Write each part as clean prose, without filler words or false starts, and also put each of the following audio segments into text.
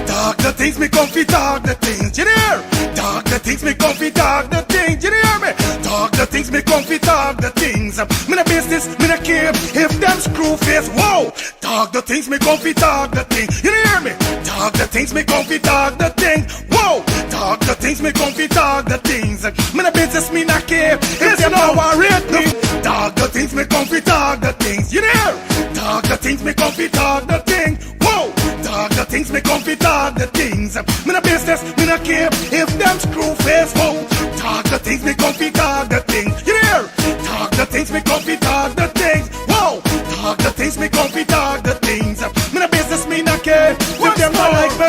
Talk the things me come fi talk the things, you hear? Talk the things me come fi talk the things, you hear me? Talk the things me come fi talk the things. Me no business, me no care if them screw face. Whoa! Talk the things me come fi talk the things, you hear me? Talk the things me come fi talk the things. Whoa! Talk the things me come fi talk the things. Me no business, me no care if them no worried me. Talk the things me come fi talk the things, you hear? Talk the things me come fi talk the things. Whoa! Talk the things me come fi talk the things. Me no business, me no care if them screw face. Whoa! Talk the things me come fi talk the things. You hear? Talk the things me come fi talk the things. Whoa! Talk the things me come fi talk the things. Me no business, me no care if them not like me.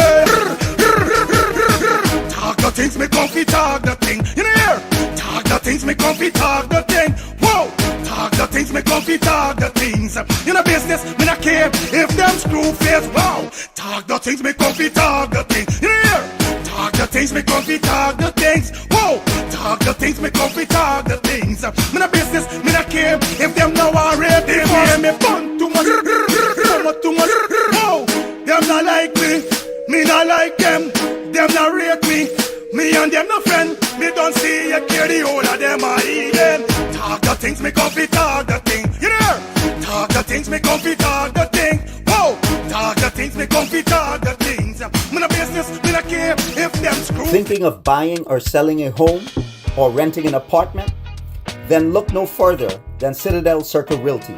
Talk the things me come fi talk the thing. You hear? Talk the things me come fi talk the thing. Whoa! Talk the things me come fi talk the things. You no business, me no care if them screw face. Wow! Talk the things me come fi talk the thing. You hear? Talk the things me come fi talk the things. Whoa! Talk the things me come fi talk the things. Me no business, me no care if them no worried. They hear me fun too much, too much. Whoa! Them not like me not like them. Them not rate me. Me and them no friend. Me don't see you care the whole of them are eating. Talk the things me come fi talk the thing. You hear? Talk the things me come fi talk the thing. Whoa! Talk the things me come fi talk the things. Me no business, me no care if them screw. Thinking of buying or selling a home or renting an apartment? Then look no further than Citadel Circle Realty.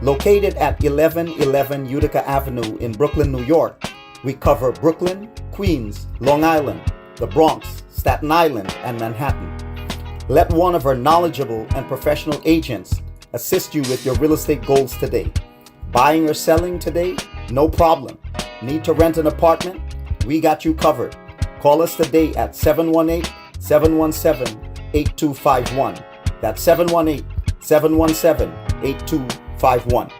Located at 1111 Utica Avenue in Brooklyn, New York, we cover Brooklyn, Queens, Long Island, the Bronx, Staten Island, and Manhattan. Let one of our knowledgeable and professional agents assist you with your real estate goals today. Buying or selling today? No problem. Need to rent an apartment? We got you covered. Call us today at 718-717-8251. That's 718-717-8251.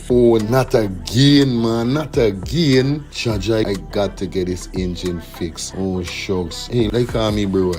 Oh, not again, man, not again. Jaja, I got to get this engine fixed. Oh, shucks. Hey, like call me, bro.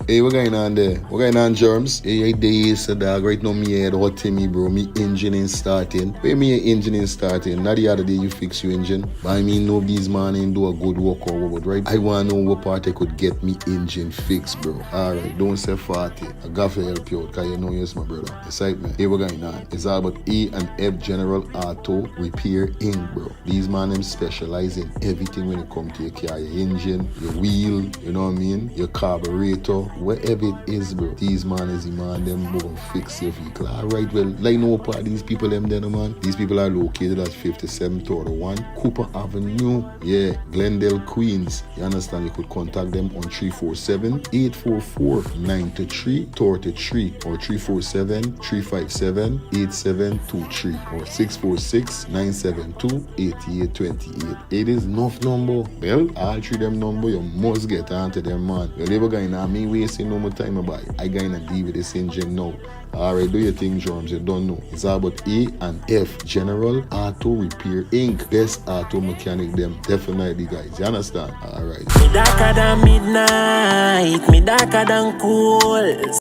Hey, what going on there? What going on, Germs? Hey, days, dog. Right now, me head hot to me, bro. Me engine ain't starting. Where me engine ain't starting? Not the other day you fix your engine. But I mean, no, these man ain't do a good work or what, right? I want to know what part I could get me engine fixed, bro. Alright, don't say 40. I got to help you out, because you know you're my brother. Excitement. Hey, what going on? It's all about E&F General Auto Repair Inc., bro. These man, them specialize in everything when it comes to your car, your engine, your wheel, you know what I mean? Your carburetor. Whatever it is, bro, these man is the man, them will fix your vehicle. Alright, well, like no part these people, them there, man. These people are located at 5731 Cooper Avenue, yeah, Glendale, Queens. You understand? You could contact them on 347-844-9333 or 347-357-8723 or 646-972-8828. It is enough number. Well, all three them number, you must get onto them, man. You'll never going to me wasting no more time about it. I gonna deal with this engine now. Alright, do your thing, Germs. You don't know. It's all about E&F General Auto Repair Inc. Best auto mechanic them. Definitely, guys. You understand? Alright. Me darker than midnight. Me darker than cool.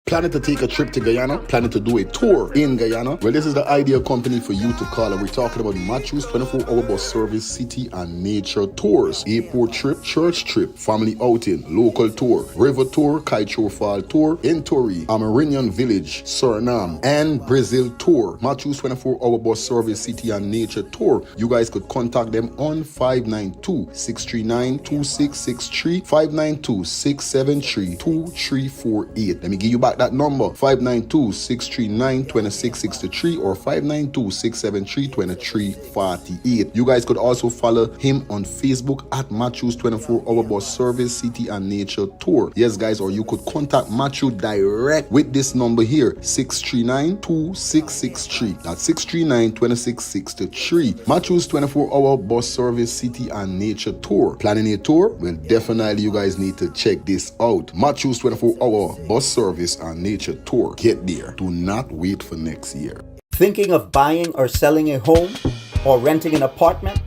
Planning to take a trip to Guyana? Planning to do a tour in Guyana? Well, this is the ideal company for you to call. And we're talking about Matthews 24-hour bus service, city and nature tours. Airport trip, church trip, family outing, local tour, river tour, Kaicho Fall tour, Entori, Amarinian Village, Suriname, and Brazil tour. Matthews 24-hour bus service, city and nature tour. You guys could contact them on 592-639-2663, 592-673-2348. Let me give you back that number 592-639-2663 or 592-673-2348. You guys could also follow him on Facebook at Matthew's 24-hour bus service, city and nature tour. Yes, guys, or you could contact Matthew direct with this number here, 639-2663. That's 639-2663. Matthew's 24-hour bus service, city and nature tour. Planning a tour? Well, definitely you guys need to check this out. Matthew's 24-hour bus service and nature tour. Get there. Do not wait for next year. Thinking of buying or selling a home or renting an apartment?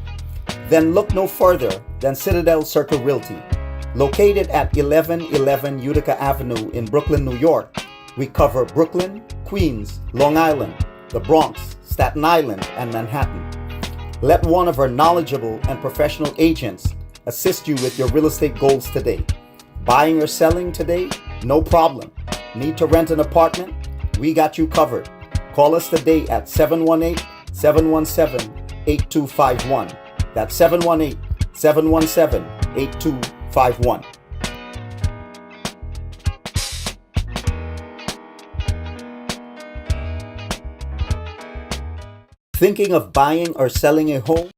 Then look no further than Citadel Circle Realty. Located at 1111 Utica Avenue in Brooklyn, New York, we cover Brooklyn, Queens, Long Island, the Bronx, Staten Island, and Manhattan. Let one of our knowledgeable and professional agents assist you with your real estate goals today. Buying or selling today? No problem. Need to rent an apartment? We got you covered. Call us today at 718-717-8251. That's 718-717-8251. Thinking of buying or selling a home?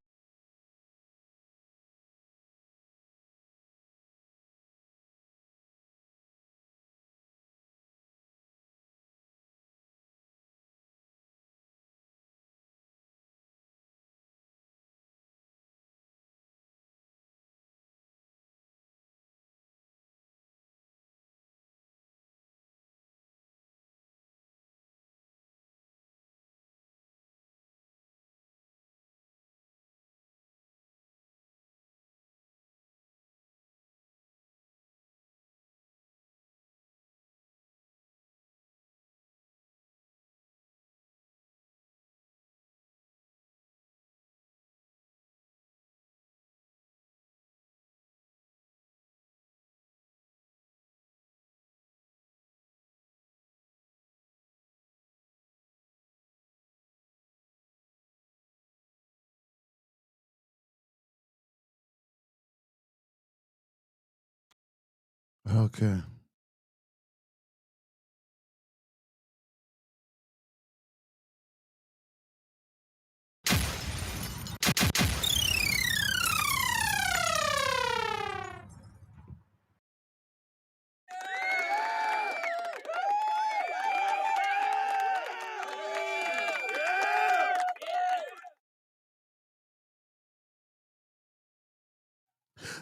Okay.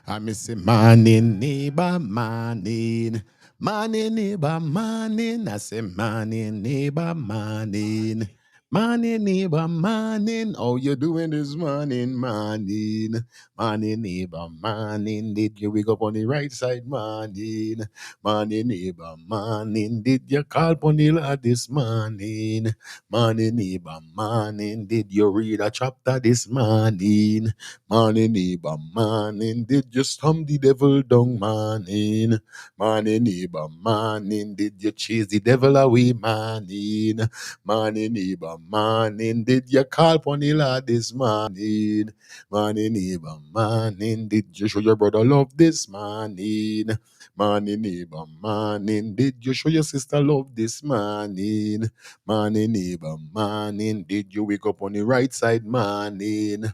I miss it morning, neighbor, morning. Morning, neighbor, morning. I say morning, neighbor, morning. Morning, neighbor, morning. How you doing this morning, morning? Morning, neighbor, morning. Did you wake up on the right side, morning? Morning, neighbor, morning. Did you call on the Lord this morning? Morning, neighbor, morning. Did you read a chapter this morning? Morning, neighbor, morning. Did you stomp the devil down, morning? Morning, neighbor, morning. Did you chase the devil away, morning? Morning, neighbor, morning. Did you call upon the Lord this morning? Morning, neighbor, morning. Did you show your brother love this morning? Morning, neighbor, morning. Did you show your sister love this morning? Morning, neighbor, morning. Did you wake up on the right side, morning?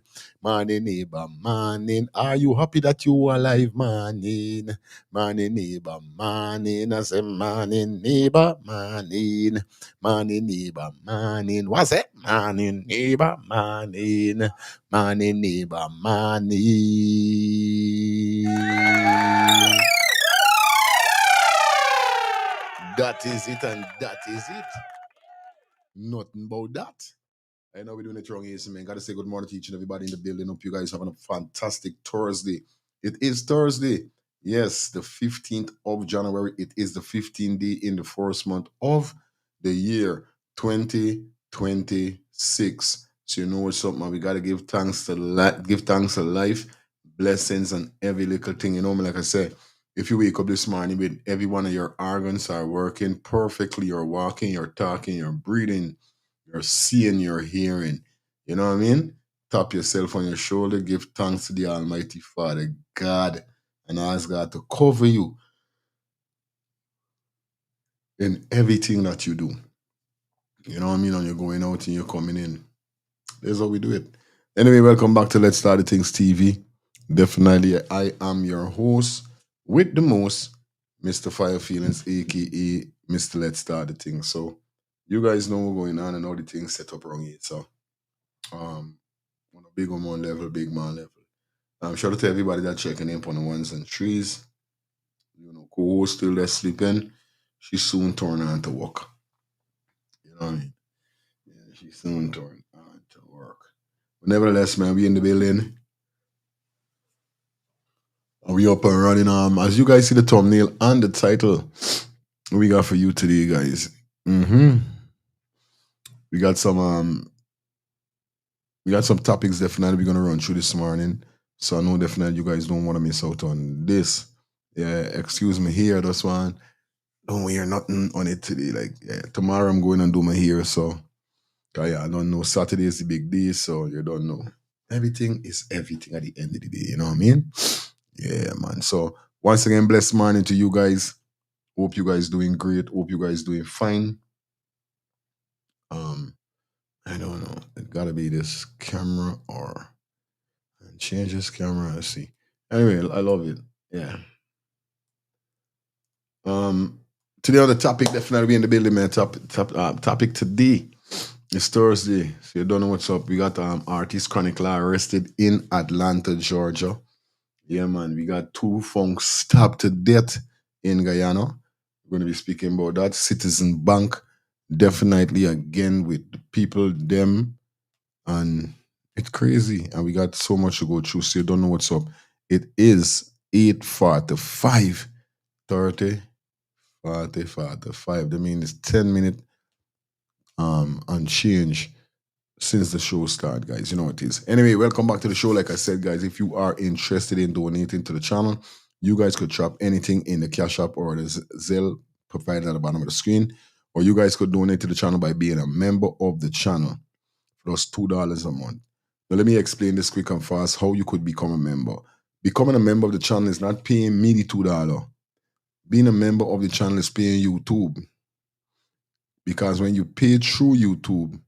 Morning, neighbor, morning. Are you happy that you are alive, morning? Morning, neighbor, morning. I say, morning, neighbor, morning. Morning, neighbor, morning. What's it? Morning, neighbor, morning. Morning, neighbor, morning. That is it, and that is it. Nothing about that. I know we're doing it wrong here, man. Gotta say good morning to each and everybody in the building. Hope you guys having a fantastic Thursday. It is Thursday. Yes, the 15th of January. It is the 15th day in the first month of the year 2026. So you know what's up, man. We gotta give thanks to life, blessings, and every little thing. You know me, like I said. If you wake up this morning with every one of your organs are working perfectly, you're walking, you're talking, you're breathing, you're seeing, you're hearing. You know what I mean? Tap yourself on your shoulder, give thanks to the Almighty Father, God, and ask God to cover you. in everything that you do. You know what I mean? And you're going out and you're coming in. That's how we do it. Anyway, welcome back to Let's Start the Things TV. Definitely, I am your host with the most, Mr. Fire Feelings, aka Mr. Let's Start the Things. So, you guys know what's going on and all the things set up wrong here. So, on a big woman level, big man level. Shout out to everybody that checking in on the ones and threes. You know, co-host still there sleeping. She soon turn on to work. You know what I mean? Yeah, she soon turn on to work. But nevertheless, man, we in the building. And we up and running. As you guys see the thumbnail and the title, we got for you today, guys. We got some topics definitely we're gonna run through this morning. So I know definitely you guys don't want to miss out on this. Yeah, excuse me here, this one. Don't hear nothing on it today. Like, yeah, tomorrow I'm going and do my hair. So, yeah, I don't know. Saturday is the big day, so you don't know. Everything is everything at the end of the day. You know what I mean? Yeah, man. So once again, blessed morning to you guys. Hope you guys doing great. Hope you guys doing fine. I don't know. It gotta be this camera or change this camera. Let's see. Anyway, I love it. Yeah. Today on the topic, definitely be in the building, man. Topic today is Thursday. So you don't know what's up. We got artist Chroinc arrested in Atlanta, Georgia. Yeah, man. We got two funks stabbed to death in Guyana. We're going to be speaking about that. Citizen Bank, definitely again with the people, them, and it's crazy. And we got so much to go through. So you don't know what's up. It is 8:45, 30. 45. That means it's 10 minutes and change since the show started, guys. You know what it is. Anyway, welcome back to the show. Like I said, guys, if you are interested in donating to the channel, you guys could drop anything in the Cash App or the Zelle provided at the bottom of the screen. Or you guys could donate to the channel by being a member of the channel for just $2 a month. Now, let me explain this quick and fast how you could become a member. Becoming a member of the channel is not paying me the $2. Being a member of the channel is paying YouTube. Because when you pay through YouTube,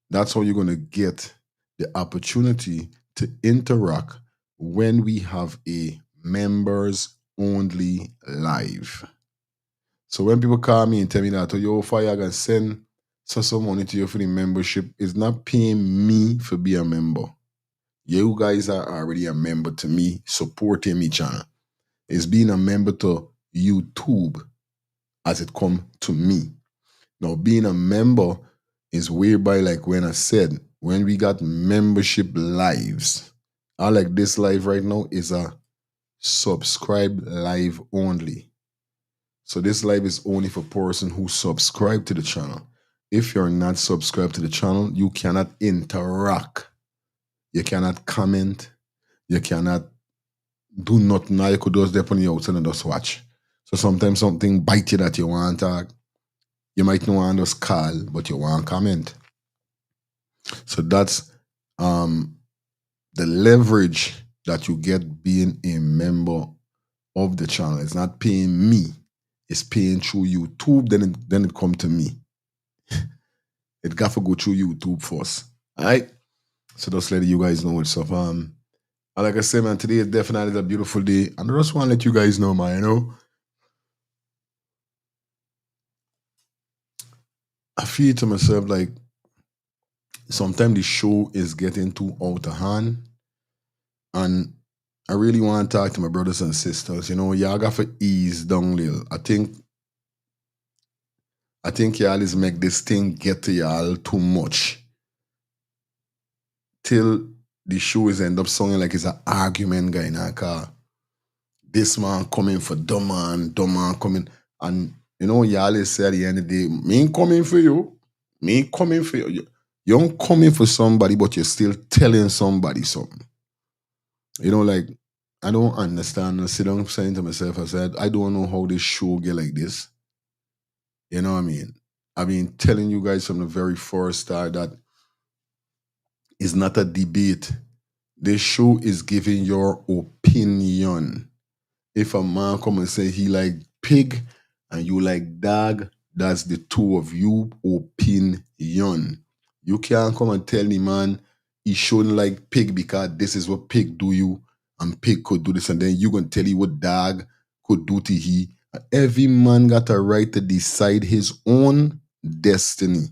that's how you're going to get the opportunity to interact when we have a members only live. So when people call me and tell me that, oh, yo, Fire, I can send some money to you for the membership, it's not paying me for being a member. You guys are already a member to me, supporting me channel. It's being a member to YouTube as it come to me. Now, being a member is whereby, like when I said, when we got membership lives, I like this live right now is a subscribe live only. So this live is only for person who subscribe to the channel. If you're not subscribed to the channel, you cannot interact. You cannot comment. You cannot do nothing. Now you could just dip on your outside and just watch. So sometimes something bite you that you want to talk. You might not want to just call, but you want to comment. So that's the leverage that you get being a member of the channel. It's not paying me. It's paying through YouTube, then it come to me. It got to go through YouTube first. All right? So just let you guys know what's up. Like I said, man, today is definitely a beautiful day. And I just want to let you guys know, man, you know, I feel to myself like sometimes the show is getting too out of hand. And I really want to talk to my brothers and sisters. You know, y'all got to ease down little. I think y'all is make this thing get to y'all too much. Till the show is end up sounding like it's an argument guy in a car. This man coming for dumb man coming. And you know, y'all is say at the end of the day, me ain't coming for you. Me ain't coming for you. You don't coming for somebody, but you're still telling somebody something. You know, like, I don't understand. I sit down saying to myself, I said, I don't know how this show get like this. You know what I mean? I've been telling you guys from the very first start that it's not a debate. This show is giving your opinion. If a man come and say he like pig and you like dog, That's the two of you opinion. You can't come and tell me, man, he shouldn't like pig because this is what pig do you, and pig could do this, and then you gonna tell you what dog could do to he. Every man got a right to decide his own destiny.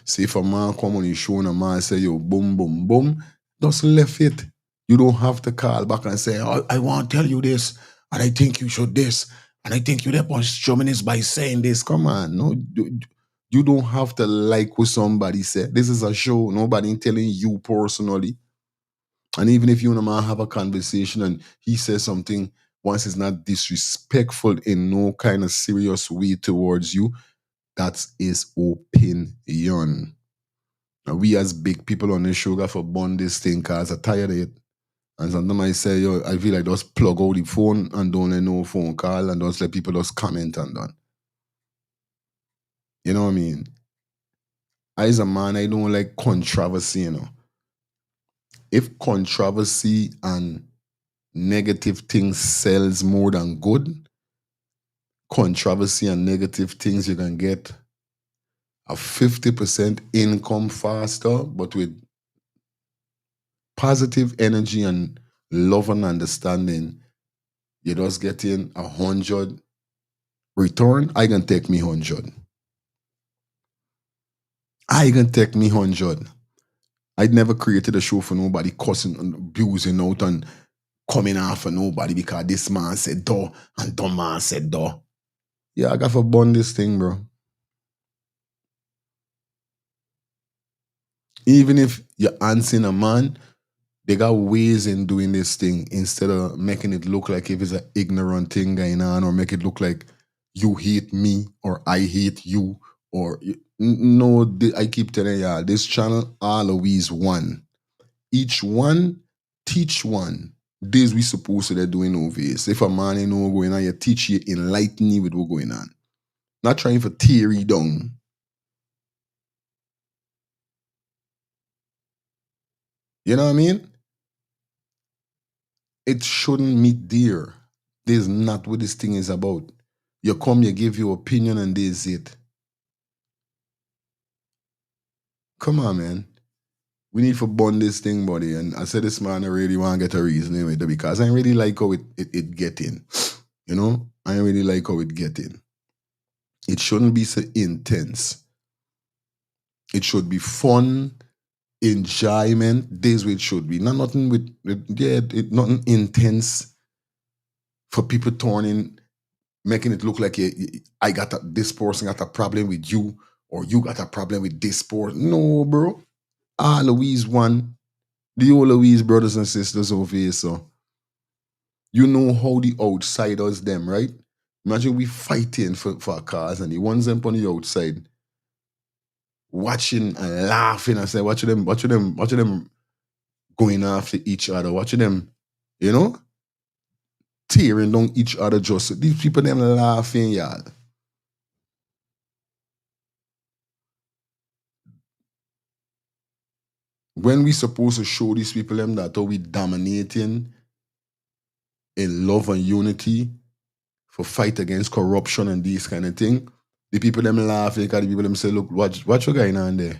See, if a man come on his show and a man say, yo, boom, boom, boom, just left it. You don't have to call back and say, oh, I want to tell you this, and I think you should this, and I think you're the chauvinist by saying this. Come on, no, you don't have to like what somebody said. This is a show. Nobody telling you personally. And even if you and a man have a conversation and he says something, once it's not disrespectful in no kind of serious way towards you, that's his opinion. Now, we as big people on the show got for bond this thing because I'm tired of it. And sometimes I say, yo, I feel like just plug out the phone and don't let no phone call and just let people just comment and done. You know what I mean? I, as a man, I don't like controversy, you know. If controversy and negative things sells more than good, controversy and negative things, you can get a 50% income faster, but with positive energy and love and understanding, you're just getting 100 return. I can take me 100. I can take me 100. I'd never created a show for nobody cussing and abusing out and coming after nobody because this man said duh and dumb man said duh. Yeah, I got to bond this thing, bro. Even if you're answering a man, they got ways in doing this thing instead of making it look like if it's an ignorant thing going on, or make it look like you hate me or I hate you, or no. I keep telling y'all, this channel always one. Each one teach one. This we supposed to be doing over here. So if a man ain't know what's going on, you teach you, enlighten you with what's going on. Not trying for theory down. You know what I mean? It shouldn't meet there. This is not what this thing is about. You come, you give your opinion, and this is it. Come on, man. We need to bond this thing, buddy. And I said this man, I really want to get a reason with it because I really like how it get in. You know? I really like how it get in. It shouldn't be so intense. It should be fun, enjoyment. This is what it should be. Not nothing nothing intense for people turning, making it look like this person got a problem with you, or you got a problem with this person. No, bro. Louise one. The old Louise brothers and sisters over here, so. You know how the outsiders them, right? Imagine we fighting for a cause and the ones them on the outside watching and laughing and saying, watching them going after each other, watching them, you know, tearing down each other just. These people them laughing, y'all. When we supposed to show these people them that how we dominating in love and unity for fight against corruption and these kind of thing, the people them laughing because the people them say, look, what you going on there?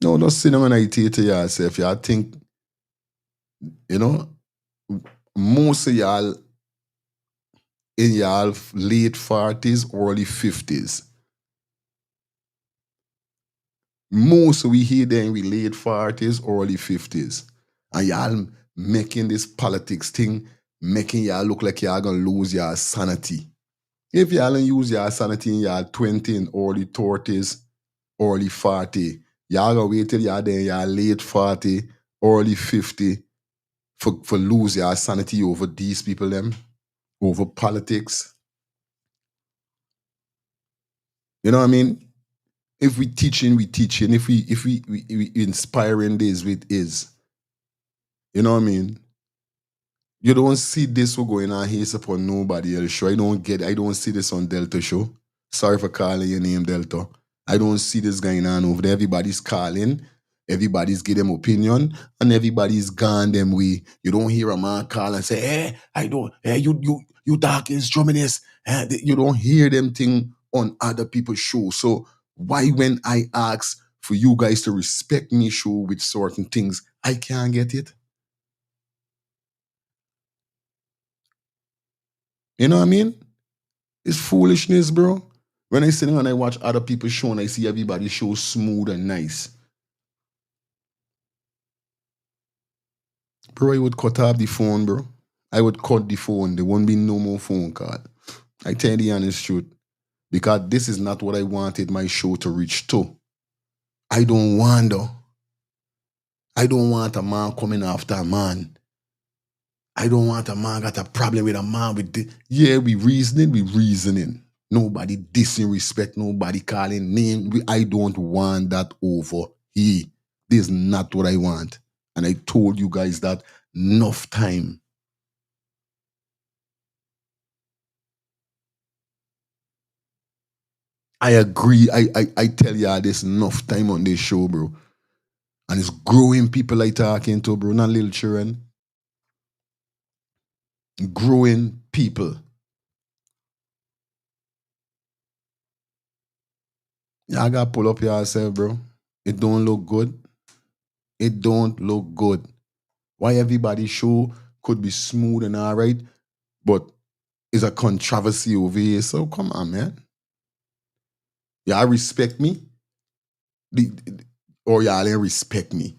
No, just sit down and I tell to yourself, y'all think, you know, most of y'all in y'all late 40s, early 50s. Most we here then we late 40s, early 50s. And y'all making this politics thing, making y'all look like y'all gonna lose your sanity. If y'all don't use your sanity in your 20 and early 30s, early 40, y'all gonna wait till y'all then y'all late 40, early 50 for lose your sanity over these people them, over politics. You know what I mean? If we teaching, we teaching. If we inspiring this with is. You know what I mean? You don't see this going on here upon nobody else show. I don't see this on Delta show. Sorry for calling your name Delta. I don't see this going on over there. Everybody's calling. Everybody's give them opinion and everybody's gone them way. You don't hear a man call and say, hey, I don't, hey, you dark instrumentist. You don't hear them thing on other people's show. So why when I ask for you guys to respect me show with certain things, I can't get it? You know what I mean? It's foolishness, bro. When I sit down and I watch other people's show and I see everybody's show smooth and nice. Bro, I would cut off the phone, bro. I would cut the phone. There won't be no more phone call. I tell you the honest truth. Because this is not what I wanted my show to reach to. I don't want though. I don't want a man coming after a man. I don't want a man got a problem with a man with this. Yeah, we reasoning. Nobody disrespect, nobody calling name. I don't want that over here. This is not what I want. And I told you guys that enough time. I agree. I tell y'all this enough time on this show, bro. And it's growing people I talking to, bro. Not little children. Growing people. Y'all gotta pull up yourself, bro. It don't look good. It don't look good. Why everybody's show could be smooth and all right, but it's a controversy over here. So come on, man. Y'all respect me? Or y'all ain't respect me?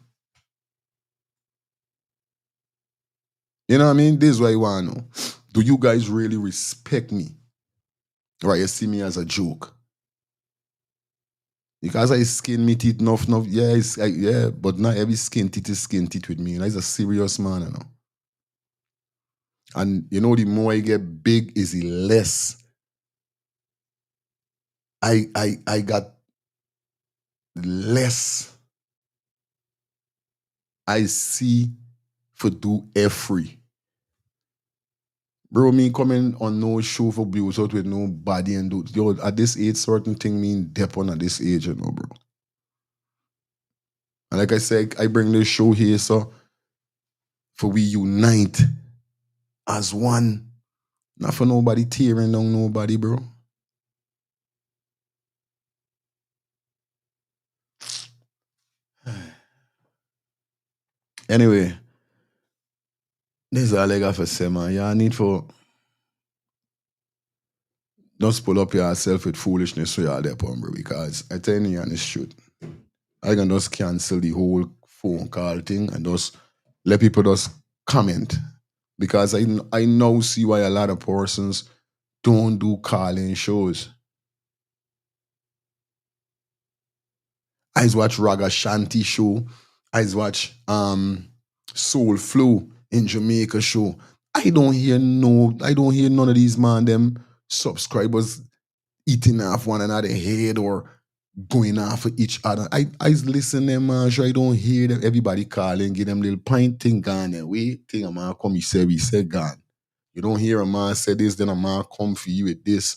You know what I mean? This is what I want to know. Do you guys really respect me? Right, you see me as a joke. Because I skin me teeth enough, yeah, yeah, but not every skin teeth is skin teeth with me. You know, he's a serious man, you know. And you know, the more I get big is the less I got less I see for do free. Bro, me coming on no show for bills out with nobody and do yo at this age certain thing mean depth on at this age, you know, bro. And like I said, I bring this show here so for we unite as one. Not for nobody tearing down nobody, bro. Anyway, this is all I got for say, man. Y'all need for just pull up yourself with foolishness so y'all there upon, bro. Because I tell you honest truth. I can just cancel the whole phone call thing and just let people just comment. Because I now see why a lot of persons don't do calling shows. I watch Raga Shanti show. I watch Soul Flow in Jamaica show. I don't hear none of these man them subscribers eating off one another head or going after each other. I listen them man, sure I don't hear them everybody calling, give them little pint thing gone and wait, thing a man come, he said gone. You don't hear a man say this, then a man come for you with this.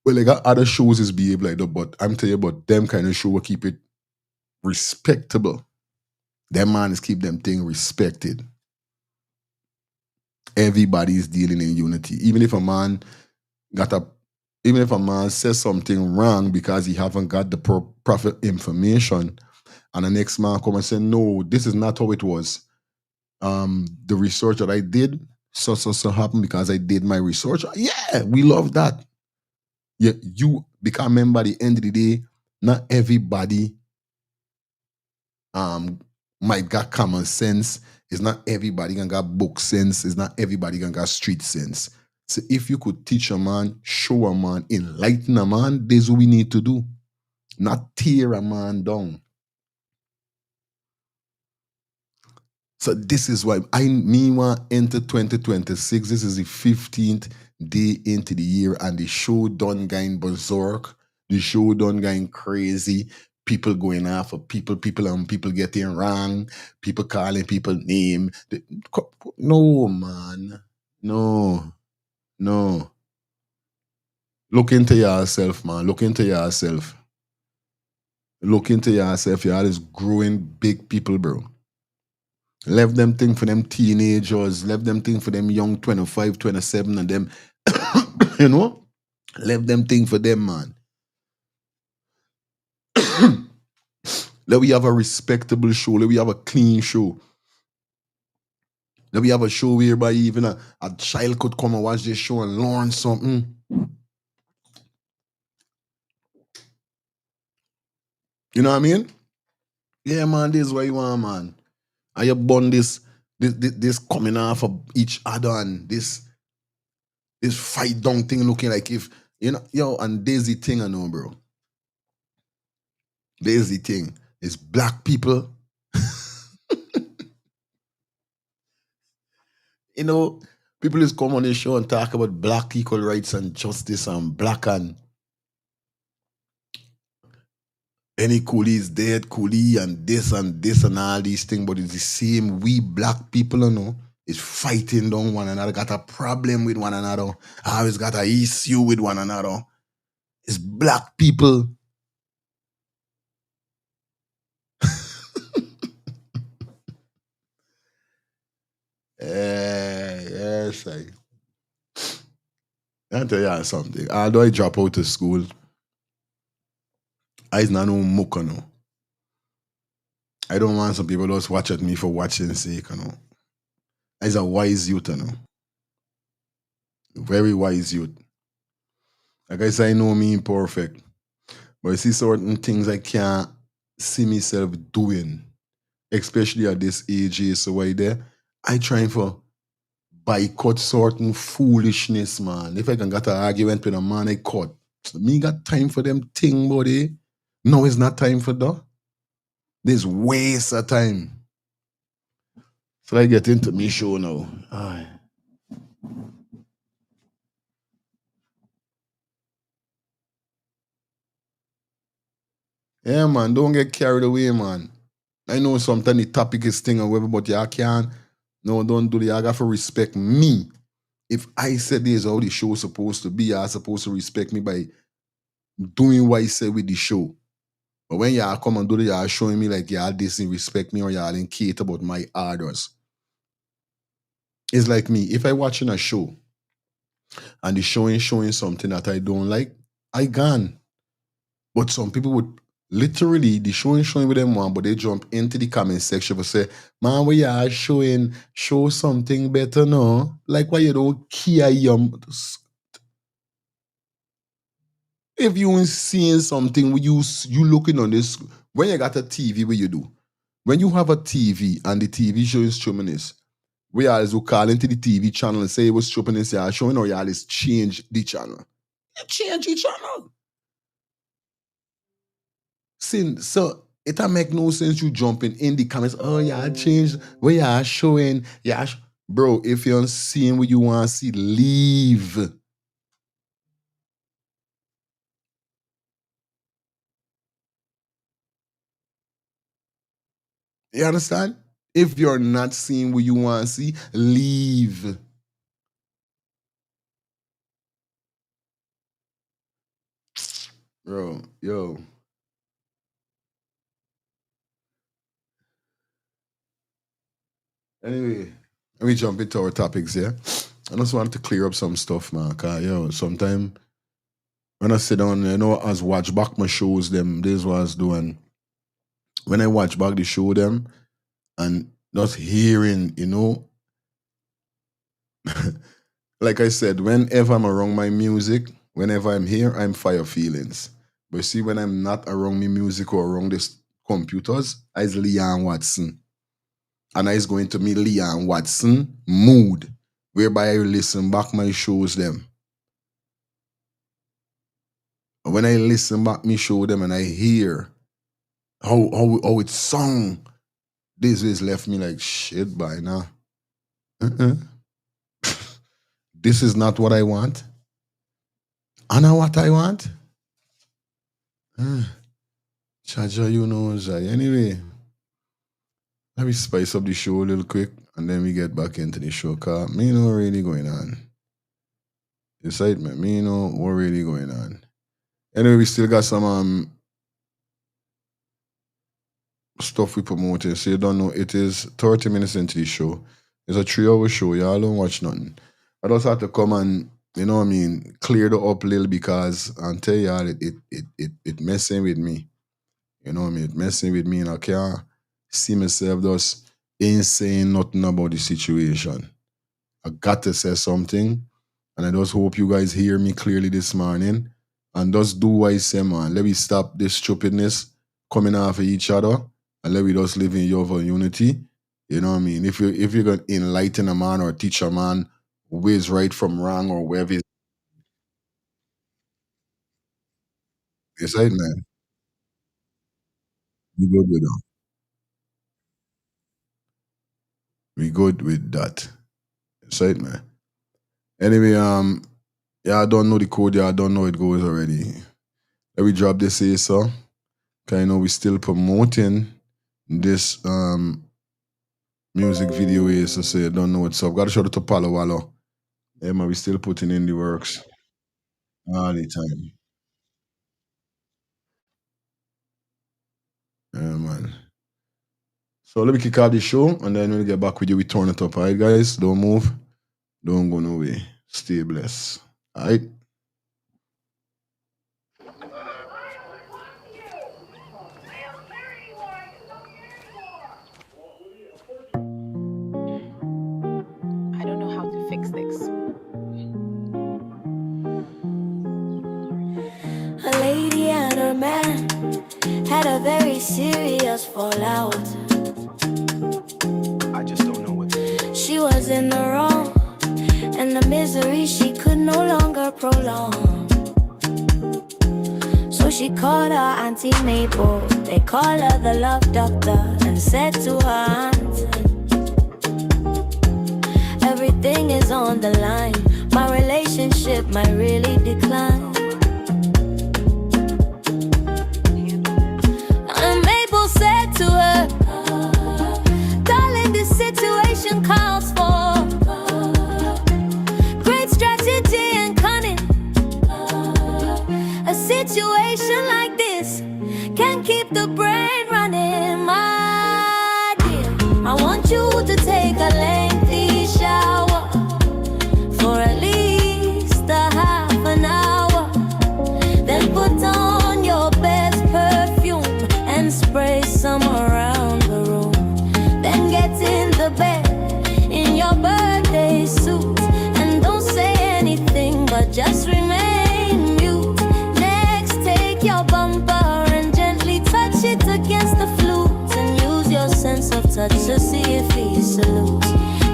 Well, like other shows is behave like that, but I'm telling you about them kind of show will keep it respectable. Them man is keep them thing respected. Everybody's dealing in unity. Even if a man says something wrong because he haven't got the proper information, and the next man come and say, no, this is not how it was. The research that I did, so happened because I did my research. Yeah, we love that. Yeah, you become member at the end of the day, not everybody might got common sense. It's not everybody can got book sense. It's not everybody can got street sense. So if you could teach a man, show a man, enlighten a man, this is what we need to do. Not tear a man down. So this is why I want enter 2026. This is the 15th day into the year and the show done going berserk. The show done going crazy. People going after people getting wrong. People calling people name. No, man. No. Look into yourself, man. Look into yourself. Look into yourself, y'all is growing big people, bro. Left them thing for them teenagers, left them thing for them young 25, 27, and them, you know? Left them thing for them, man. Let we have a respectable show, let we have a clean show. Let we have a show whereby even a child could come and watch this show and learn something. You know what I mean? Yeah, man, this is what you want, man. And you burn this coming off of each other and this fight down thing looking like if, you know, yo, and there's the thing I know, bro. There's the thing. It's black people. You know, people just come on this show and talk about black equal rights and justice and black and any coolie is dead, coolie and this and all these things, but it's the same. We black people, you know, is fighting down one another, got a problem with one another, always got a issue with one another. It's black people. Yes, I'll tell you something. Although I drop out of school, I's not no muck, you know. I don't want some people just watch at me for watching sake, you know. I's a wise youth, you know. Very wise youth. Like I say, I know me imperfect. But I see certain things I can't see myself doing. Especially at this age, so why there? I trying for boycott certain foolishness, man. If I can get an argument with a man, I cut. Me got time for them thing, buddy. No, it's not time for that. There's waste of time. So I get into me show now. Aye. Yeah, man, don't get carried away, man. I know sometimes the topic is thing or whatever, but you can't. No, don't do that. I got to respect me. If I said this is how the show is supposed to be, you're supposed to respect me by doing what I said with the show. But when y'all come and do that, y'all showing me like y'all didn't respect me or y'all didn't care about my orders. It's like me. If I watching a show and the show is showing something that I don't like, I gone. But some people would literally the showing with them one, but they jump into the comment section and say, man, we are showing, show something better, no? Like why you don't care if you ain't seeing something you looking on this when you got a TV, what you do? When you have a TV and the TV showing streaming we always will call into the TV channel and say it was streaming is showing or you always change the channel. You change the channel. So it don't make no sense you jumping in the comments. Oh yeah, I changed where you are showing. Yeah, bro, if you're seeing what you want to see, leave. You understand? If you're not seeing what you want to see, leave. Bro, yo. Anyway, let me jump into our topics here. I just wanted to clear up some stuff, man. Cause yo, sometimes when I sit down, you know, as watch back my shows, them this what I was doing. When I watch back the show them and just hearing, you know, like I said, whenever I'm around my music, whenever I'm here, I'm fire feelings. But see, when I'm not around me music or around this computers, I's Leon Watson. And I's going to me Leon Watson mood, whereby I listen back my shows them. When I listen back me show them and I hear how it sung, this is left me like shit by now. This is not what I want. I know what I want. Chaja, you know, Jai. Anyway, let me spice up the show a little quick and then we get back into the show. Cause me know what really going on. Excitement, me know what really going on. Anyway, we still got some stuff we promoting, so you don't know it is 30 minutes into the show. It's a 3-hour show, y'all don't watch nothing. I just had to come and, you know what I mean, clear the up a little because I tell y'all it messing with me. You know what I mean? It messing with me and I can't see myself just ain't saying nothing about the situation. I got to say something and I just hope you guys hear me clearly this morning and just do what I say, man. Let me stop this stupidness coming off of each other and let me just live in love and unity. You know what I mean? If you're gonna enlighten a man or teach a man who is right from wrong or wherever it's right, man. We good with that. We good with that. It's right, man. Anyway, yeah, I don't know the code, yeah, I don't know it goes already. Let me drop this here, so. Cause I know we still promoting this music video here, so say I don't know what's up. Gotta show it to Palo Wallo. Yeah, man, we still putting in the works all the time. Yeah, man. So let me kick off the show and then we'll get back with you. We turn it up, alright, guys? Don't move. Don't go nowhere. Stay blessed. Alright? I don't know how to fix this. A lady and her man had a very serious fallout. I just don't know what. She was in the wrong, and the misery she could no longer prolong. So she called her Auntie Mabel, they call her the love doctor, and said to her aunt, everything is on the line, my relationship might really decline. And Mabel said to her, darling, this situation calls for great strategy and cunning. A situation like this can keep the brain running, my dear. I want you to take a lengthy shower for at least a half an hour. Then put on your best perfume and spray some around the room. Then get in the bed in your birthday suit and don't say anything but just remain mute. Next, take your bumper and gently touch it against the flute and use your sense of touch to see if he salutes.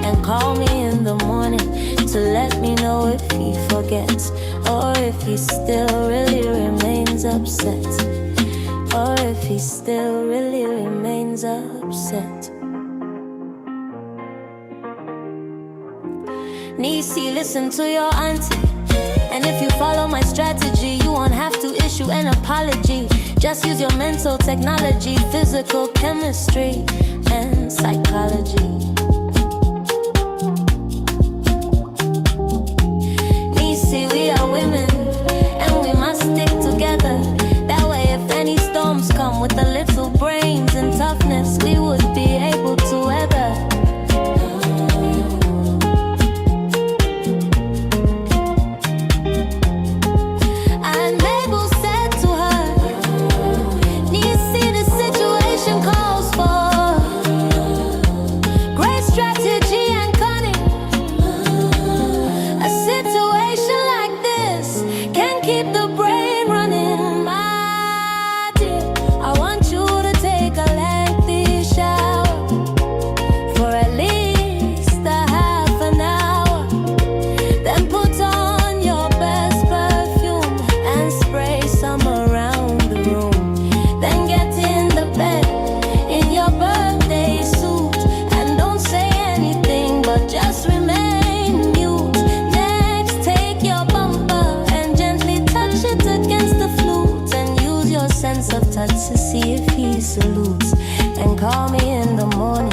And call me in the morning to let me know if he forgets or if he still really remains upset. Or if he still really remains upset. Nisi, listen to your auntie. And if you follow my strategy, you won't have to issue an apology. Just use your mental technology, physical chemistry, and psychology. Nisi, we are women, and we must stick together. That way, if any storms come with a little brains and toughness, we would be able to weather. And Mabel said to her, you see the situation calls for great strategy and cunning. A situation like this can keep the brain running, my dear. I want you to take a lengthy shower for at least a half an hour. Then put on your best perfume and spray some around the room. Then get in the bed in your birthday suit and don't say anything but just remain mute. Next, take your bumper and gently touch it against the flute and use your sense of touch to see if he salutes. And call me in the morning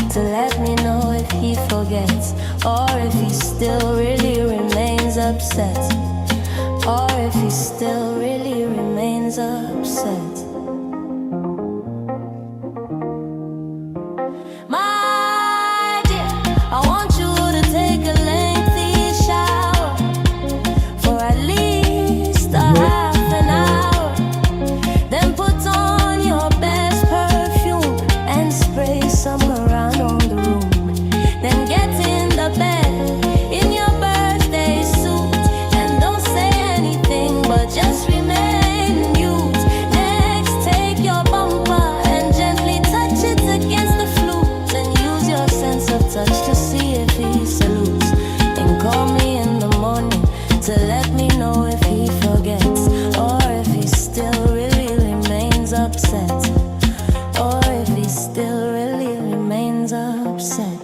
to let me know if he forgets or if he still really remains upset. Or if he still really remains upset. let me know if he forgets, or if he still really remains upset, or if he still really remains upset.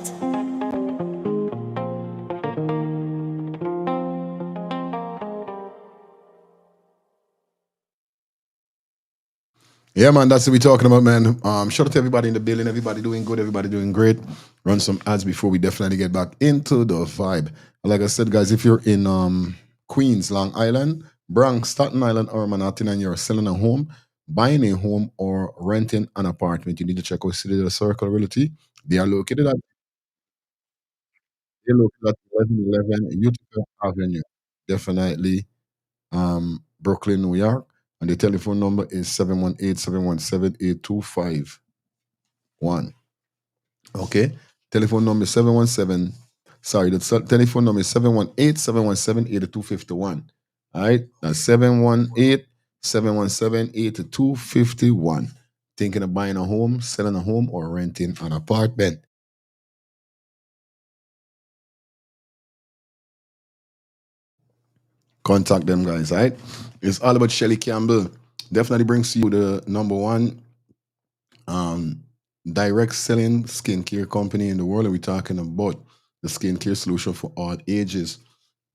Yeah, man, that's what we're talking about, man. Shout out to everybody in the building. Everybody doing good. Everybody doing great. Run some ads before we definitely get back into the vibe. Like I said, guys, if you're in Queens, Long Island, Bronx, Staten Island, or Manhattan, and you're selling a home, buying a home, or renting an apartment, you need to check out Citadel Circle Realty. They are located at 1111 Utica Avenue. Definitely Brooklyn, New York. And the telephone number is 718-717-8251. Okay. Telephone number 717. Sorry, the telephone number is 718-717-8251. All right. That's 718-717-8251. Thinking of buying a home, selling a home, or renting an apartment. Contact them, guys. All right. It's all about Shelly Campbell. Definitely brings you the number one direct selling skincare company in the world. And we're talking about the skincare solution for all ages.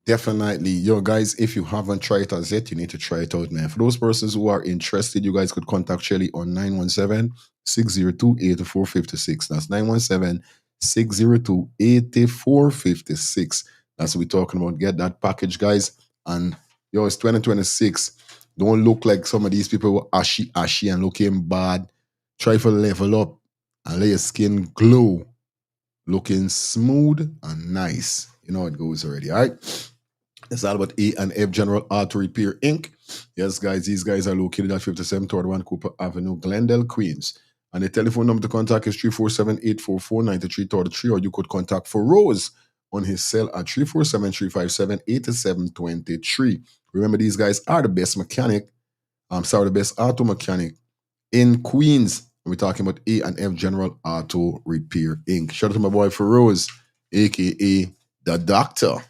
Definitely, yo, guys, if you haven't tried it as yet, you need to try it out, man. For those persons who are interested, you guys could contact Shelly on 917-602-8456. That's 917-602-8456. That's what we're talking about. Get that package, guys. And yo, it's 2026. Don't look like some of these people who are ashy and looking bad. Try for level up and let your skin glow, looking smooth and nice. You know how it goes already, all right? It's all about A&F General Auto Repair Inc. Yes, guys, these guys are located at 5731 Cooper Avenue, Glendale, Queens. And the telephone number to contact is 347-844-9333, or you could contact for Rose on his cell at 347-357-8723. Remember, these guys are the best mechanic, the best auto mechanic in Queens. We're talking about A&F General Auto Repair Inc. Shout out to my boy Feroz, aka the Doctor.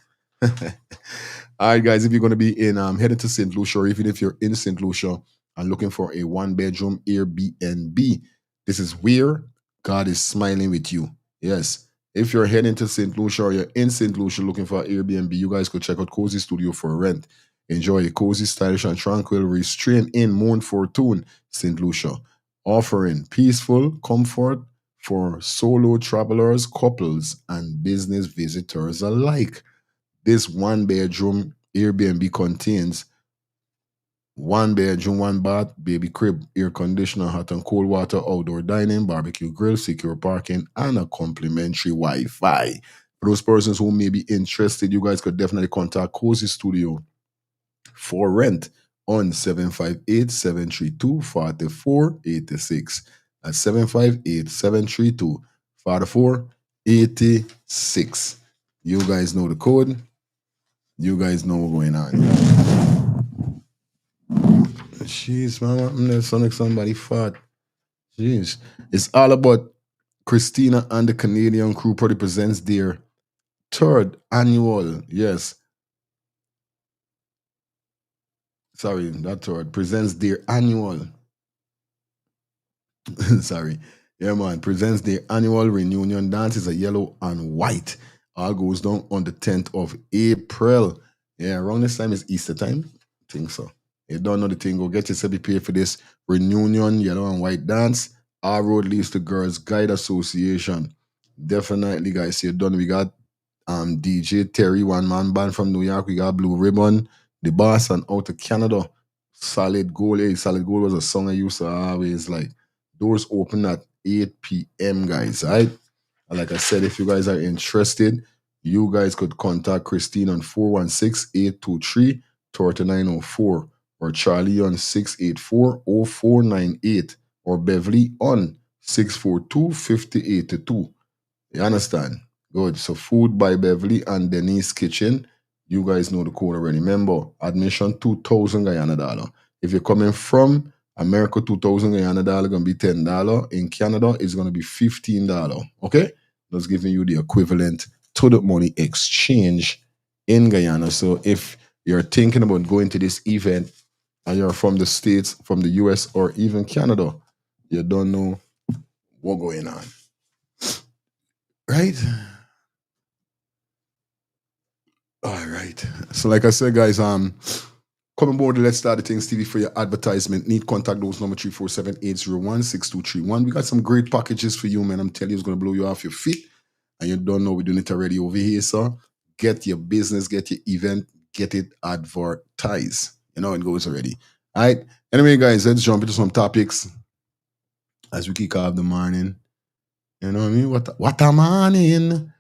All right, guys, if you're going to be in heading to St. Lucia, or even if you're in St. Lucia and looking for a one-bedroom Airbnb, this is where God is smiling with you. Yes. If you're heading to St. Lucia or you're in St. Lucia looking for an Airbnb, you guys could check out Cozy Studio for rent. Enjoy a cozy, stylish, and tranquil restraint in Mount Fortune, St. Lucia, offering peaceful comfort for solo travelers, couples, and business visitors alike. This one-bedroom Airbnb contains one bedroom, one bath, baby crib, air conditioner, hot and cold water, outdoor dining, barbecue grill, secure parking, and a complimentary Wi-Fi. For those persons who may be interested, you guys could definitely contact Cozy Studio for rent on 758-732-4486. That's 758-732-4486. You guys know the code. You guys know what's going on. Jeez, man, I'm gonna sound like somebody fat. Jeez. It's all about Christina and the Canadian Crew Party presents their third annual, yes. Sorry, not third, presents their annual. Sorry. Yeah, man, presents their annual reunion dance. Is a yellow and white. All goes down on the 10th of April. Yeah, around this time is Easter time. I think so. You don't know the thing, go get yourself prepared for this reunion, yellow and white dance. Our road leads to Girls Guide Association. Definitely, guys, you're done. We got DJ Terry, one man band from New York. We got Blue Ribbon, The Boss, and out of Canada. Solid Gold. Hey, Solid Gold was a song I used to always like. Doors open at 8 p.m., guys. All right. And like I said, if you guys are interested, you guys could contact Christine on 416-823-3904, or Charlie on 684-0498, or Beverly on 642-5082. You understand? Good. So Food by Beverly and Denise Kitchen. You guys know the code already. Remember, admission 2,000 Guyana dollar. If you're coming from America, 2,000 Guyana dollar gonna be $10. In Canada, it's gonna be $15. Okay? That's giving you the equivalent to the money exchange in Guyana. So if you're thinking about going to this event and you're from the States, from the US, or even Canada, you don't know what's going on. Right? All right. So, like I said, guys, come aboard the Let's Start the Things TV for your advertisement. Need contact those number 347-801-6231. We got some great packages for you, man. I'm telling you, it's gonna blow you off your feet. And you don't know we're doing it already over here, so get your business, get your event, get it advertised. You know it goes already. All right. Anyway, guys, let's jump into some topics as we kick off the morning. You know what I mean? What a morning.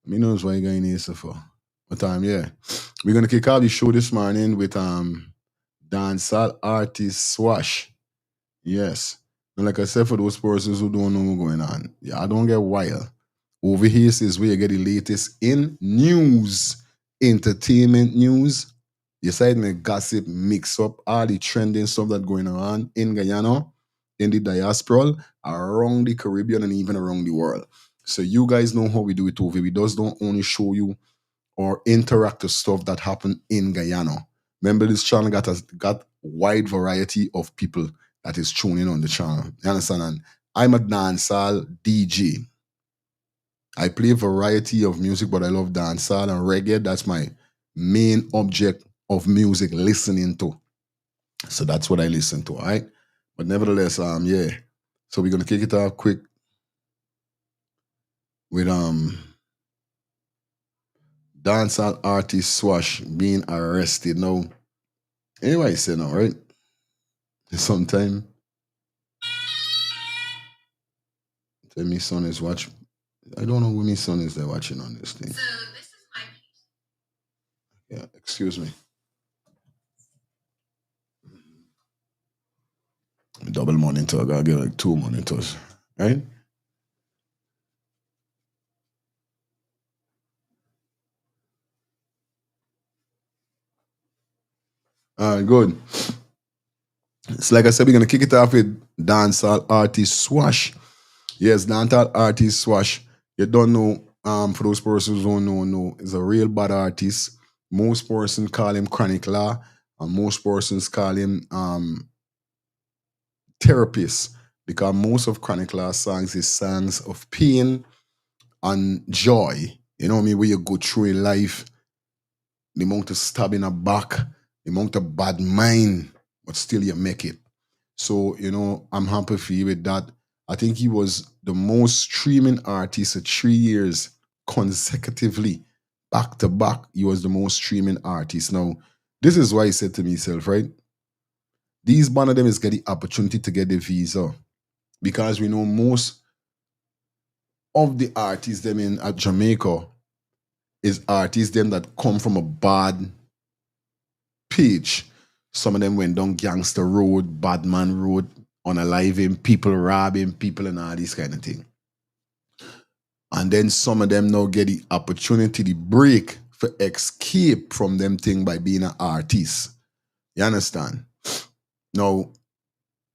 Me knows why you going here so for. But yeah. We're gonna kick off the show this morning with dancehall artist Swash. Yes. And like I said, for those persons who don't know what's going on, yeah, I don't get wild. Over here is where you get the latest in news, entertainment news. You side me gossip, mix up all the trending stuff that's going on in Guyana, in the diaspora, around the Caribbean, and even around the world. So you guys know how we do it over. We just don't only show you or interactive stuff that happen in Guyana. Remember, this channel got wide variety of people that is tuning on the channel. You understand? And I'm a dancehall DJ. I play a variety of music, but I love dancehall and reggae. That's my main object of music listening to. So that's what I listen to, all right? But nevertheless, yeah. So we're gonna kick it off quick with dancehall artist Swash being arrested. Now, anyway, say now, right? Sometime tell me son is watching. I don't know who my son is there watching on this thing. So this is my Yeah, excuse me. Double monitor, I gotta get like 2 monitors, right? All right, good. So like I said, we're gonna kick it off with dancehall artist Swash. Yes, dancehall artist Swash. You don't know, for those persons who don't know, is a real bad artist. Most persons call him Chronic Law, and most persons call him therapist, because most of Chronic Law songs is songs of pain and joy. You know what I mean? Where you go through in life, the amount of stab in the back, the amount of bad mind, but still you make it. So, you know, I'm happy for you with that. I think he was the most streaming artist for 3 years consecutively, back to back. He was the most streaming artist. Now, this is why I said to myself, right? These one of them is get the opportunity to get the visa, because we know most of the artists them in at Jamaica is artists them that come from a bad page. Some of them went down gangster road, bad man road, unaliving people, robbing people, and all these kind of thing. And then some of them now get the opportunity to break for escape from them thing by being an artist. You understand? Now,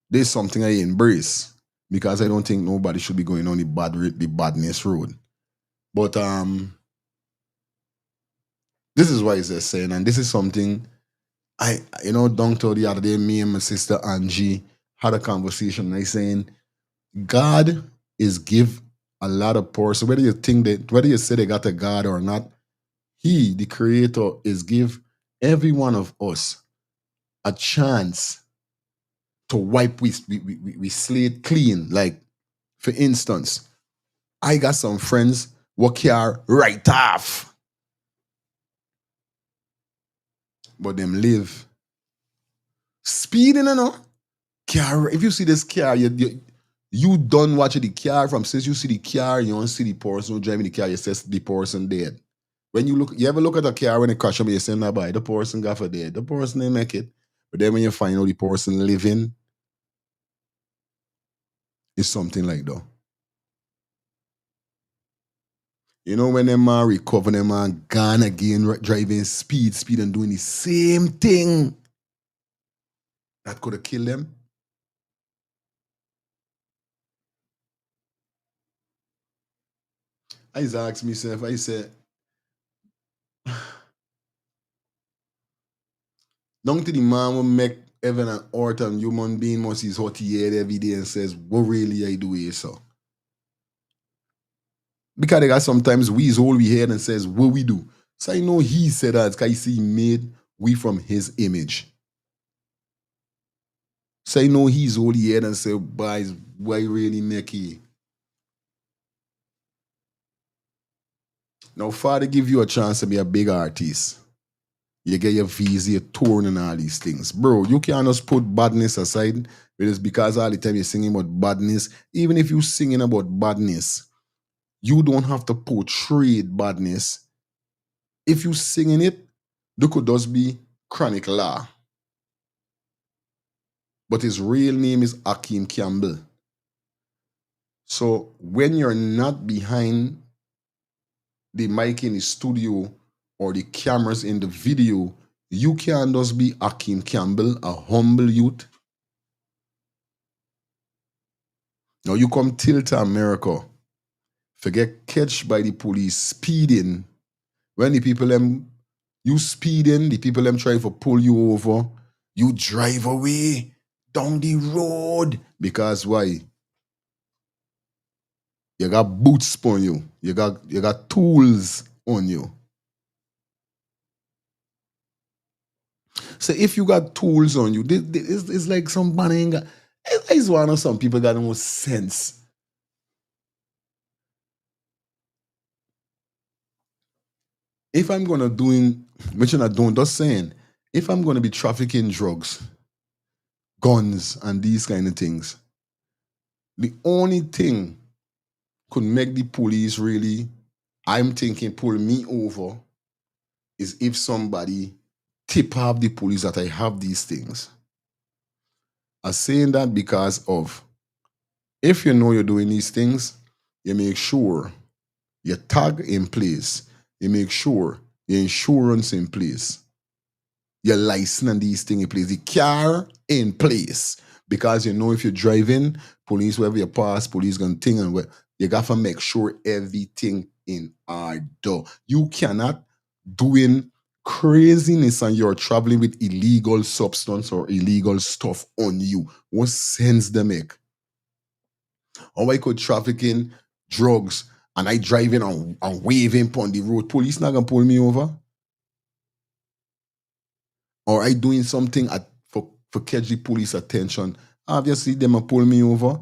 there's something I embrace, because I don't think nobody should be going on the badness road. But this is what he's saying, and this is something down to the other day, me and my sister Angie had a conversation. And I saying, God is give a lot of power. So whether you say they got a God or not, He, the Creator, is give every one of us a chance to wipe we slate clean. Like, for instance, I got some friends who care right off, but them live speeding, car. If you see this car, you done watching the car from since you see the car, you don't see the person who driving the car, you say the person dead. When you ever look at a car when it crash up, you say, nah, boy, the person got for dead. The person didn't make it. But then when you find out the person living, it's something like that. You know, when them man recover, them man gone again, driving speed and doing the same thing that could have killed them. I just asked myself, I said, Down to the man will make heaven and earth and human being must his hot head every day and says, what really I do here, so? Because they got sometimes we is all we hear and says, what we do. So I know he said that because he see he made we from his image. So I know he's all he heard and say, boys, why really make it? Now, Father give you a chance to be a big artist. You get your visa, your tour and all these things. Bro, you can't just put badness aside. It is because all the time you're singing about badness. Even if you're singing about badness, you don't have to portray badness. If you're singing it, they could just be Chroinc Law. But his real name is Akeem Campbell. So when you're not behind the mic in the studio or the cameras in the video, you can just be Akeem Campbell, a humble youth. Now you come tilt to America, forget catch by the police speeding. When the people them you speeding, the people them try to pull you over, you drive away down the road. Because why? You got boots on you. You got tools on you. So if you got tools on you, it's like some banning. It's one of some people got no sense. If I'm gonna which I don't, just saying, if I'm gonna be trafficking drugs, guns, and these kind of things, the only thing could make the police really, I'm thinking, pull me over is if somebody tip off the police that I have these things. I'm saying that because of, if you know you're doing these things, you make sure your tag in place, you make sure your insurance in place, your license and these things in place, the car in place. Because you know if you're driving, police, wherever you pass, police gonna think and you got to make sure everything in order. You cannot doing craziness and you're traveling with illegal substance or illegal stuff on you. What sense they make? Or I could trafficking drugs and I driving and waving on the road. Police not gonna pull me over. Or I doing something for catch the police attention. Obviously, them a pull me over.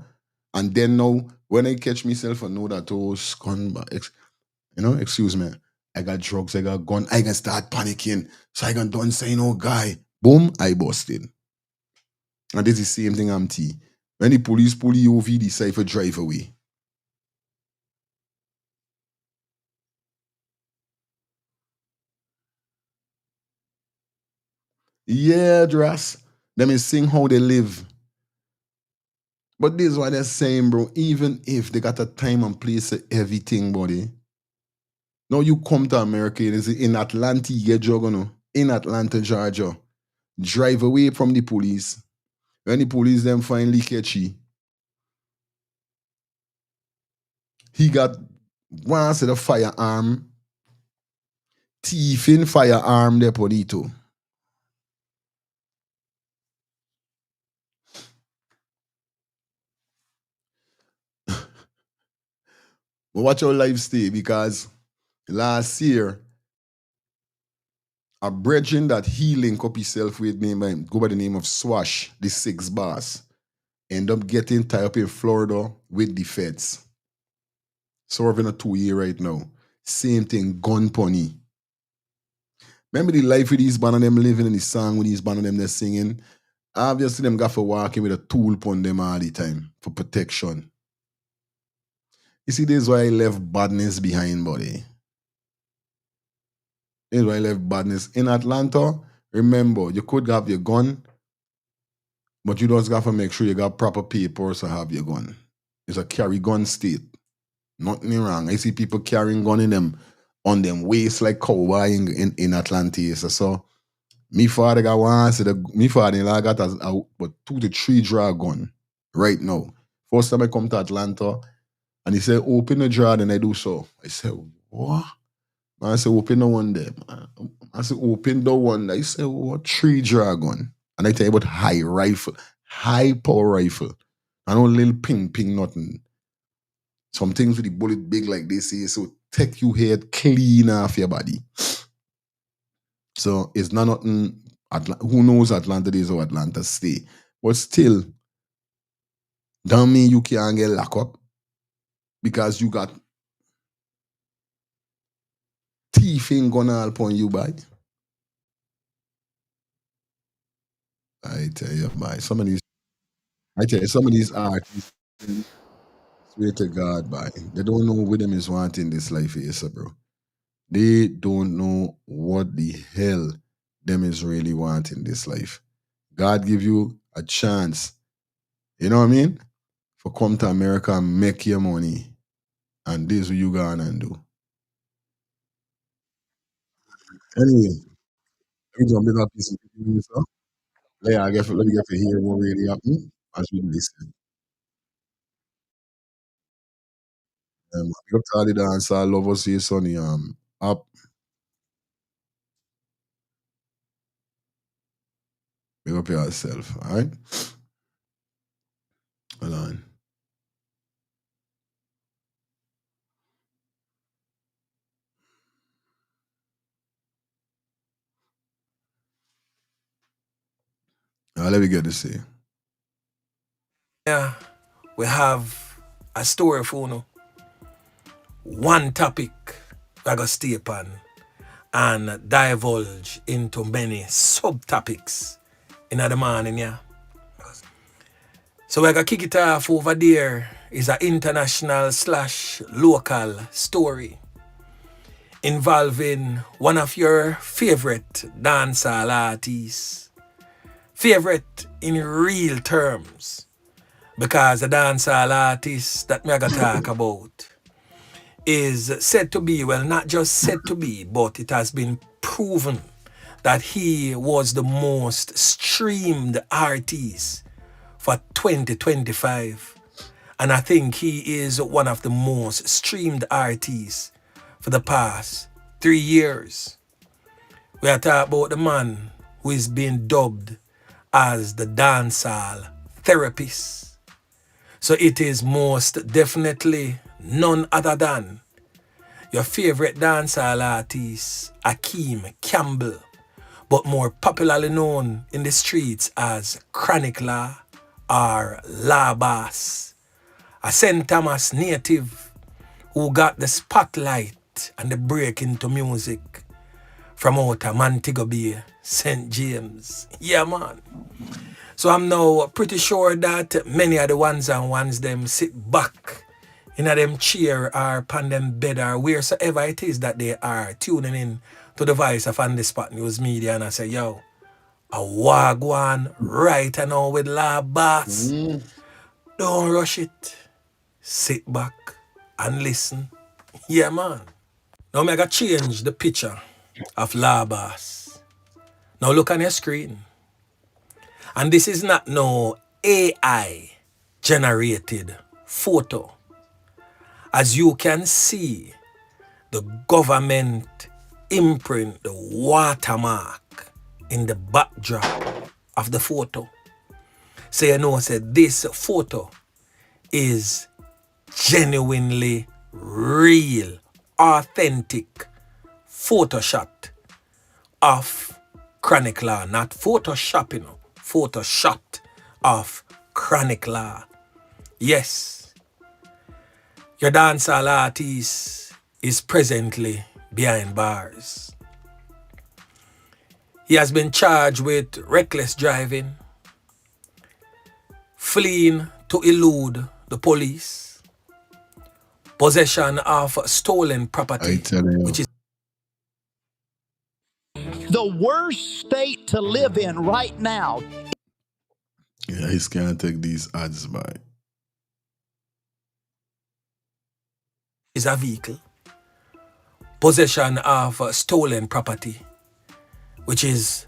And then now, when I catch myself, I know that, oh, scumbag, excuse me, I got drugs, I got gun, I can start panicking. So I can done say, no, guy, boom, I busted. And this is the same thing I'm T. When the police pull you over, decide to drive away. Yeah, Dras. Let me sing how they live. But this is what they're saying, bro. Even if they got a time and place for everything, buddy. Now you come to America, in Atlanta, you get drug, in Atlanta, Georgia. Drive away from the police. When the police them finally catch you, he got one set of firearm, thief in firearm there, Bonito. But watch your life stay, because last year, a brethren that he link up himself with go by the name of Swash, the 6 boss, end up getting tied up in Florida with the feds. Serving a 2-year right now. Same thing, gun pony. Remember the life with these band of them living in the song with these band of them they're singing? Obviously, them got for walking with a tool upon them all the time for protection. You see, this is why I left badness behind, buddy. This is why I left badness. In Atlanta, remember, you could have your gun, but you just got to make sure you got proper papers to have your gun. It's a carry gun state. Nothing wrong. I see people carrying gun in them on them waist like cowboy in Atlanta. So me father got one, me father got but 2 to 3 draw gun right now. First time I come to Atlanta and he said, open the drawer, and I do so. I said, what? I say, open the one there. I say, open the one there. You say, what? 3 dragon. And I tell you about high rifle. High power rifle. I know little ping, nothing. Some things with the bullet big like they say, so take your head clean off your body. So it's not nothing, who knows Atlanta days or Atlanta stay. But still, don't mean you can't get locked up because you got thieving going all upon you, by. I tell you, by some of these artists, swear to God, by they don't know what them is wanting this life is, bro. They don't know what the hell them is really wanting this life. God give you a chance, you know what I mean? For come to America and make your money. And this is what you gonna do. Anyway, let me jump in that piece of video, sir. Let me get to hear what really happened as we listen. Big up to all the dancer, love us here, Sonny. Up. Big up yourself, alright? Hold on. Let me get this here. Yeah, we have a story for you. One topic I got stay upon and divulge into many subtopics in the morning, yeah. So we're gonna kick it off over there is an international / local story involving one of your favorite dancehall artists. Favorite in real terms. Because the dancehall artist that me gonna talk about is said to be, well, not just said to be, but it has been proven that he was the most streamed artist for 2025. And I think he is one of the most streamed artists for the past 3 years. We are talking about the man who is being dubbed as the dancehall therapist. So it is most definitely none other than your favorite dancehall artist, Akeem Campbell, but more popularly known in the streets as Chroinc or Labas, a St. Thomas native who got the spotlight and the break into music from out of Montego Bay, St. James. Yeah, man. So I'm now pretty sure that many of the ones them sit back in a them chair or upon them bed or wheresoever it is that they are tuning in to the voice of On The Spot News Media, and I say, yo, a wagwan right now with La Bass. Don't rush it. Sit back and listen. Yeah, man. Now I'm gonna change the picture of La Bass. Now look on your screen. And this is not no AI generated photo. As you can see, the government imprint the watermark in the backdrop of the photo. So you know, this photo is genuinely real, authentic Photoshop of Chroinc, not Photoshop, Photoshop of Chroinc. Yes, your dancehall artist is presently behind bars. He has been charged with reckless driving, fleeing to elude the police, possession of stolen property, which is the worst state to live in right now. Yeah, he's gonna take these ads by. is a vehicle, possession of stolen property, which is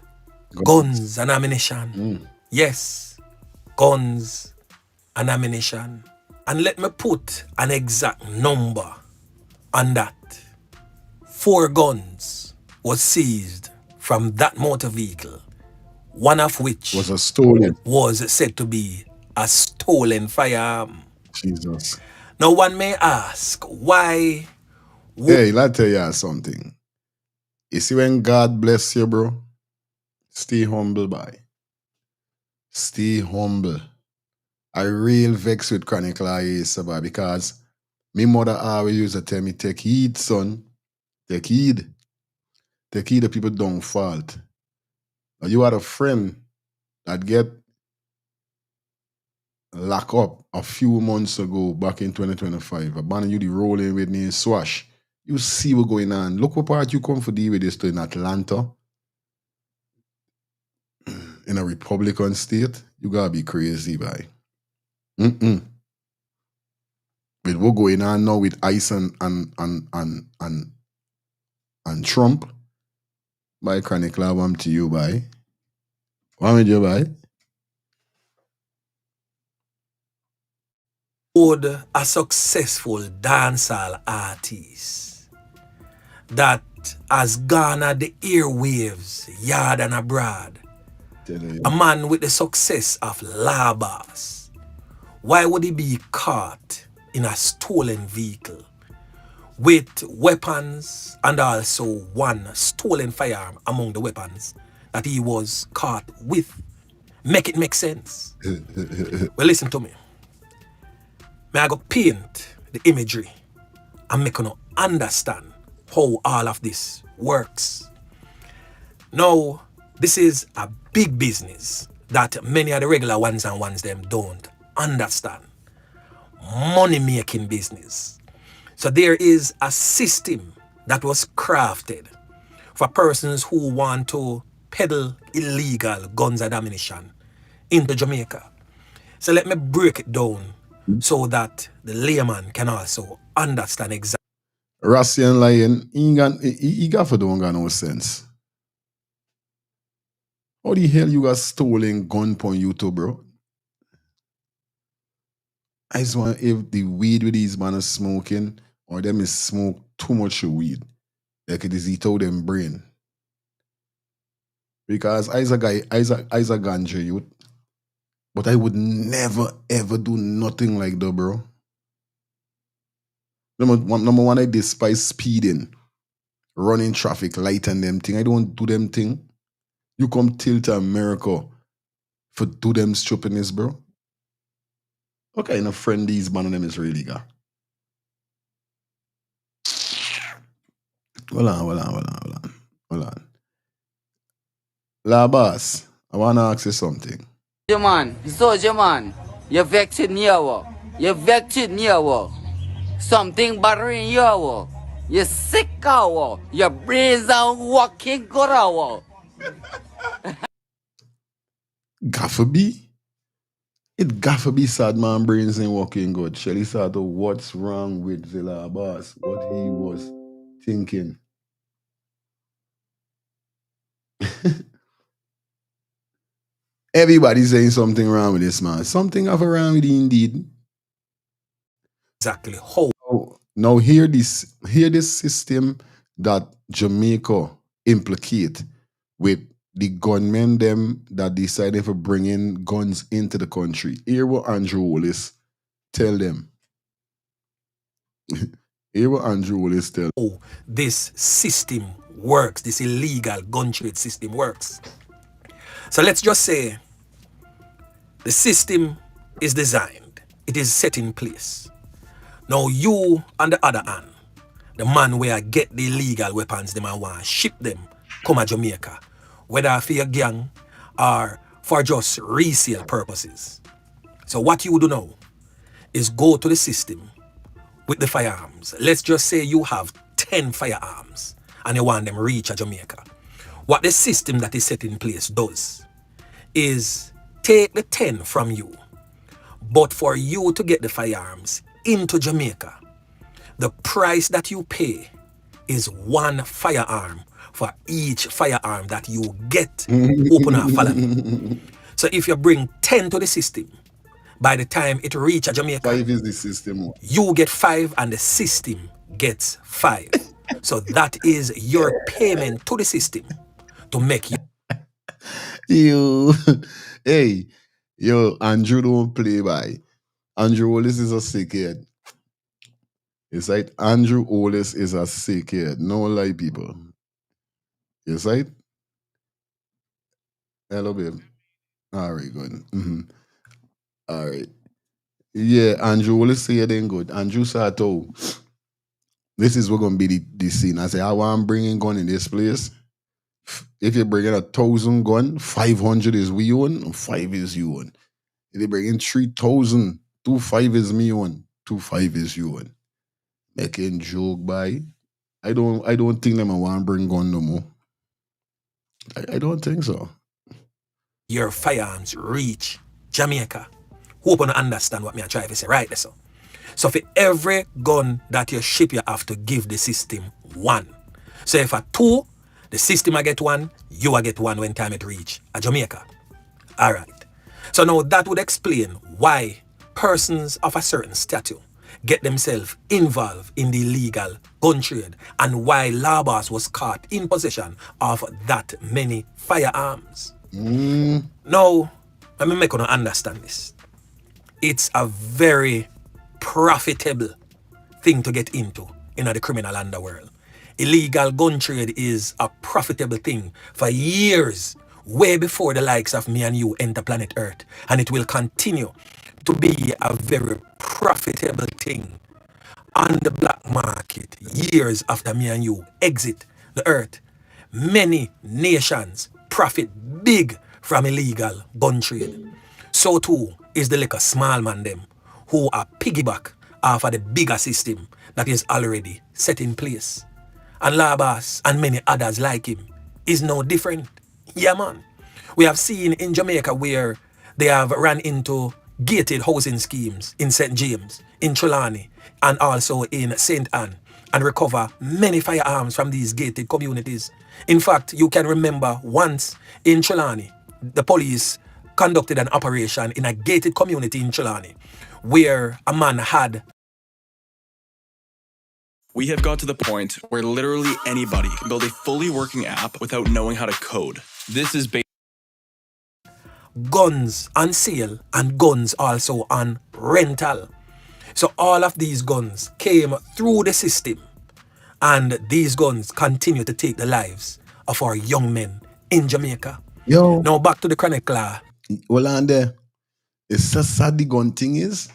guns and ammunition. Yes, guns and ammunition. And let me put an exact number on that. 4 guns was seized from that motor vehicle, one of which Was a stolen. was said to be a stolen firearm. Jesus. Now one may ask, why Hey, let me tell you something. You see when God bless you, bro, stay humble, boy. Stay humble. I real vex with Chroinc like boy, because me mother always used to tell me, take heed, son. Take heed. Take heed the people don't fault. Now, you had a friend that get locked up a few months ago back in 2025. A man you the rolling with me swash. You see what's going on. Look what part you come for deal with this to in Atlanta. In a Republican state. You gotta be crazy, boy. With what's going on now with ICE and Trump. By Chroinc Lab, to you, boy. What would you buy? would a successful dancehall artist that has garnered the airwaves yard and abroad, a man with the success of Labas, why would he be caught in a stolen vehicle with weapons and also one stolen firearm among the weapons that he was caught with? Make it make sense. Well, listen to me. May I go paint the imagery and make you understand how all of this works. Now, this is a big business that many of the regular ones them don't understand. Money-making business. So there is a system that was crafted for persons who want to peddle illegal guns and ammunition into Jamaica. So let me break it down so that the layman can also understand exactly. Russian lion, he got for don't got no sense. How the hell you got stolen gun on YouTube, bro? I just want if the weed with these man is smoking or them is smoke too much weed. Like it is eat out them brain. Because I's a ganja youth. But I would never ever do nothing like that, bro. Number one, I despise speeding, running traffic light and them thing. I don't do them thing. You come tilt America for do them stupidness, bro. What kind of friend these man and them is really got? Hold on. Labas, I wanna ask you something. Man, soldier man, you vexed me hour. You vexed me hour. Something bothering you hour. You sick hour. Your brains are working good hour. Gaffer be? It gaffer be sad man brains ain't working good. Shelly said what's wrong with the Labas? What he was thinking. Everybody's saying something wrong with this man. Something have wrong with it indeed. Exactly how. Now hear this system that Jamaica implicate with the gunmen them that decided for bringing guns into the country. Hear what Andrew Wallace tell them. Hear what Andrew Wallace tell. How this system works, this illegal gun trade system works. So let's just say the system is designed, it is set in place. Now you, on the other hand, the man where I get the illegal weapons, them I want ship them, come to Jamaica, whether for your gang or for just resale purposes. So what you do now is go to the system with the firearms. Let's just say you have 10 firearms and you want them reach Jamaica. What the system that is set in place does is take the 10 from you, but for you to get the firearms into Jamaica, the price that you pay is 1 firearm for each firearm that you get open or follow. So if you bring 10 to the system, by the time it reaches Jamaica, 5 is the system. you get 5 and the system gets 5. So that is your payment to the system to make you. You, hey, yo, Andrew don't play by. Andrew Wallace is a sick head. It's like Andrew Wallace is a sick head. No lie, people. It's right? Hello, babe. All right, good. All right. Yeah, Andrew Wallace say it ain't good. Andrew Sato, this is what gonna be the scene. I say, I want bringing gun in this place. If you're bringing 1,000 gun, 500 is we own, and 5 is you own. If they bring in 3,000, 2,500 is me on, 2,500 is you on. Making joke by. I don't think them I want bring gun no more. I don't think so. Your firearms reach Jamaica. Hope you understand what me I try to say right there. So for every gun that you ship, you have to give the system one. So if a 2, the system I get 1, you I get 1 when time it reach a Jamaica. Alright. So now that would explain why persons of a certain stature get themselves involved in the illegal gun trade and why Labas was caught in possession of that many firearms. Now, let me make you understand this. It's a very profitable thing to get into in the criminal underworld. Illegal gun trade is a profitable thing for years, way before the likes of me and you enter planet Earth. And it will continue to be a very profitable thing on the black market years after me and you exit the Earth. Many nations profit big from illegal gun trade. So too is the little small man them who are piggyback off of the bigger system that is already set in place. And Labas and many others like him is no different. Yeah, man. We have seen in Jamaica where they have ran into gated housing schemes in St. James, in Trelawney, and also in St. Anne, and recover many firearms from these gated communities. In fact, you can remember once in Trelawney, the police conducted an operation in a gated community in Trelawney where a man had. We have got to the point where literally anybody can build a fully working app without knowing how to code. This is guns on sale and guns also on rental. So all of these guns came through the system, and these guns continue to take the lives of our young men in Jamaica. Yo. Now back to the chronicler. Well, and it's so sad the gun thing is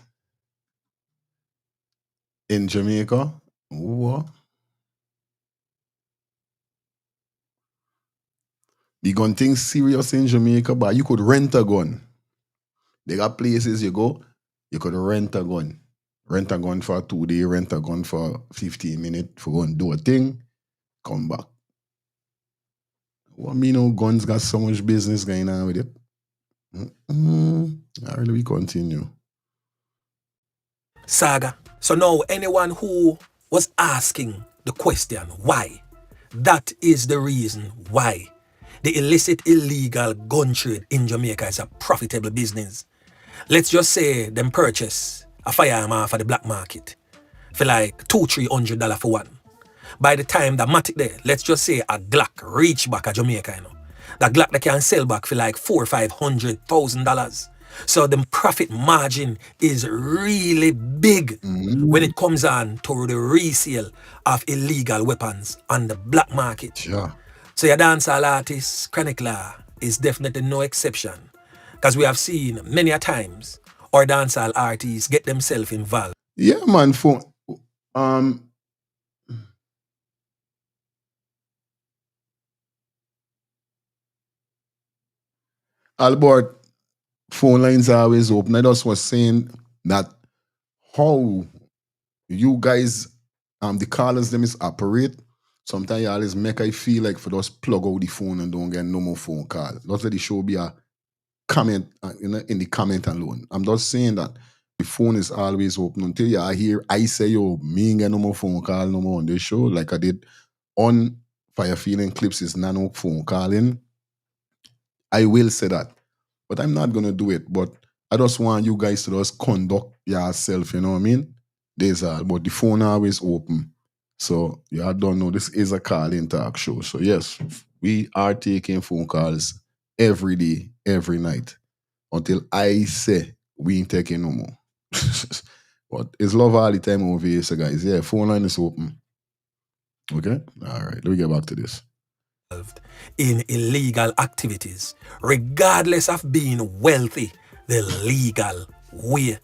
in Jamaica. What? The gun thing serious in Jamaica, but you could rent a gun. They got places you go, you could rent a gun. Rent a gun for 2 days, rent a gun for 15 minutes for go and do a thing, come back. Well, me know guns got so much business going on with it. All right, we continue. Saga. So now anyone who was asking the question why, that is the reason why the illicit illegal gun trade in Jamaica is a profitable business. Let's just say them purchase a firearm off of the black market for like $200-300 for one. By the time the matic there, let's just say a Glock reach back at Jamaica, the Glock they can sell back for like $400,000-500,000. So the profit margin is really big when it comes on to the resale of illegal weapons on the black market. Sure. So your dancehall artist, Chronicler, is definitely no exception. Because we have seen many a times our dancehall artists get themselves involved. Yeah, man. For Albert, phone lines are always open. I just was saying that how you guys, the callers them is operate. Sometimes you always make I feel like for just plug out the phone and don't get no more phone call. Just let the show be a comment in the comment alone. I'm just saying that the phone is always open until you hear I say, yo, me ain't get no more phone call no more on this show. Like I did on Fire Feeling Clips is no phone calling. I will say that. But I'm not gonna do it. But I just want you guys to just conduct yourself, you know what I mean? There's all. But the phone always open. So you all don't know this is a call-in talk show. So yes, we are taking phone calls every day, every night, until I say we ain't taking no more. But it's love all the time over here, so guys. Yeah, phone line is open. Okay? All right, let me get back to this. In illegal activities, regardless of being wealthy the legal way.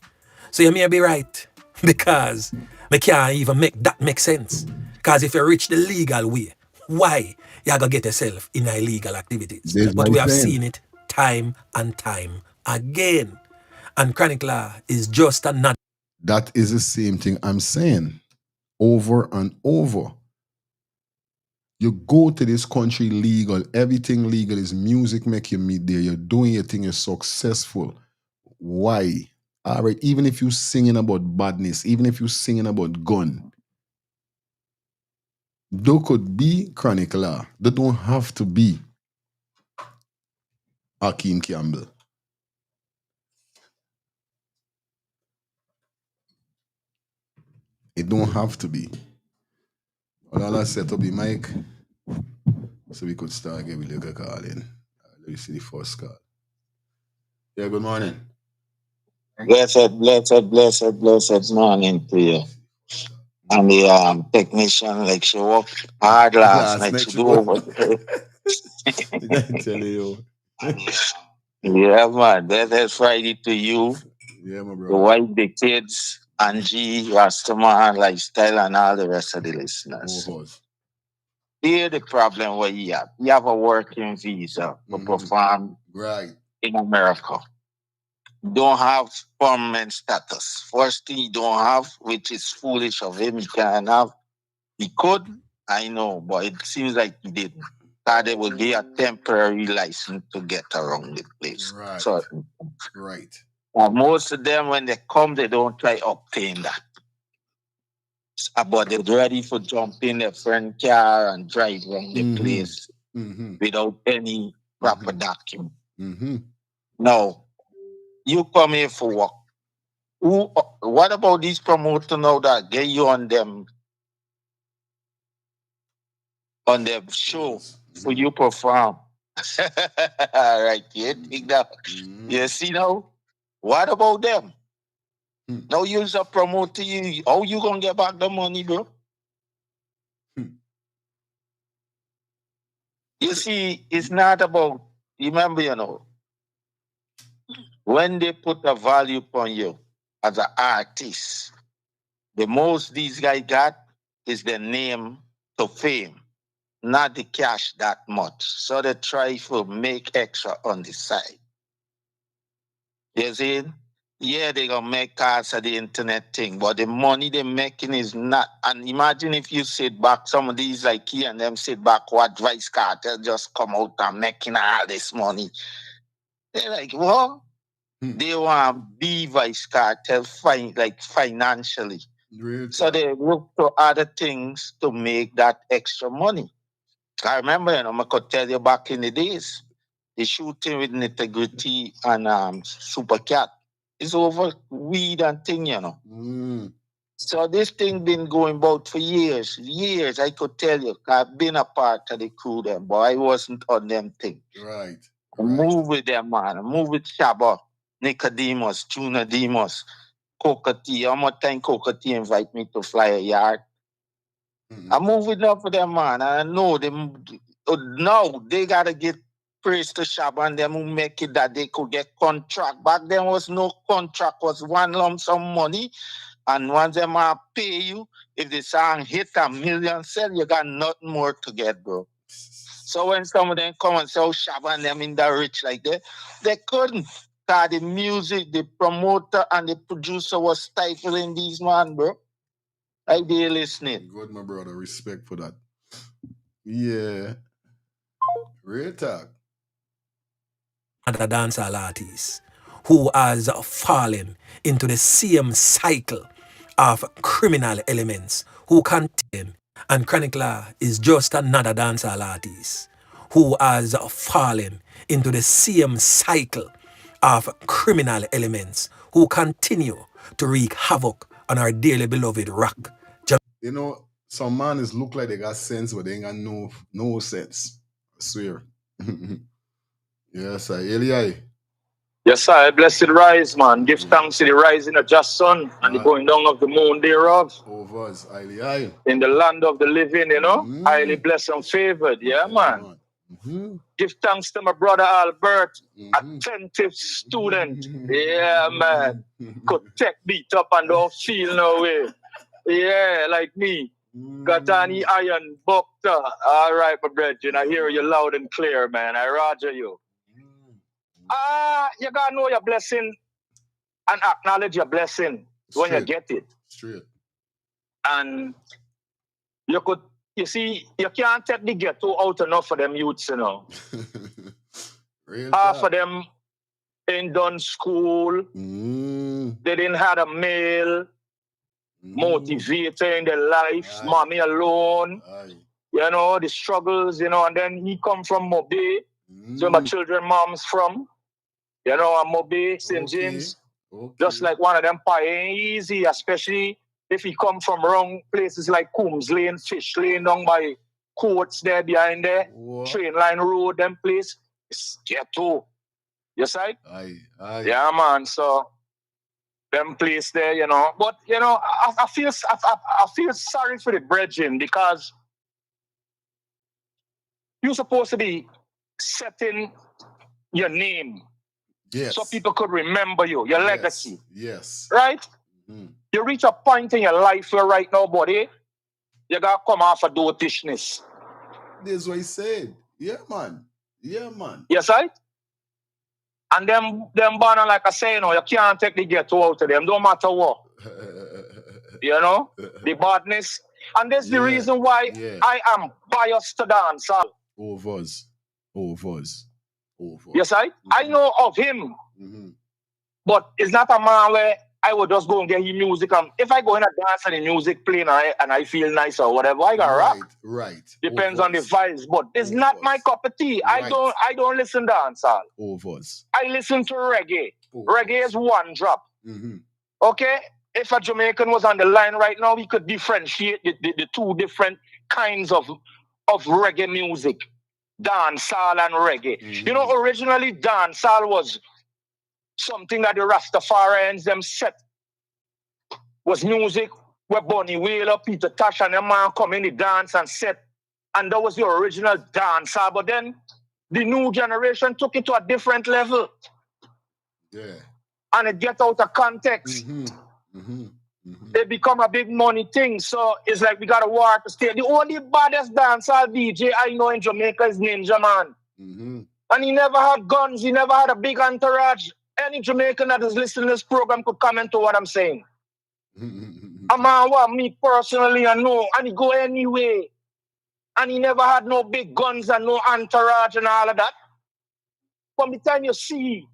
So you may be right, because me can't even make that make sense. Because if you reach the legal way, why you gonna get yourself in illegal activities? This But my we have friend. seen it time and time again. And Chroinc law is just another. That is the same thing I'm saying over and over. You go to this country legal, everything legal is music make you meet there. You're doing your thing, you're successful. Why? All right, even if you're singing about badness, even if you're singing about gun, there could be Chroinc law. There don't have to be Hakeem Campbell. It don't have to be. But all I set up the mic so we could start getting like a call in. Let me see the first call. Yeah, good morning. Blessed morning to you. And the technician, like she worked hard last night. She do over. I tell you. Yeah, man. Blessed Friday to you. Yeah, my The brother. wife, the kids, Angie, Rastaman, lifestyle, and all the rest of the listeners. Here's the problem where you have. You have a working visa to perform Right. in America. Don't have permanent status. First thing you don't have, which is foolish of him, he can have. He could, I know, but it seems like he didn't. That there will be a temporary license to get around the place. Right. So, Right. most of them, when they come, they don't try obtain that. But they're ready for jump in their friend car and drive around the place without any proper document. Now, you come here for work. What about these promoters now that get you on them show for you perform? All right, you think that? You see now? What about them? Now you're a promoter, how you gonna get back the money, bro? You see, it's not about, remember, when they put a value upon you as an artist, the most these guys got is the name to fame, not the cash that much. So they try to make extra on the side. You see? Yeah, they're gonna make cards at the internet thing, but the money they're making is not. And imagine if you sit back, some of these like Key and them sit back, what Vice Cartel just come out and making all this money. They're like, what? They want to be Vice Cartel financially. So they look to other things to make that extra money. I remember, I could tell you back in the days, the shooting with Integrity and Super Cat is over weed and thing. So this thing been going about for years. I could tell you. I've been a part of the crew there, but I wasn't on them thing. Right. I move with them, man. I move with Shabba, Nicodemus, Tuna Demos, Coca T. How much time Coca T invite me to fly a yard? I move with enough of them, man. I know them. Now they gotta get praise to Shabba and them who make it that they could get contract. Back then was no contract, was one lump sum money. And once them pay you, if the song hit 1 million sell, you got nothing more to get, bro. So when some of them come and say, oh, Shabba and them in the rich like that, they couldn't. Cause the music, the promoter and the producer was stifling these man, bro. Like they listening. Good, my brother. Respect for that. Yeah. Real talk. Other dancehall artists who has fallen into the same cycle of criminal elements who continue. And Chroinc law is just another dancehall artist who has fallen into the same cycle of criminal elements who continue to wreak havoc on our dearly beloved rock. some man is look like they got sense, but they ain't got no sense. I swear. Yes, I Eli. Yes, sir. Blessed rise, man. Give thanks to the rising of just sun and the going down of the moon thereof. Over us, Eli. In the land of the living, you know, highly blessed and favored. Yeah, man. Give thanks to my brother Albert, attentive student. Yeah, man. Could take beat up and don't feel no way. Yeah, like me. Got any iron booked. All right, my brethren. I hear you loud and clear, man. I roger you. You gotta know your blessing and acknowledge your blessing when you get it. Straight. And you see, you can't take the ghetto out enough for them youths, you know. Half of them ain't done school. They didn't have a male motivator in their life. Mommy alone. You know, the struggles, you know, and then he come from Mobe. So my children mom's from. You know, Mobe, St. James. Just like one of them pie ain't easy, especially if he come from wrong places like Coombs Lane, Fish Lane, down by Courts there behind there, Train Line Road, them place. It's ghetto. Yes, right? Aye. Yeah, man. So them place there, you know. But you know, I feel sorry for the brethren because you're supposed to be setting your name. Yes. So people could remember you, your legacy. Yes. Right? You reach a point in your life where right now, buddy, you gotta come off of dotishness. That's what he said. Yeah, man. Yes, right? And them banner, like I say, you know, you can't take the ghetto out of them, don't matter what. You know? The badness. And that's the reason why I am biased to dancehall. Over us. Yes, I know of him. But it's not a man where I would just go and get his music. And if I go in a dance and the music playing and I feel nice or whatever, I got rock. Right. Depends on the vibes. But it's not my cup of tea. I don't listen to dancehall. I listen to reggae. Reggae is one drop. Okay? If a Jamaican was on the line right now, we could differentiate the two different kinds of reggae music. Dancehall and reggae. You know, originally dancehall was something that the Rastafarians them set. Was music where Bonnie Wheeler, Peter Tosh and them man come in the dance and set. And that was the original dancehall. But then the new generation took it to a different level. Yeah. And it get out of context. It become a big money thing. So it's like we got a war to stay. The only baddest dancehall DJ I know in Jamaica is Ninja Man. And he never had guns. He never had a big entourage. Any Jamaican that is listening to this program could comment to what I'm saying. A man what me personally I know. And he go anyway. And he never had no big guns and no entourage and all of that. From the time you see,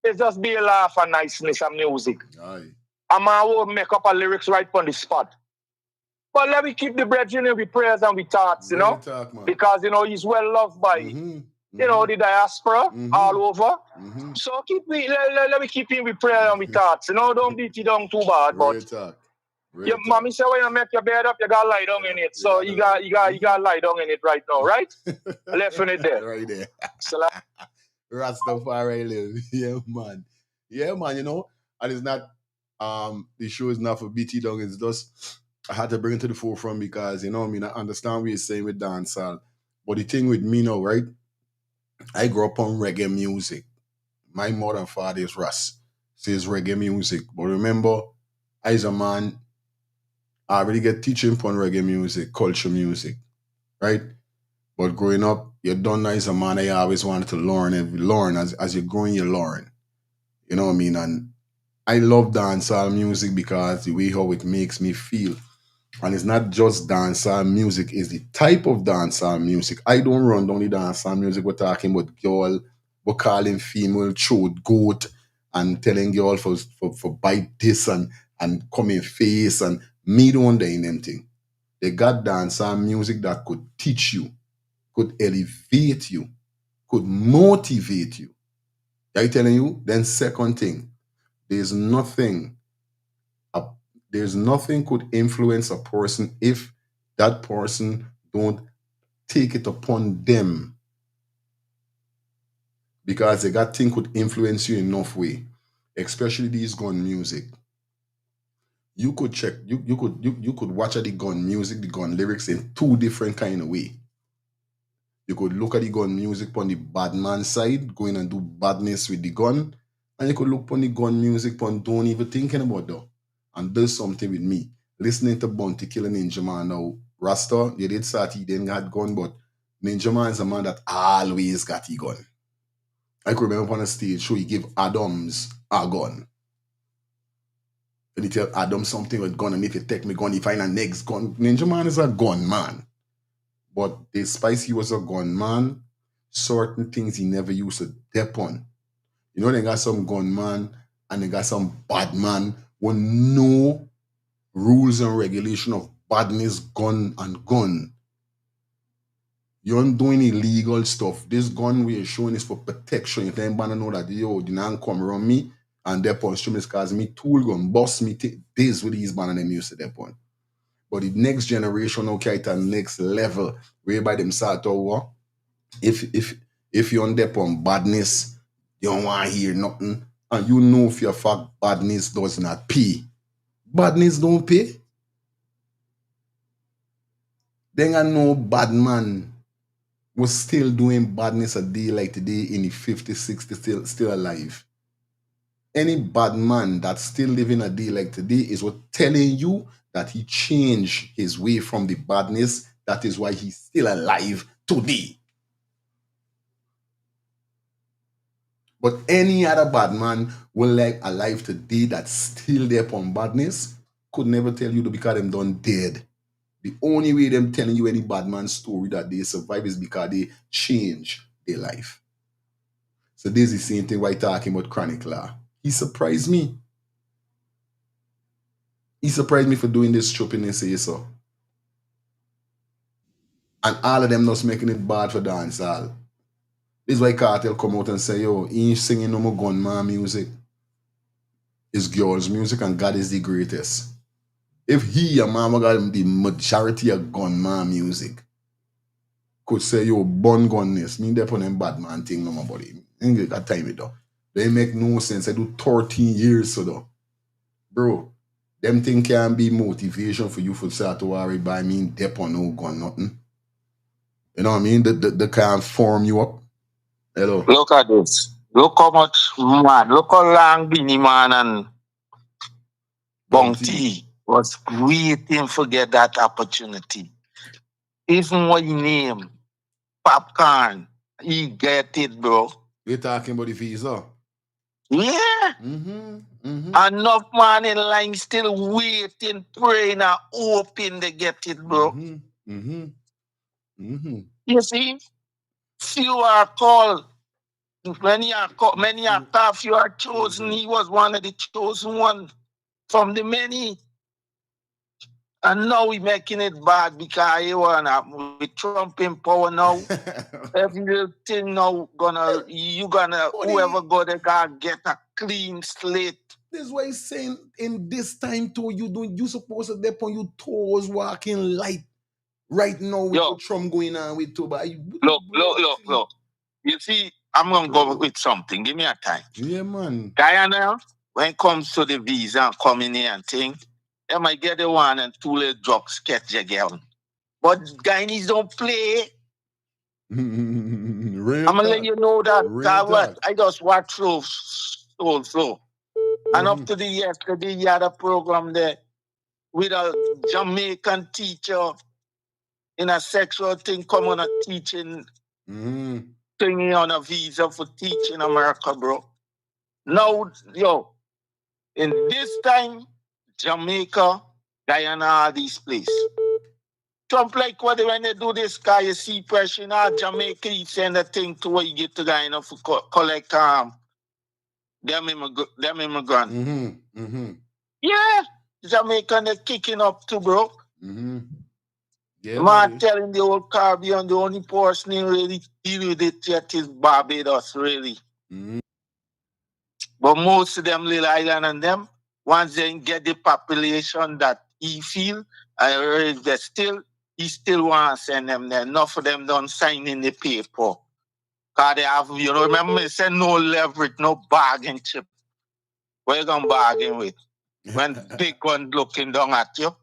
it's just be a laugh and niceness and music. A man will make up a lyrics right on the spot. But let me keep the brethren with prayers and with thoughts, you know? Because, you know, he's well loved by, you know, the diaspora all over. So let me keep him with prayer and with thoughts. You know, don't beat it down too bad. But your mommy say when you make your bed up, you gotta lie down in it. So you gotta lie down in it right now, right? Left in it there. Right there. Rastafari live. Yeah, man, you know. And it's not the show is not for BT down, it's just I had to bring it to the forefront because you know I mean I understand what you're saying with dancehall. But the thing with me now, right? I grew up on reggae music. My mother and father is Russ. So it's reggae music. But remember, as a man, I already get teaching upon reggae music, culture music, right? But growing up, you're done as a man, I always wanted to learn. As you're growing, you learn. You know what I mean? And I love dancehall music because the way how it makes me feel. And it's not just dancehall music, it's the type of dancehall music. I don't run down the dancehall music. We're talking about girl, we're calling female throat goat and telling girl for bite this and come in face and me don't do them thing. They got dancehall music that could teach you, could elevate you, could motivate you. I telling you? Then second thing, there's nothing could influence a person if that person don't take it upon them because they got thing could influence you enough way, especially these gun music. You could check, you could watch at the gun music, the gun lyrics in two different kind of way. You could look at the gun music on the bad man side, going and do badness with the gun, and you could look on the gun music on don't even thinking about that. And there's something with me. Listening to Bounty Killer Ninja Man now, Rasta, you did start he didn't got gun, but Ninja Man is a man that always got a gun. I could remember on a stage show he give Adams a gun. And he tell Adam something with gun, and if you take me gun, you find a next gun. Ninja Man is a gun man. But despite he was a gun man, certain things he never used to dep on. You know, they got some gunman and they got some bad man with no rules and regulation of badness, gun and gun. You aren't doing illegal stuff. This gun we are showing is for protection. You tell anybody know that, yo, you don't come around me and dep on streamers cause me tool gun, boss me, this with these man and them used to dep on. But the next generation, okay, at the next level, whereby them start over. If you're on dep on badness, you don't want to hear nothing. And you know for your fact badness does not pay. Badness don't pay. Then I know bad man was still doing badness a day like today in the 50s, 60s, still alive. Any bad man that's still living a day like today is what telling you that he changed his way from the badness. That is why he's still alive today. But any other bad man will like alive today that's still there upon badness could never tell you to because them done dead. The only way them telling you any bad man story that they survive is because they change their life. So this is the same thing why talking about Chroinc Law. He surprised me. He surprised me for doing this chopping say so. And all of them just making it bad for dancehall. This is why Cartel come out and say, yo, he ain't singing no more gunman music. It's girls' music and God is the greatest. If he, a mama got the majority of gunman music, could say, yo, bun gunness, me there for them bad man thing no more body. Ain't got time it though. They make no sense. I do 13 years so though. Bro, them thing can be motivation for you for start to worry by me dep on no gun nothing. You know what I mean? They can't form you up. Hello. Look at this. Look how much man. Look how long Beanie Man and Bounty was waiting for get that opportunity. Even what you name Popcorn, he get it, bro. We're talking about the visa. Yeah. Enough man in line still waiting, praying, and hoping they get it, bro. You see, few are called. Many are called, many are called, few are chosen. He was one of the chosen one from the many. And now we making it bad because he wanna with Trump in power now. Every little thing now whoever go there gonna get a clean slate. This is why he's saying in this time too, you supposed to dep on your toes walking light right now with what Trump going on with too. But Look. You see, I'm gonna go with something. Give me a time. Yeah, man. Guyana, when it comes to the visa and coming here and thing, they might get the 1 and 2 little drugs catch your girl. But Guyanese don't play. I'm gonna let you know that I just watch Soul Flow. And up to the yesterday, you had a program there with a Jamaican teacher in a sexual thing come on a teaching thingy on a visa for teaching America, bro. Now, in this time, Jamaica, Guyana, all these places. Trump like when they do this guy, you see pressure in Jamaica, he send a thing to where you get to Guyana for collect them immigrant. Yeah, Jamaica they're kicking up too, bro. Yeah, man telling the whole Caribbean the only person who really deal with it yet is Barbados, really. But most of them little island and them, once they get the population that he feel, they still he still want to send them there. Enough of them don't sign in the paper. Because they have, you know, remember me say no leverage, no bargain chip. What you going to bargain with? When big one looking down at you,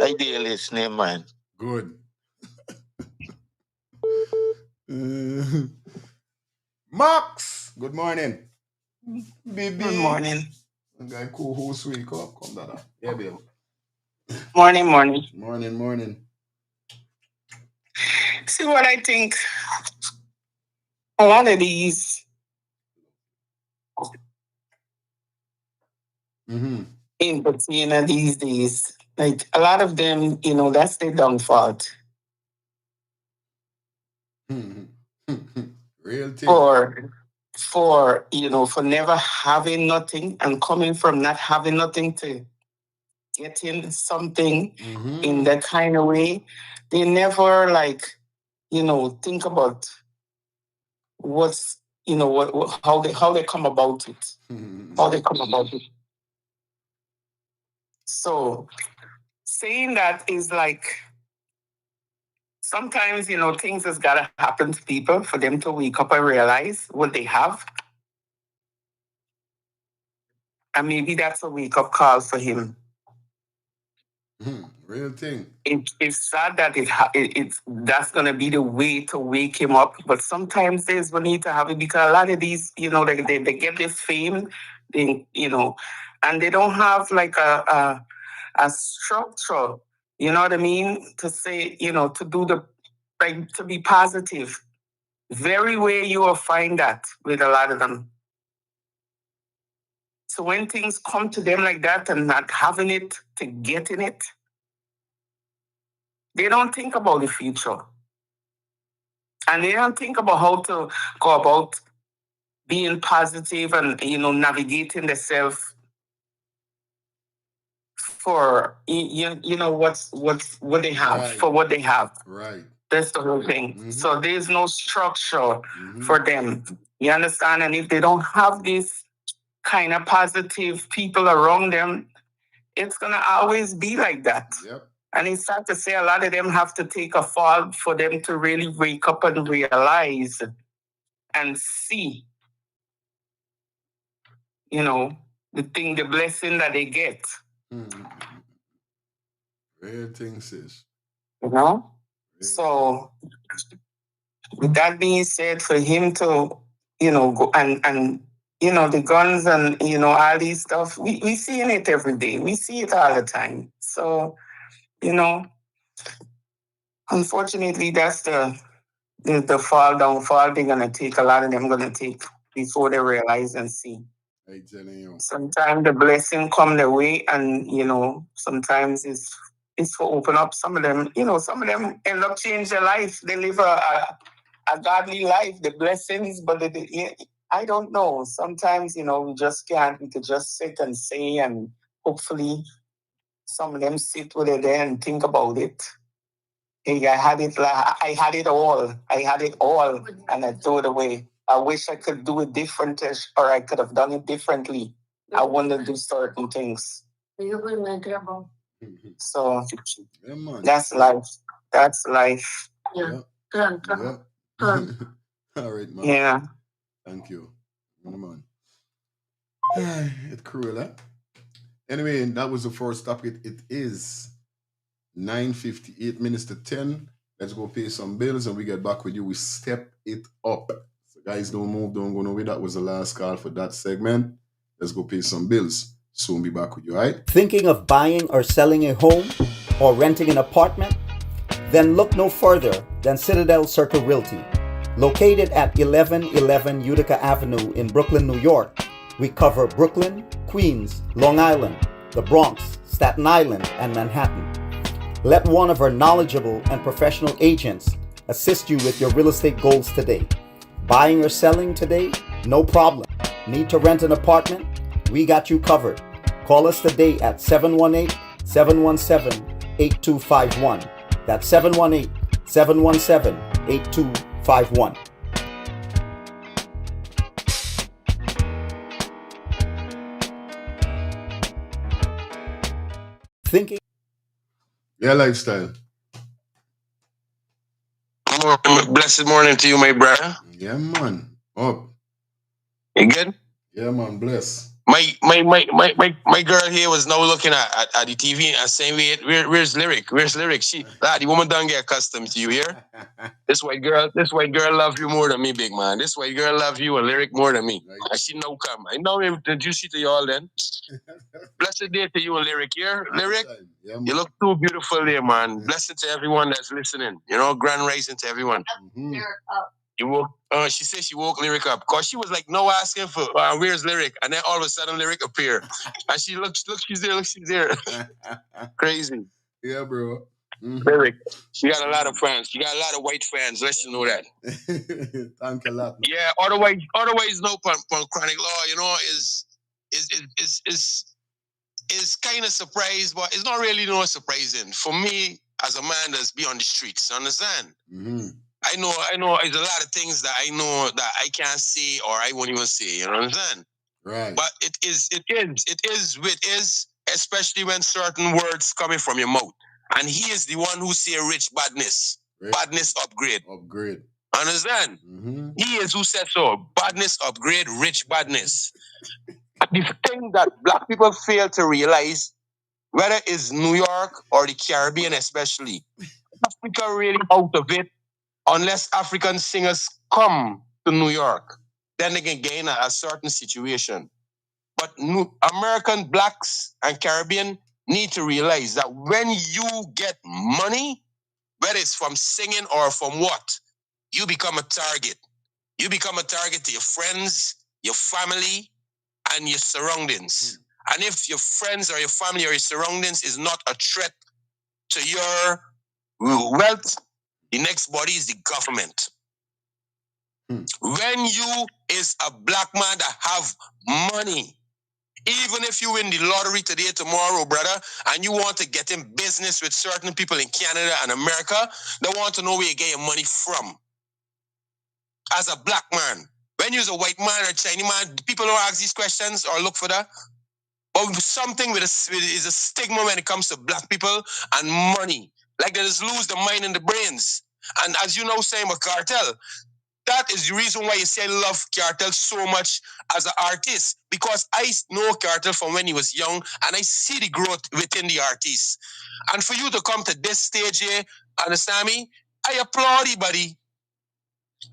ideal listening, man. Good. Max, good morning. Baby. Good morning. Guy co-host wake up. Come, Dada. Yeah, babe. Morning. Morning. See what I think? A lot of these entertainer these days, like a lot of them, you know, that's their downfall. Real thing. For you know, for never having nothing and coming from not having nothing to getting something in that kind of way, they never like, you know, think about what's, you know, what how they come about it. How they come about it. So saying that is like sometimes, you know, things has gotta happen to people for them to wake up and realize what they have. And maybe that's a wake-up call for him. Real thing. It's sad that it's that's gonna be the way to wake him up. But sometimes there's we need to have it because a lot of these, you know, they get this fame, they, you know, and they don't have like a structure, you know what I mean? To say, you know, to do the like to be positive. Very way you will find that with a lot of them. So when things come to them like that and not having it to getting it, they don't think about the future. And they don't think about how to go about being positive and, you know, navigating themselves for, you know, what they have, for what they have. Right. That's the whole thing. So there's no structure for them. You understand? And if they don't have this kind of positive people around them, it's going to always be like that. Yep. And it's sad to say a lot of them have to take a fall for them to really wake up and realize and see, you know, the blessing that they get. Real thing, sis. You know? So with that being said, for him to, you know, go and you know, the guns and, you know, all these stuff, we seeing it every day. We see it all the time. So, you know, unfortunately, that's the downfall they're going to take. A lot of them going to take before they realize and see. I telling you. Sometimes the blessing come their way and, you know, sometimes it's for open up. Some of them, you know, some of them end up change their life. They live a godly life, the blessings, but I don't know. Sometimes, you know, we could just sit and say, and hopefully some of them sit with it there and think about it. Hey, I had it all. I had it all, and I threw it away. I wish I could do it different, or I could have done it differently. I want to do certain things. So that's life. That's life. Yeah. All right, man. Yeah. Thank you. Man. It's cruel, eh? Anyway, that was the first topic. It is 9:58 minutes to 10. Let's go pay some bills and we get back with you. We step it up. So guys, don't move, don't go nowhere. That was the last call for that segment. Let's go pay some bills. Soon be back with you, all right? Thinking of buying or selling a home or renting an apartment? Then look no further than Citadel Circle Realty. Located at 1111 Utica Avenue in Brooklyn, New York, we cover Brooklyn, Queens, Long Island, the Bronx, Staten Island, and Manhattan. Let one of our knowledgeable and professional agents assist you with your real estate goals today. Buying or selling today? No problem. Need to rent an apartment? We got you covered. Call us today at 718-717-8251. That's 718-717-8251. Thinking? Yeah, lifestyle. Blessed morning to you, my brother. Yeah, man. Up. You good? Yeah, man. Bless. My girl here was now looking at the TV and saying, where's Lyric? Where's Lyric? The woman don't get accustomed to you here. This white girl love you more than me, big man. This white girl love you and Lyric more than me. Right. And she no come. I know him introduce you to y'all then. Blessed day to you and Lyric here. Lyric, Yeah, you look too beautiful there, man. Blessed to everyone that's listening. You know, grand rising to everyone. You woke. She said she woke Lyric up because she was like, no asking for where's Lyric, and then all of a sudden Lyric appeared, and she looks, she's there. Crazy. Yeah, bro. Lyric, she got a lot of fans. She got a lot of white fans. Let you know that. Thank a lot. Yeah. Otherwise, no chronic law. You know, is kind of surprised, but it's not really no surprising for me as a man that's be on the streets. Understand? I know. There's a lot of things that I know that I can't say or I won't even say. You know what I'm saying? Right. But it is, especially when certain words coming from your mouth. And he is the one who say rich badness. Badness upgrade. Understand? He is who said so. Badness upgrade, rich badness. The thing that black people fail to realize, whether it's New York or the Caribbean especially, Africa really out of it unless African singers come to New York. Then they can gain a certain situation. But American blacks and Caribbean need to realize that when you get money, whether it's from singing or from what, you become a target. You become a target to your friends, your family, and your surroundings. And if your friends or your family or your surroundings is not a threat to your wealth, the next body is the government. When you is a black man that have money, even if you win the lottery today, tomorrow, brother, and you want to get in business with certain people in Canada and America, they want to know where you get your money from. As a black man, when you're a white man or a Chinese man, people don't ask these questions or look for that. But something is a stigma when it comes to black people and money. Like they just lose the mind and the brains. And as you know, same with Cartel. That is the reason why you say I love Cartel so much as an artist. Because I know Cartel from when he was young and I see the growth within the artist. And for you to come to this stage here, understand me? I applaud you, buddy.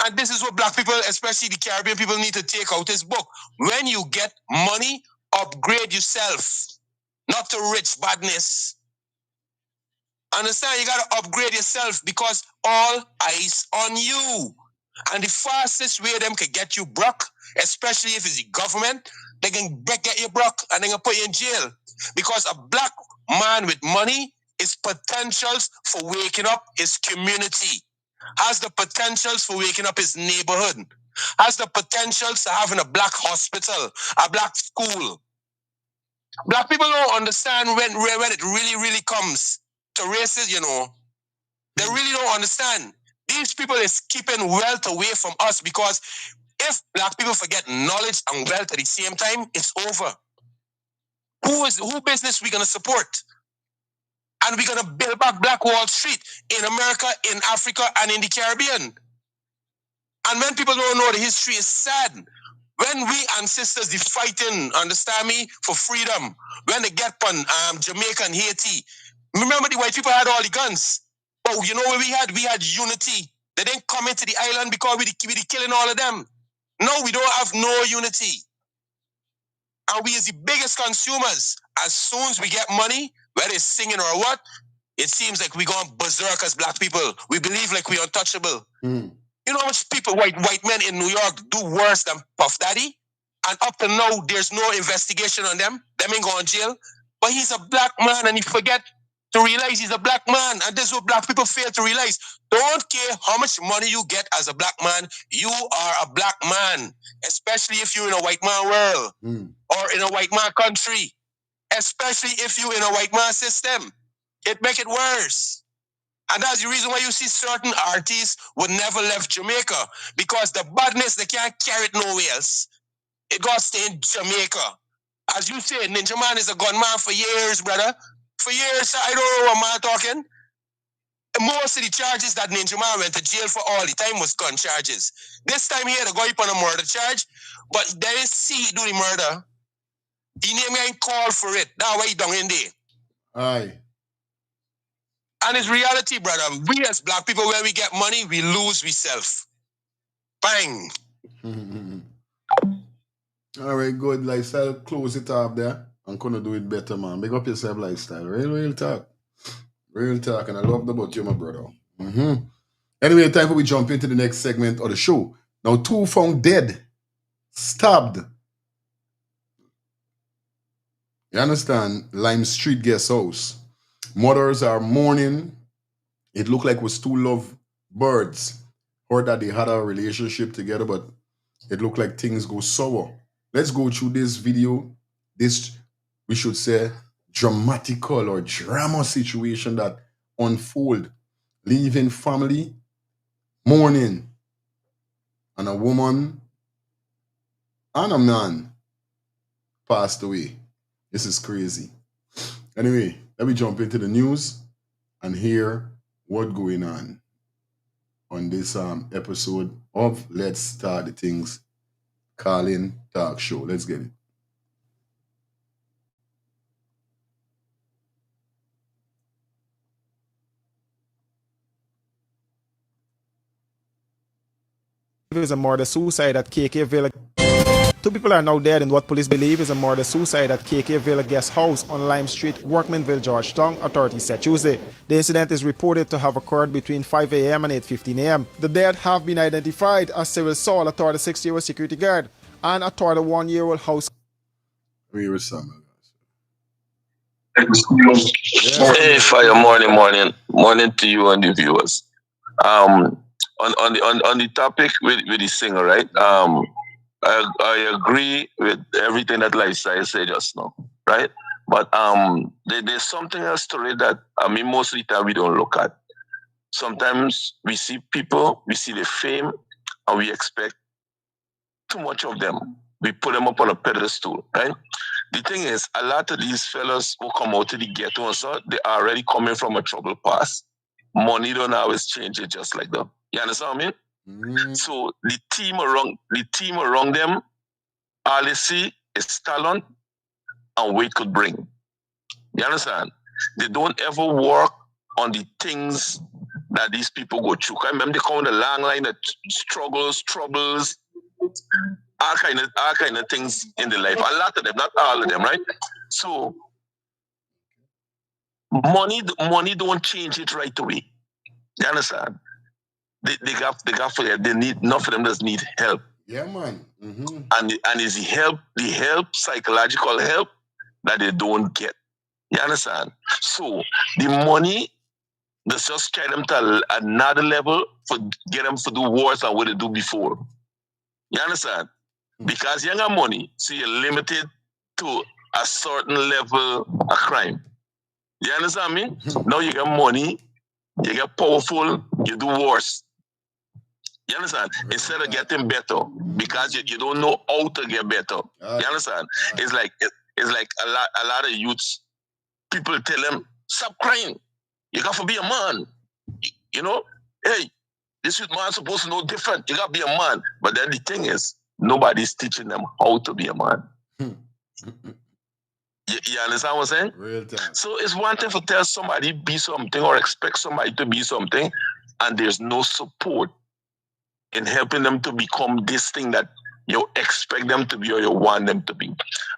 And this is what black people, especially the Caribbean people, need to take out this book. When you get money, upgrade yourself. Not to rich badness. Understand? You gotta upgrade yourself because all eyes on you. And the fastest way them can get you broke, especially if it's the government, they can get you broke and they can put you in jail. Because a black man with money is potentials for waking up his community, has the potentials for waking up his neighborhood, has the potentials to having a black hospital, a black school. Black people don't understand when it really, really comes to races, you know. They really don't understand. These people is keeping wealth away from us because if black people forget knowledge and wealth at the same time, it's over. Who business we gonna support? And we're gonna build back Black Wall Street in America, in Africa, and in the Caribbean. And when people don't know the history, it's sad. When we ancestors the fighting, understand me, for freedom, when they get on Jamaica and Haiti, remember the white people had all the guns. But you know what we had? We had unity. They didn't come into the island because we killing all of them. No, we don't have no unity. And we is the biggest consumers. As soon as we get money, whether it's singing or what, it seems like we going berserk as black people. We believe like we untouchable. You know how much people, white men in New York do worse than Puff Daddy? And up to now, there's no investigation on them. Them ain't going to jail. But he's a black man and he forget to realize he's a black man. And this is what black people fail to realize. Don't care how much money you get as a black man. You are a black man. Especially if you're in a white man world. Or in a white man country. Especially if you're in a white man system. It make it worse. And that's the reason why you see certain artists would never left Jamaica. Because the badness, they can't carry it nowhere else. It got to stay in Jamaica. As you say, Ninja Man is a gunman for years, brother. For years, I don't know what man talking. most of the charges that Ninja Man went to jail for all the time was gun charges. This time here, they go up on a murder charge, but they didn't see he do the murder. He name ain't call for it. That's why he down in there. Aye. And it's reality, brother. We as black people, when we get money, we lose ourselves. Bang. All right, good. Lifestyle, close it up there. I'm gonna do it better, man. Make up yourself, lifestyle. Real talk. Real talk. And I love the about you, my brother. Anyway, time for we jump into the next segment of the show. Now, 2 found dead, stabbed. You understand? Lime Street guest house. Mothers are mourning. It looked like it was 2 love birds. Heard that they had a relationship together, but it looked like things go sour. Let's go through this video. This, we should say, dramatical or drama situation that unfold. Leaving family, mourning, and a woman and a man passed away. This is crazy. Anyway, let me jump into the news and hear what's going on this episode of Let's Start the Things Call-In Talk Show. Let's get it. Is a murder-suicide at KK-Ville. 2 people are now dead in what police believe is a murder-suicide at KK-Ville guest house on Lime Street, Workmanville, Georgetown, authorities said Tuesday. The incident is reported to have occurred between 5 a.m. and 8:15 a.m. The dead have been identified as Cyril Saul, a 36-year-old security guard, and a 31-year-old house. We were some. Hey, Fire, morning to you and the viewers. On the topic with the singer, right? I agree with everything that Lifestyle said just now, right? But there's something else to it that most of the time we don't look at. Sometimes we see people, we see the fame, and we expect too much of them. We put them up on a pedestal, right? The thing is, a lot of these fellas who come out to the ghetto and so, they are already coming from a troubled past. Money don't always change it just like that. You understand what I mean? So the team around them, all they see is talent and weight could bring. You understand? They don't ever work on the things that these people go through. I remember they come with a long line of struggles, troubles, all kind of things in the life. A lot of them, not all of them, right? So money don't change it right away. You understand? They got for that. They need enough of them just need help. Yeah, man. And it's the help, psychological help that they don't get. You understand? So the money, let's just carry them to another level for get them to do worse than what they do before. You understand? Because you got money, so you're limited to a certain level of crime. You understand me? Now you got money, you get powerful, you do worse. You understand? Instead of getting better, because you don't know how to get better. You understand? It's like a lot of youths, people tell them, stop crying. You got to be a man. You know? Hey, this youth man supposed to know different. You got to be a man. But then the thing is, nobody's teaching them how to be a man. You understand what I'm saying? Real time. So it's one thing to tell somebody be something or expect somebody to be something, and there's no support in helping them to become this thing that you expect them to be or you want them to be.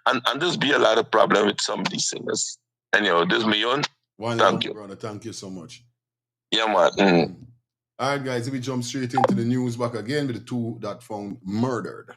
And there's be a lot of problem with some of these singers. And this is me on. Thank you. Brother. Thank you so much. Yeah, man. All right, guys, we jump straight into the news back again with the 2 that found murdered.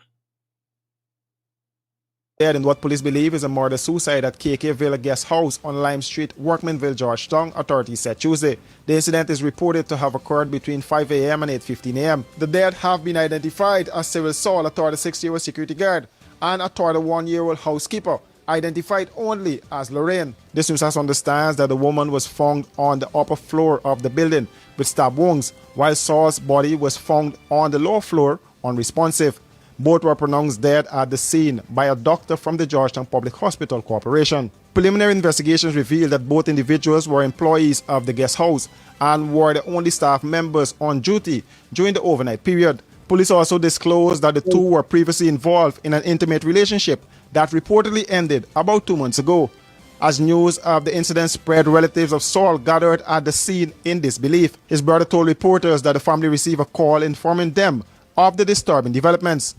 Dead in what police believe is a murder-suicide at KK-Ville guest house on Lime Street, Workmanville, Georgetown, authorities said Tuesday. The incident is reported to have occurred between 5 a.m. and 8:15 a.m. The dead have been identified as Cyril Saul, a 36-year-old security guard, and a 31-year-old housekeeper, identified only as Lorraine. This news understands that the woman was found on the upper floor of the building with stab wounds, while Saul's body was found on the lower floor unresponsive. Both were pronounced dead at the scene by a doctor from the Georgetown Public Hospital Corporation. Preliminary investigations revealed that both individuals were employees of the guest house and were the only staff members on duty during the overnight period. Police also disclosed that the two were previously involved in an intimate relationship that reportedly ended about 2 months ago. As news of the incident spread, relatives of Saul gathered at the scene in disbelief. His brother told reporters that the family received a call informing them of the disturbing developments.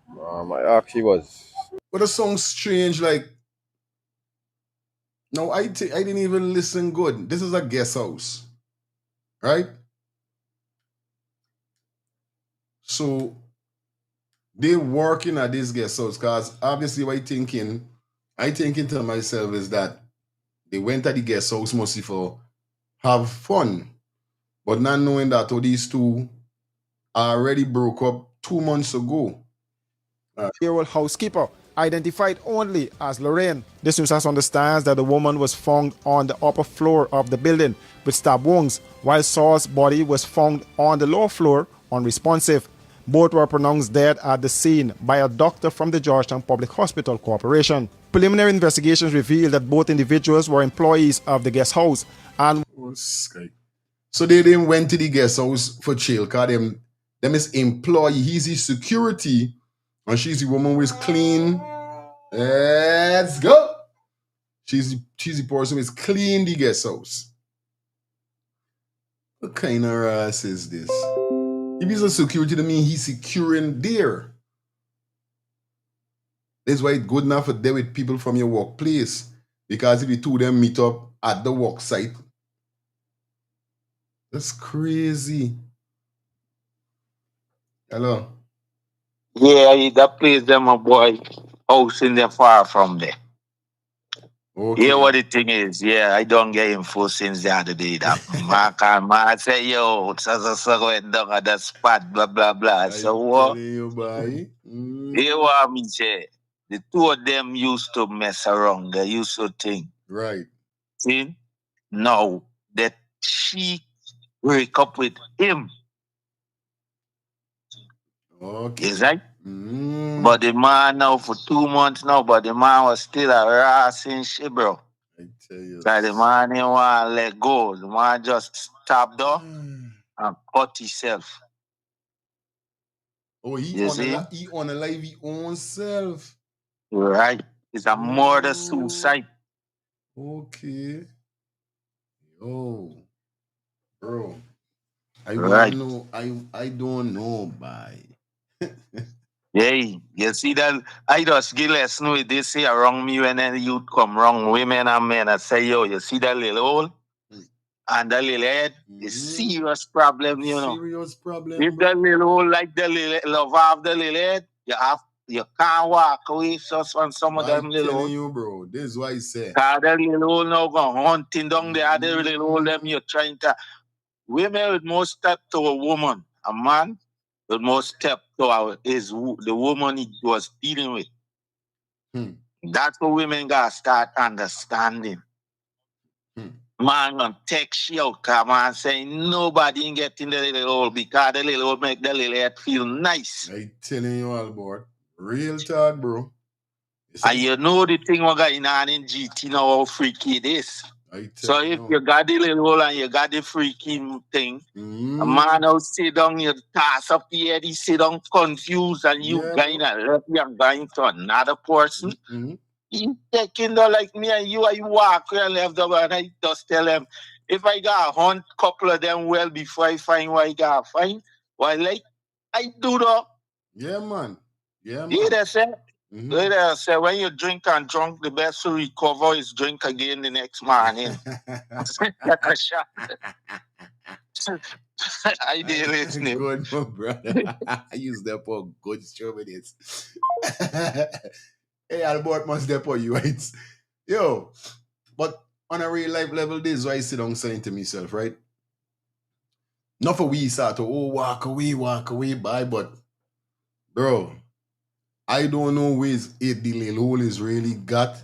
My actually was. But the song strange, like. No, I didn't even listen good. This is a guest house, right? So they working at this guest house because obviously what I thinking to myself is that they went to the guest house mostly for have fun, but not knowing that all these two already broke up 2 months ago. Year-old housekeeper, identified only as Lorraine. This news understands that the woman was found on the upper floor of the building with stab wounds, while Saul's body was found on the lower floor unresponsive. Both were pronounced dead at the scene by a doctor from the Georgetown Public Hospital Corporation. Preliminary investigations revealed that both individuals were employees of the guest house and so they didn't went to the guest house for chill because them is employee. He's his security and she's the woman who is clean. Let's go. She's the person who is clean the guest house. What kind of ass is this? If he's a security, that means he's securing there. That's why it's good enough to deal with people from your workplace. Because if you two of them meet up at the work site, that's crazy. Hello? Yeah, that place them a boy house in there far from there. Okay. Yeah, what the thing is, yeah, I don't get info since the other day that man say, yo, so went down at that spot, blah, blah, blah. So what? You, boy. You what I mean say? The two of them used to mess around. They used to think. Right. See? Now that she break up with him. Okay. Is that? But the man now for 2 months now, but the man was still harassing shit, bro. I tell you. Like the man didn't want to let go. The man just stopped up and cut himself. Oh, he on a live his own self. Right. It's a murder suicide. Okay. Yo. Bro. I Right. don't know. I don't know, bye. Hey, you see that? I just give less know they say around me when the youth come wrong, women and men. I say, yo, you see that little hole? And that little head is serious problem, you know. Serious problem. If that little hole like the little love of the little head, you can't walk away just on some of them little telling hole. you, bro. This is why I say. Cause that little hole now go hunting down there, the little hole them you're trying to. Women with more step to a woman, a man with more step to the woman he was dealing with. That's what women gotta start understanding. Man gonna take she out, come on, saying nobody can get in the little hole because the little hole make the little head feel nice. I telling you all, boy. Real talk, bro. And you know the thing what going on in GT now, how freaky it is. So if you got the little hole and you got the freaky thing, a man now sit down, you toss up the head, he sit down confused, and you going to another person. He taking the like me and you walk and left the and I just tell them, if I got a hunt couple of them well before I find what I got to find, well, like, I do that. Yeah, man. Yeah, man. You they say? They say when you drink and drunk, the best to recover is drink again the next morning. Take a shot. I did listening. Good, my brother. I use that for good strawberries. Hey, Albert must there for you, right? Yo, but on a real life level, this is why I sit down saying to myself, right? Not for we start to, walk away, bye, but bro, I don't know if the little hole is really got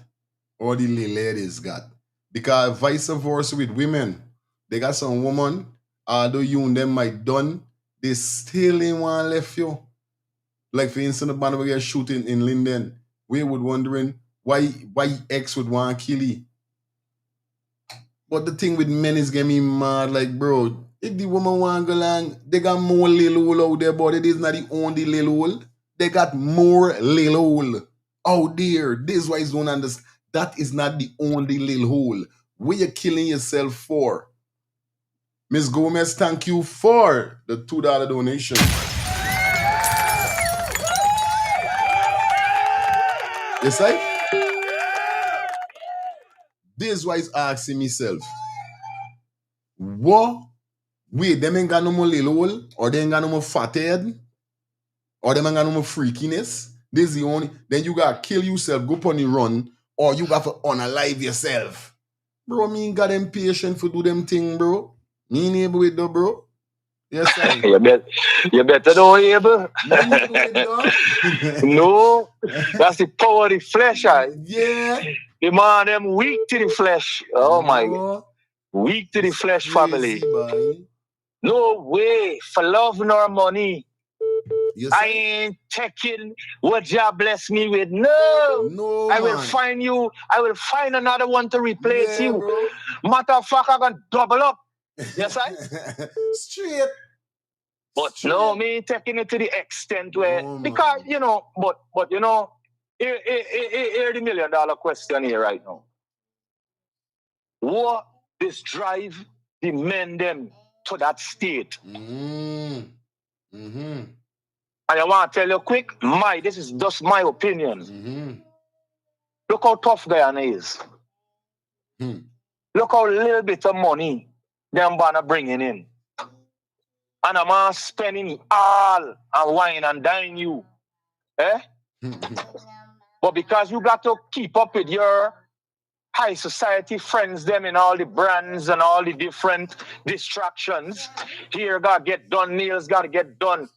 or the little head is got. Because vice versa with women, they got some woman, although you and them might done, they still ain't want left you. Like for instance, the band we get shooting in Linden, we would wondering why X would want to kill you. But the thing with men is getting me mad, like bro, if the woman want to go along, they got more little hole out there, but it is not the only little hole. They got more little hole out there. This is why you don't understand. That is not the only little hole. What you killing yourself for? Miss Gomez, thank you for the $2 donation. Yes, I? This is why he's asking myself, what? Wait, them ain't got no more little hole? Or they ain't got no more fat head? Or them ain't got no more freakiness? This is the only, then you gotta kill yourself, go on the run, or you got to unalive yourself. Bro, me ain't got them patient for do them thing, bro. Me ain't able with though, bro. Yes, sir. You better know, Abel. No, that's the power of the flesh. Yeah. The man, them weak to the flesh. Oh my God. Weak to the flesh, family. No way for love nor money. Yes, I ain't taking what God bless me with. No, I will find you. I will find another one to replace you. Bro. Matter of fact, I'm gonna double up. Yes, I. Straight. But no, me ain't taking it to the extent where because you know, but you know, here the $1 million question here right now. What this drive the men them to that state? And I want to tell you quick, this is just my opinion. Look how tough Guyana is. Look how little bit of money them banna bringing in. And a man spending all and wine and dine you. Eh? But because you got to keep up with your high society friends, them in all the brands and all the different distractions, here gotta get done, nails gotta get done.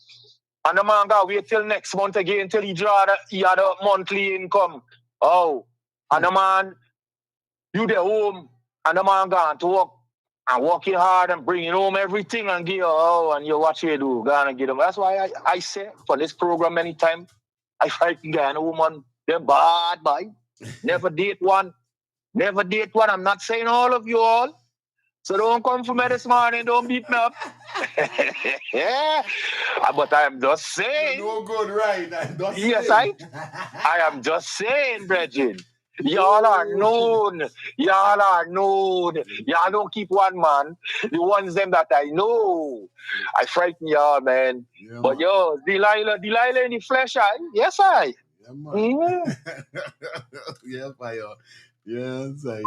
And the man got wait till next month again till he had a monthly income. Oh, and the man, you there home, and the man gone to work and working hard and bringing home everything and give and you watch you do, gonna get them. That's why I say for this program many times, I fight Guyana woman, they're bad, boy. Never date one. Never date one. I'm not saying all of you all. So don't come for me this morning, don't beat me up. Yeah. But I am just saying. No good, right? Yes, I am just saying, brethren. Y'all are known. Y'all are known. Y'all don't keep one man. The ones them that I know. I frighten y'all, man. Yeah, but yo, Delilah in the flesh, yes, I. Yeah, man. Yeah, fire. Yes, I.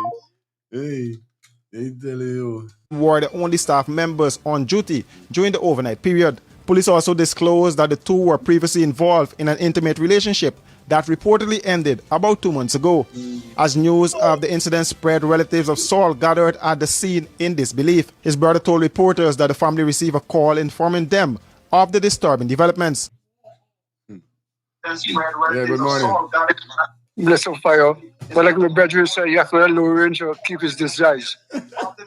Hey. They tell you. Were the only staff members on duty during the overnight period. Police also disclosed that the two were previously involved in an intimate relationship that reportedly ended about 2 months ago. As news of the incident spread, relatives of Saul gathered at the scene in disbelief. His brother told reporters that the family received a call informing them of the disturbing developments. Yeah, good morning. Bless up fire. But like my brother said, you have to let low range or keep his disguise. Forget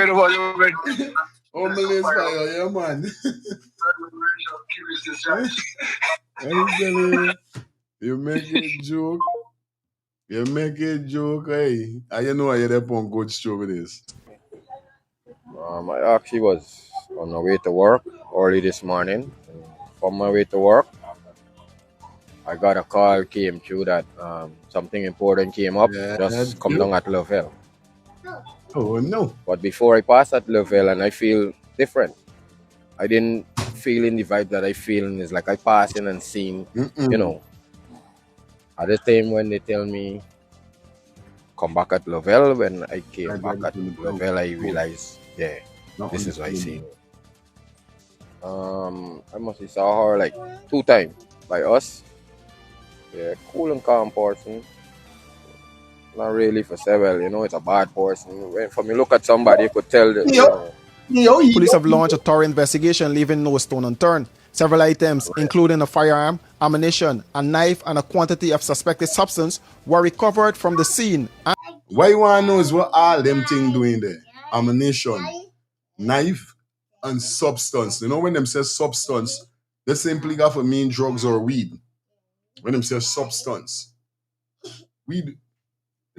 about it. Homeless fire, yeah, man. I'm telling you, you make a joke. You make a joke, hey. And you know you're there on good show with this. I actually was on my way to work early this morning. From my way to work, I got a call came through that something important came up. Just come down at Lovell. Oh no! But before I passed at Lovell, and I feel different. I didn't feel in the vibe that I feel. It's like I passed in and seen, you know. At the time when they tell me come back at Lovell, when I came back at Lovell, I realized, yeah, this is what I see. I must have saw her like 2 times by us. Yeah, cool and calm person. Not really for several, you know, it's a bad person. When for me look at somebody, you could tell that. Police have launched a thorough investigation, leaving no stone unturned. Several items, including a firearm, ammunition, a knife, and a quantity of suspected substance, were recovered from the scene. What you want to know is what all them things doing there. Ammunition, knife, and substance. You know, when them say substance, they simply got for mean drugs or weed. When them say substance, weed,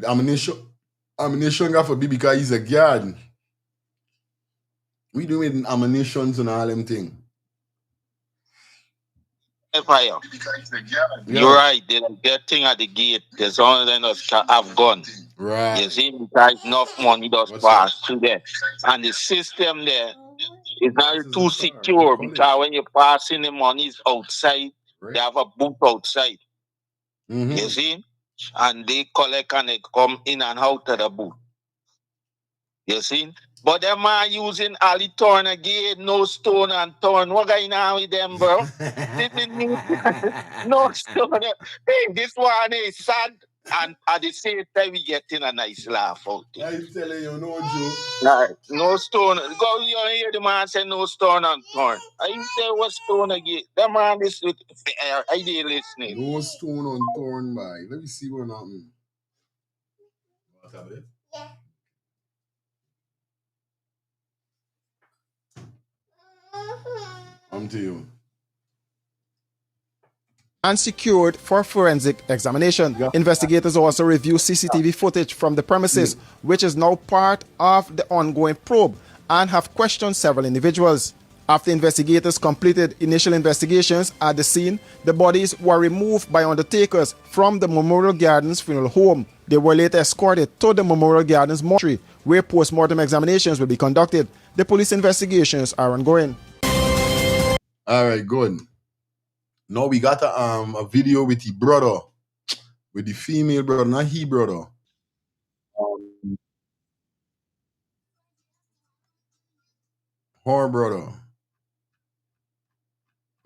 ammunition got for be because he's a guard. We doing ammunitions and all them thing. Fire. You're right. They don't get thing at the gate. There's only them that have gun. Right. You see, because enough money does pass through there. And the system there is not too secure because when you pass in the money is outside, they have a booth outside. You see? And they collect and they come in and out of the booth. You see? But them man using Ali Torn again, no stone and torn. What going on with them, bro? No stone. Hey, this one is sad. And at the same time, we getting a nice laugh out there. I'm telling you, no joke. Right. No stone. Go, you hear the man say no stone and torn. I say what stone again? That man is with I did listening. No stone on torn by. Let me see what happened. What happened? I'm to you. And secured for forensic examination. Investigators also review CCTV footage from the premises, which is now part of the ongoing probe, and have questioned several individuals. After investigators completed initial investigations at the scene, the bodies were removed by undertakers from the Memorial Gardens funeral home. They were later escorted to the Memorial Gardens mortuary, where post-mortem examinations will be conducted. The police investigations are ongoing. All right, good. Now we got a video with the brother, with the female brother, not he brother. Her brother.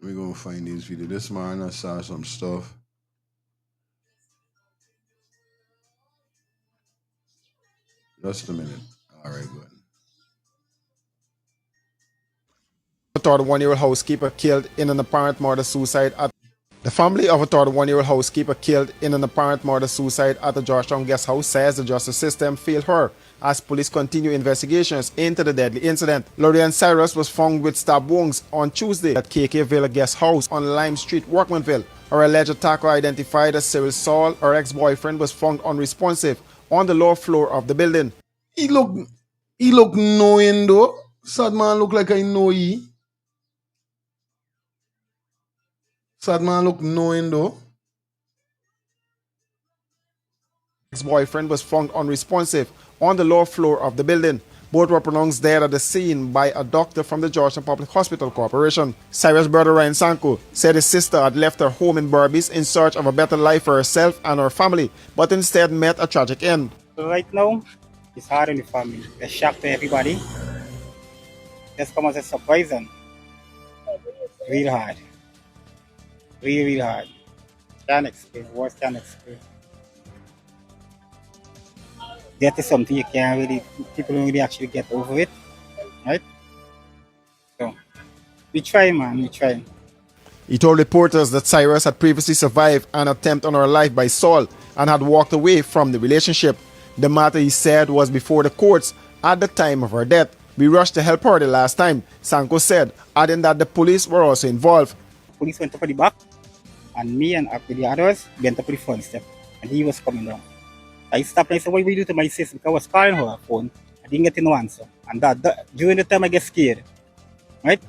We're gonna find this video. This man I saw some stuff. Just a minute. All right, good. A 31-year-old housekeeper killed in an apparent murder-suicide at the family of a 31-year-old housekeeper killed in an apparent murder-suicide at the Georgetown guest house says the justice system failed her as police continue investigations into the deadly incident. Lorianne Cyrus was found with stab wounds on Tuesday at KK Villa guest house on Lime Street, Workmanville. Her alleged attacker, identified as Cyril Saul, her ex-boyfriend, was found unresponsive on the lower floor of the building. He look knowing though. Sad man look like I know he. Sad man look knowing though. Ex-boyfriend was found unresponsive on the lower floor of the building. Both were pronounced dead at the scene by a doctor from the Georgetown Public Hospital Corporation. Cyrus' brother Ryan Sanko said his sister had left her home in Berbice in search of a better life for herself and her family, but instead met a tragic end. Right now, it's hard on the family. It's a shock to everybody. Just come as a surprise and real hard. Real hard. Can't explain. Words can't explain. That is something you can't really, people don't really actually get over it, right? So, we try, man, we try. He told reporters that Cyrus had previously survived an attempt on her life by Saul and had walked away from the relationship. The matter, he said, was before the courts at the time of her death. We rushed to help her the last time, Sanko said, adding that the police were also involved. Police went up at the back, and me and the others went up at the front step, and he was coming down. I stopped and I said, what will you do to my sister? Because I was calling her phone. I didn't get no answer. And that during the time I get scared. Right?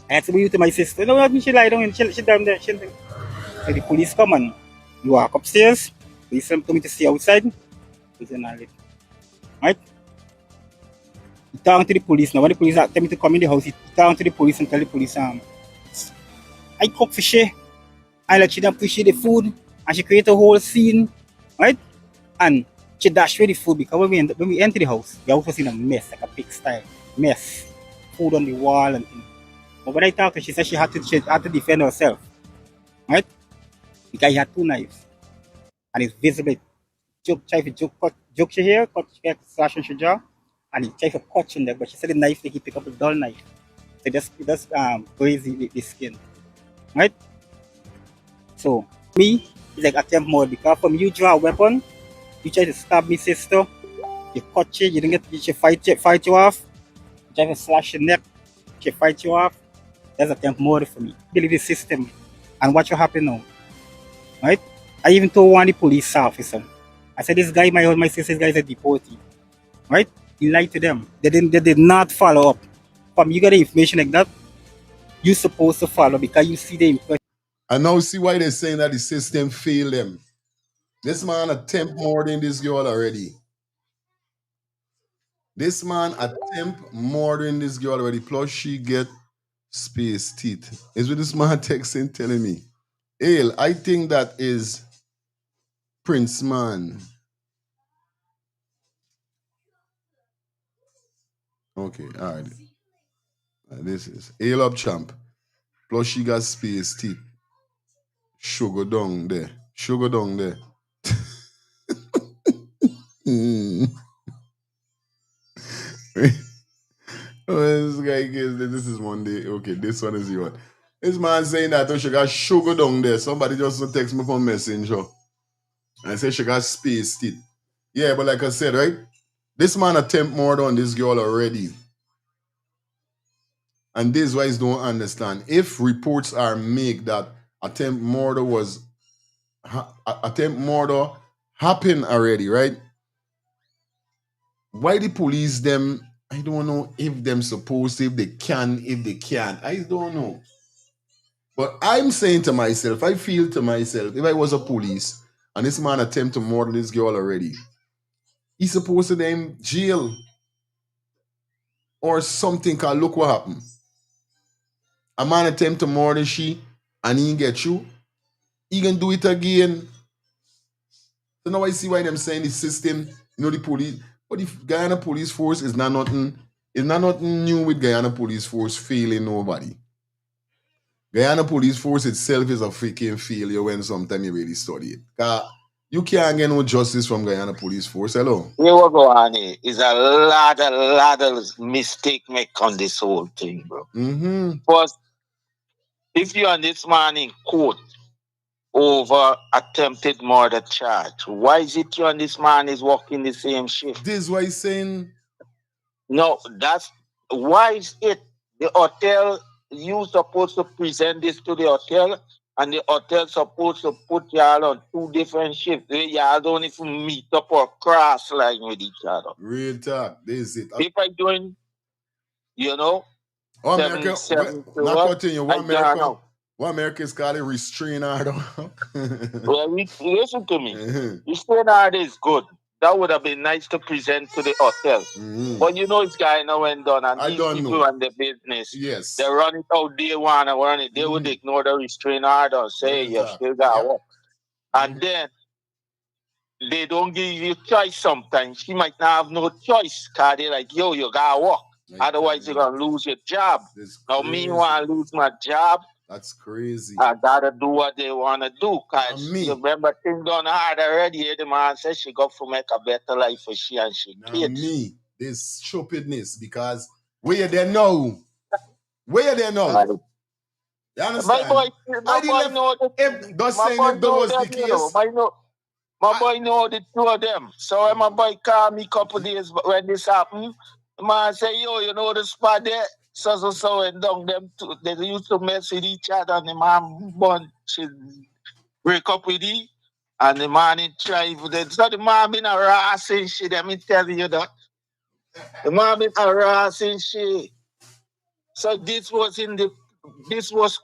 I had to be to my sister. No, she lie down and she down there. So the police come and you walk upstairs. Police told me to stay outside. Right? He talked to the police. Now when the police tell me to come in the house, he talked to the police and tell the police, I cook for she. I let she don't appreciate the food. And she create a whole scene. Right? And she dashed away the food because when we enter the house was in a mess, like a pigsty mess. Food on the wall and things. But when I talked to her, she said she had to defend herself. Right? Because he had two knives. And it's visible. Try to joke she here, cut slash on her jaw, and he tried to cut in there, but she said the knife, he picked up a dull knife. So just graze the skin. Right? So me, it's like attempt mode because from you draw a weapon, you try to stab me sister, you cut you didn't get she fight you off, Driver slash your neck, she fight you off. That's attempt murder for me. Believe the system. And what will happen now? Right? I even told one of the police officer. I said, this guy, my sister's guy is a deportee. Right? He lied to them. They did not follow up. From you get the information like that, you're supposed to follow because you see the impression. I now see why they're saying that the system failed them. This man attempt more than this girl already. This man attempt more than this girl already. Plus she get space teeth. Is what this man texting telling me. Ale, I think that is Prince Man. Okay, all right. This is Ale up champ. Plus she got space teeth. Sugar down there. Sugar down there. Oh, this guy gives this is Monday. Okay, this one is yours. This man saying that she got sugar down there. Somebody just text me from Messenger. And I say she got space teeth. Yeah, but like I said, right? This man attempt murder on this girl already. And this why I don't understand. If reports are made that attempt murder happened already, right? Why the police them? I don't know if them supposed to, if they can, if they can't. I don't know. But I'm saying to myself, I feel to myself, if I was a police and this man attempt to murder this girl already, he's supposed to them jail or something. Cause look what happened. A man attempt to murder she and he get you. He can do it again. So now I see why them saying the system, the police. But the Guyana police force is not nothing. It's not nothing new with Guyana police force failing nobody. Guyana police force itself is a freaking failure when sometimes you really study it. You can't get no justice from Guyana police force. Hello. You know what, is a lot of mistake make on this whole thing, bro. Because if you and this man in court over attempted murder charge, why is it you and this man is working the same shift? This is why he's saying. No, that's why is it the hotel you supposed to present this to the hotel and the hotel supposed to put y'all on two different shifts. Y'all don't even meet up or cross line with each other. Real talk. This is it. If I doing, What America, what America is called a restraint order. Well, listen to me. Restraint order is good. That would have been nice to present to the hotel. But it's Guyana when done, and these people run the business. Yes. They run it how they want to run it. They would ignore the restraint order and say, you still got to work. And then they don't give you choice sometimes. She might not have no choice because they're like, yo, you got to work. Otherwise, you're going to lose your job. Now, me want to lose my job. That's crazy. I gotta do what they wanna do. Cause you remember things done hard already. The man said she got to make a better life for she and she kids. Me, this stupidness because where they know. Where they know. You understand? My boy know the case. My boy know the two of them. So when my boy called me a couple days when this happened, the man say, yo, you know the spot there? So and down them two, they used to mess with each other and the man born she break up with he and the man in tribe. So the man been harassing shit, let me tell you that. The man been harassing shit. So this was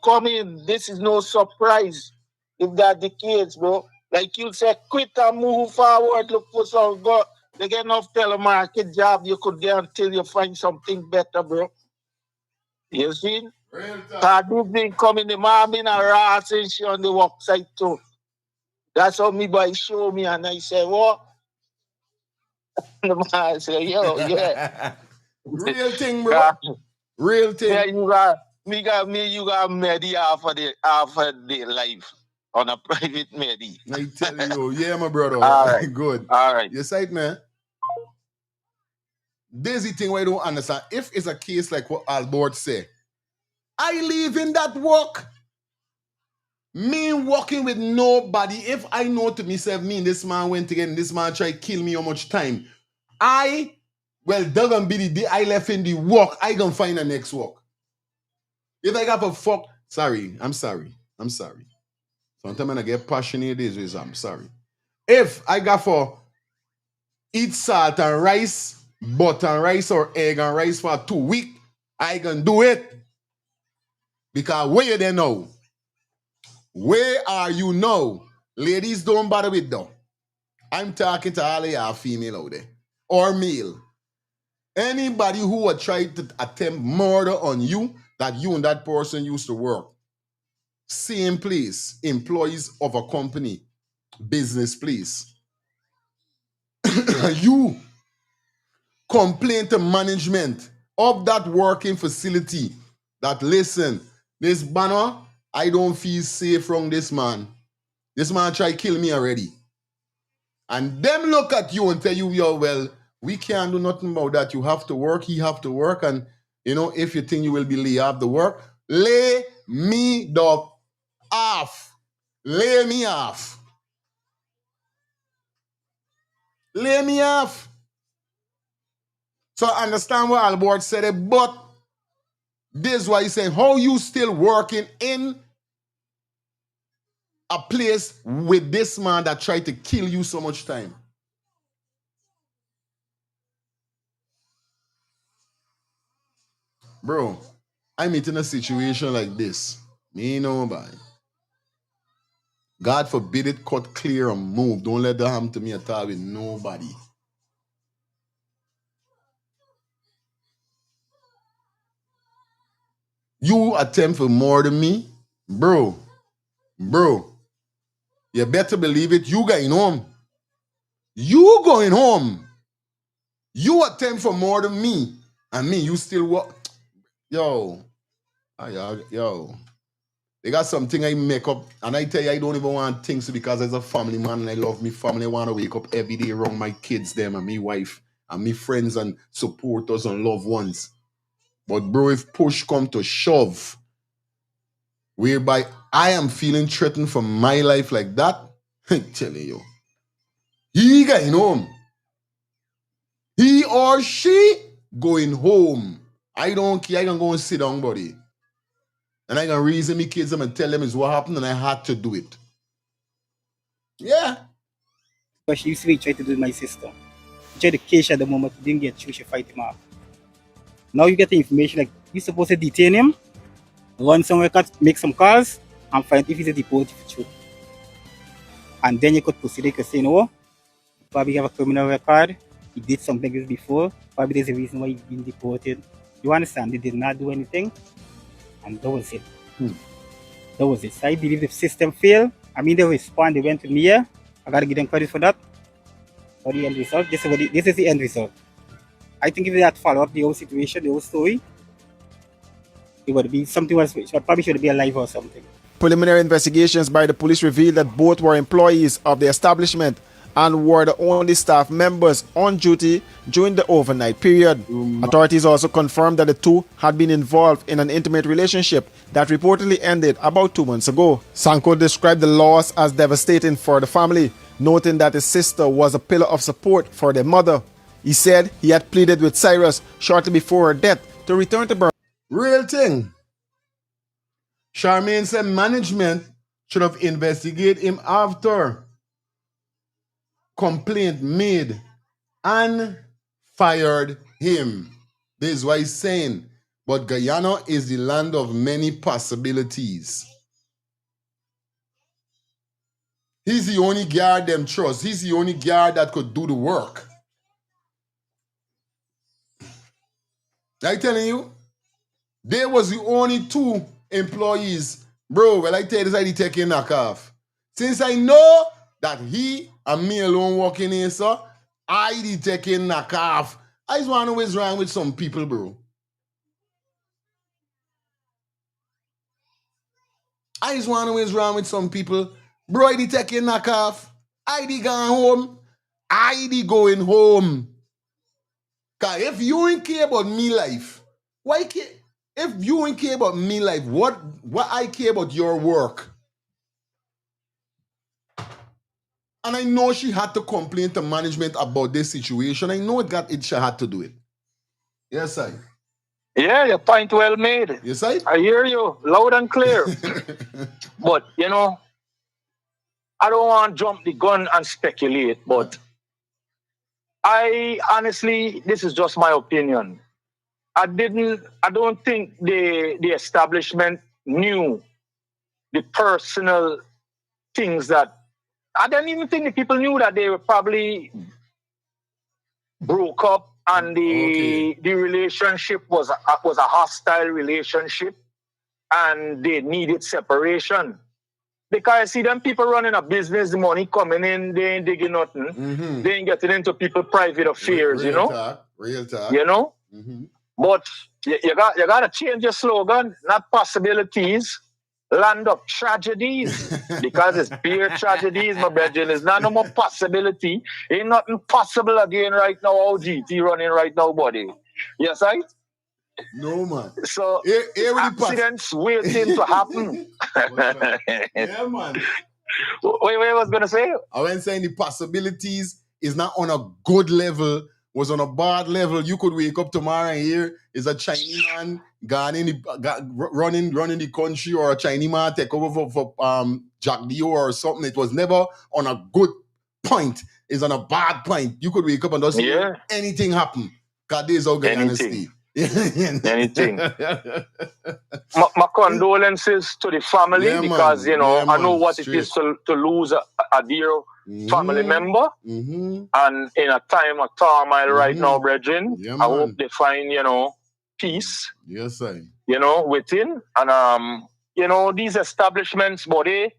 coming. This is no surprise. If that the case, bro. Like you said, quit and move forward, look for some go. They get enough telemarket job you could get until you find something better, bro. You see? Because this been coming, the man been harassing she on the work site too. That's how me boy show me and I say, what? The man say, yo, yeah. Real thing, bro. Real thing. Yeah, you got medi half of the life on a private medi. I tell you, yeah, my brother. All right. Good. All right. You said, man. This is the thing where I don't understand. If it's a case like what Albert say, I live in that work. Me working with nobody. If I know to myself, me and this man went together and this man tried to kill me how much time. I Well, that gonna be the day I left in the work. I gonna find the next work. If I got a fuck, sorry. Sometimes when I get passionate, I'm sorry. If I got for eat salt and rice, butter and rice or egg and rice for 2 weeks, I can do it. Because where you there now? Where are you now? Ladies, don't bother with them. I'm talking to all of y'all female out there. Or male. Anybody who would try to attempt murder on you, that you and that person used to work. Same place, employees of a company, business place. You complain to management of that working facility that, listen, this banner, I don't feel safe from this man. This man try to kill me already. And them look at you and tell you, yo, well, we can't do nothing about that. You have to work, he have to work. And, you know, if you think you will be laid off the work, lay me the off. Lay me off. Lay me off. So I understand what Albert said, but this is why he's saying, how you still working in a place with this man that tried to kill you so much time? Bro, I'm in a situation like this. Me nobody. God forbid it cut clear and move. Don't let that happen to me at all with nobody. You attempt for more than me, bro. You better believe it. You going home. You going home. You attempt for more than me, and me, you still what? Yo. They got something I make up, and I tell you, I don't even want things because as a family man, and I love me family. I want to wake up every day around my kids, them, and me wife, and me friends, and supporters, and loved ones. But bro, if push come to shove, whereby I am feeling threatened for my life like that, I'm telling you, he going home. He or she going home. I don't care. I can go and sit down, buddy. And I can reason me kids them and tell them is what happened, and I had to do it. Yeah. But she used to be trying to do with my sister. She tried to catch at the moment, didn't get through, she fight him off. Now you get the information like you're supposed to detain him, run somewhere, make some calls, and find if he's a deported for truth. And then you could proceed, you could say, no, probably have a criminal record, he did something like this before, probably there's a reason why he's been deported. You understand? They did not do anything, and that was it. That was it. So I believe the system failed. I mean, they respond, they went to me, I gotta give them credit for that. For the end result, this is the end result. I think if they had followed up the whole situation, the whole story, it would be something else, probably should be alive or something. Preliminary investigations by the police revealed that both were employees of the establishment and were the only staff members on duty during the overnight period. Authorities also confirmed that the two had been involved in an intimate relationship that reportedly ended about 2 months ago. Sanko described the loss as devastating for the family, noting that his sister was a pillar of support for their mother. He said he had pleaded with Cyrus shortly before her death to return to Burma. Real thing. Charmaine said management should have investigated him after complaint made and fired him. This is what he's saying. But Guyana is the land of many possibilities. He's the only guard them trust. He's the only guard that could do the work. I telling you, there was the only 2 employees. Bro, well, I tell you this, I take a knock off. Since I know that he and me alone walking in, sir, I did take a knock off. I just want to know what's wrong with some people, bro. I just want to know what's wrong with some people. Bro, I did take a knock off. I did going home. I did going home. Because if you ain't care about me life, why care? If you ain't care about me life, what I care about your work? And I know she had to complain to management about this situation. I know she had to do it. Yes, I. Yeah, your point well made. Yes, I. I hear you loud and clear. But, you know, I don't want to jump the gun and speculate, but I honestly, this is just my opinion. I don't think the establishment knew the personal things that, I don't even think the people knew that they were probably broke up and the relationship was a hostile relationship and they needed separation. Because I see them people running a business, the money coming in, they ain't digging nothing. They ain't getting into people's private affairs, Real talk. Real talk. You know? But you got to change your slogan, not possibilities, land of tragedies. Because it's pure tragedies, my brethren. It's not no more possibility. Ain't nothing possible again right now. How GT running right now, buddy. Yes, right? No, man. So, accidents waiting to happen. Yeah, man. Wait, I was going to say? I wasn't saying the possibilities is not on a good level, was on a bad level. You could wake up tomorrow and hear is a Chinese man running the country, or a Chinese man take over for Jack Dio or something. It was never on a good point. It's on a bad point. You could wake up and just hear anything happen. God, there's all good honesty. Anything. My condolences to the family, because you know I know what it is to lose a dear family member, and in a time of turmoil right now, brethren, I hope they find peace. Yes, I. Within, and these establishments, buddy.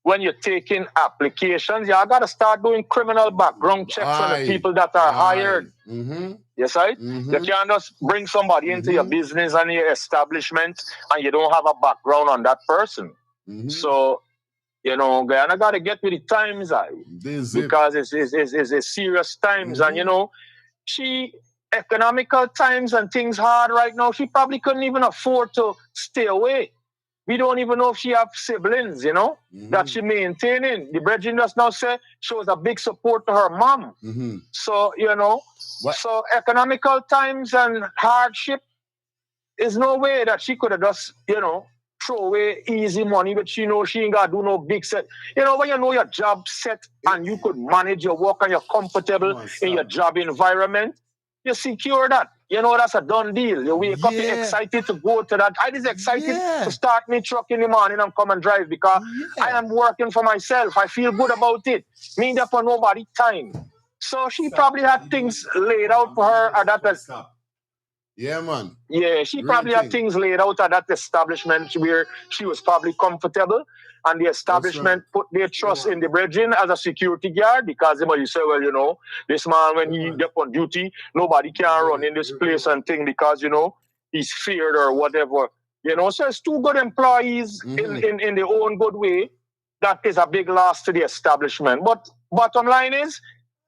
When you're taking applications, you got to start doing criminal background checks on the people that are hired. Yes, right? You can't just bring somebody into your business and your establishment and you don't have a background on that person. So, Guyana got to get with the times, because it's serious times. And, economical times and things hard right now, she probably couldn't even afford to stay away. We don't even know if she have siblings, that she maintaining. The brethren just now say she was a big support to her mom. So, so economical times and hardship is no way that she could have just, throw away easy money, but she know she ain't got to do no big set. When you know your job set and you could manage your work and you're comfortable in your job environment, you secure that. That's a done deal. You wake up, you're excited to go to that. I was excited to start my truck in the morning and come and drive, because I am working for myself. I feel good about it. Me there for nobody time. So she probably had things laid out for her at that. Yeah, man. Yeah, she probably had things laid out at that establishment where she was probably comfortable, and the establishment put their trust in the brethren as a security guard, because you say, well, this man, when he get on duty, nobody can run in this place and thing, because, he's feared or whatever. So it's two good employees in their own good way. That is a big loss to the establishment. But bottom line is,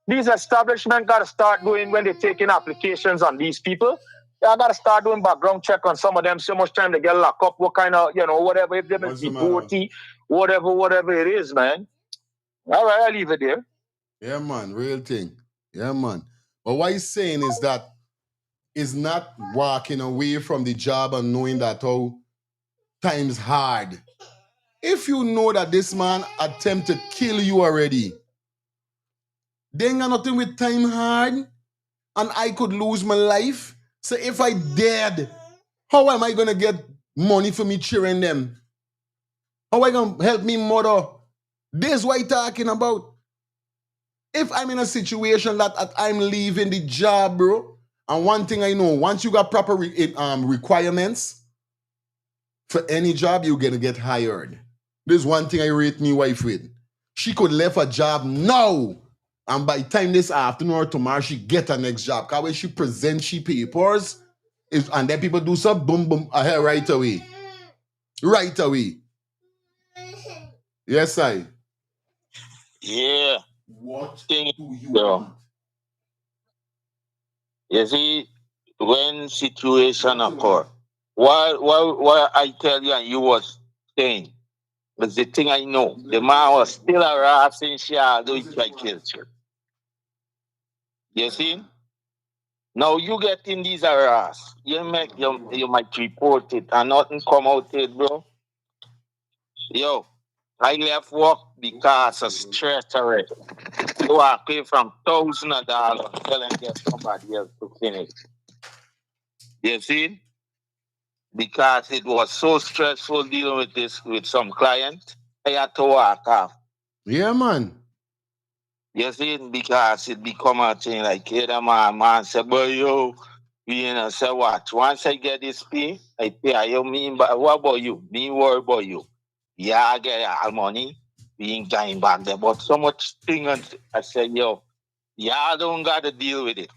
these establishments got to start doing, when they're taking applications on these people, I got to start doing background check on some of them. So much time they get locked up. What kind of, whatever, if they've been deportee, whatever it is, man. All right, I'll leave it there. Yeah, man, real thing. Yeah, man. But what he's saying is that it's not walking away from the job and knowing that time's hard. If you know that this man attempt to kill you already, then got nothing with time hard, and I could lose my life. So if I dead, how am I gonna get money for me cheering them? How I gonna help me mother? This what I talking about. If I'm in a situation that I'm leaving the job, bro, and one thing I know, once you got proper requirements for any job, you're gonna get hired. There's one thing I rate me wife with. She could left a job now, and by the time this afternoon or tomorrow, she get her next job. Because when she present she papers, and then people do some boom, boom, ahead right away. Right away. Yes, I. Yeah. What thing do you want? You see, when situation occur, why I tell you and you was saying, But the thing I know, the man was still harassing she although he tried to kill her. You see? Now you get in these harass. You might report it and nothing come out it, bro. Yo, I left work because of stress already. So I pay from $1,000 till I get somebody else to finish. You see? Because it was so stressful dealing with this with some client, I had to walk off. Yeah, man. You see, because it become a thing like, hey, the man say, boy, yo, you know, say what? Once I get this pay, I pay. You mean, but what about you? Me worry about you. Yeah, I get all money, being going back there. But so much thing, and I said, yo, yeah, I don't got to deal with it.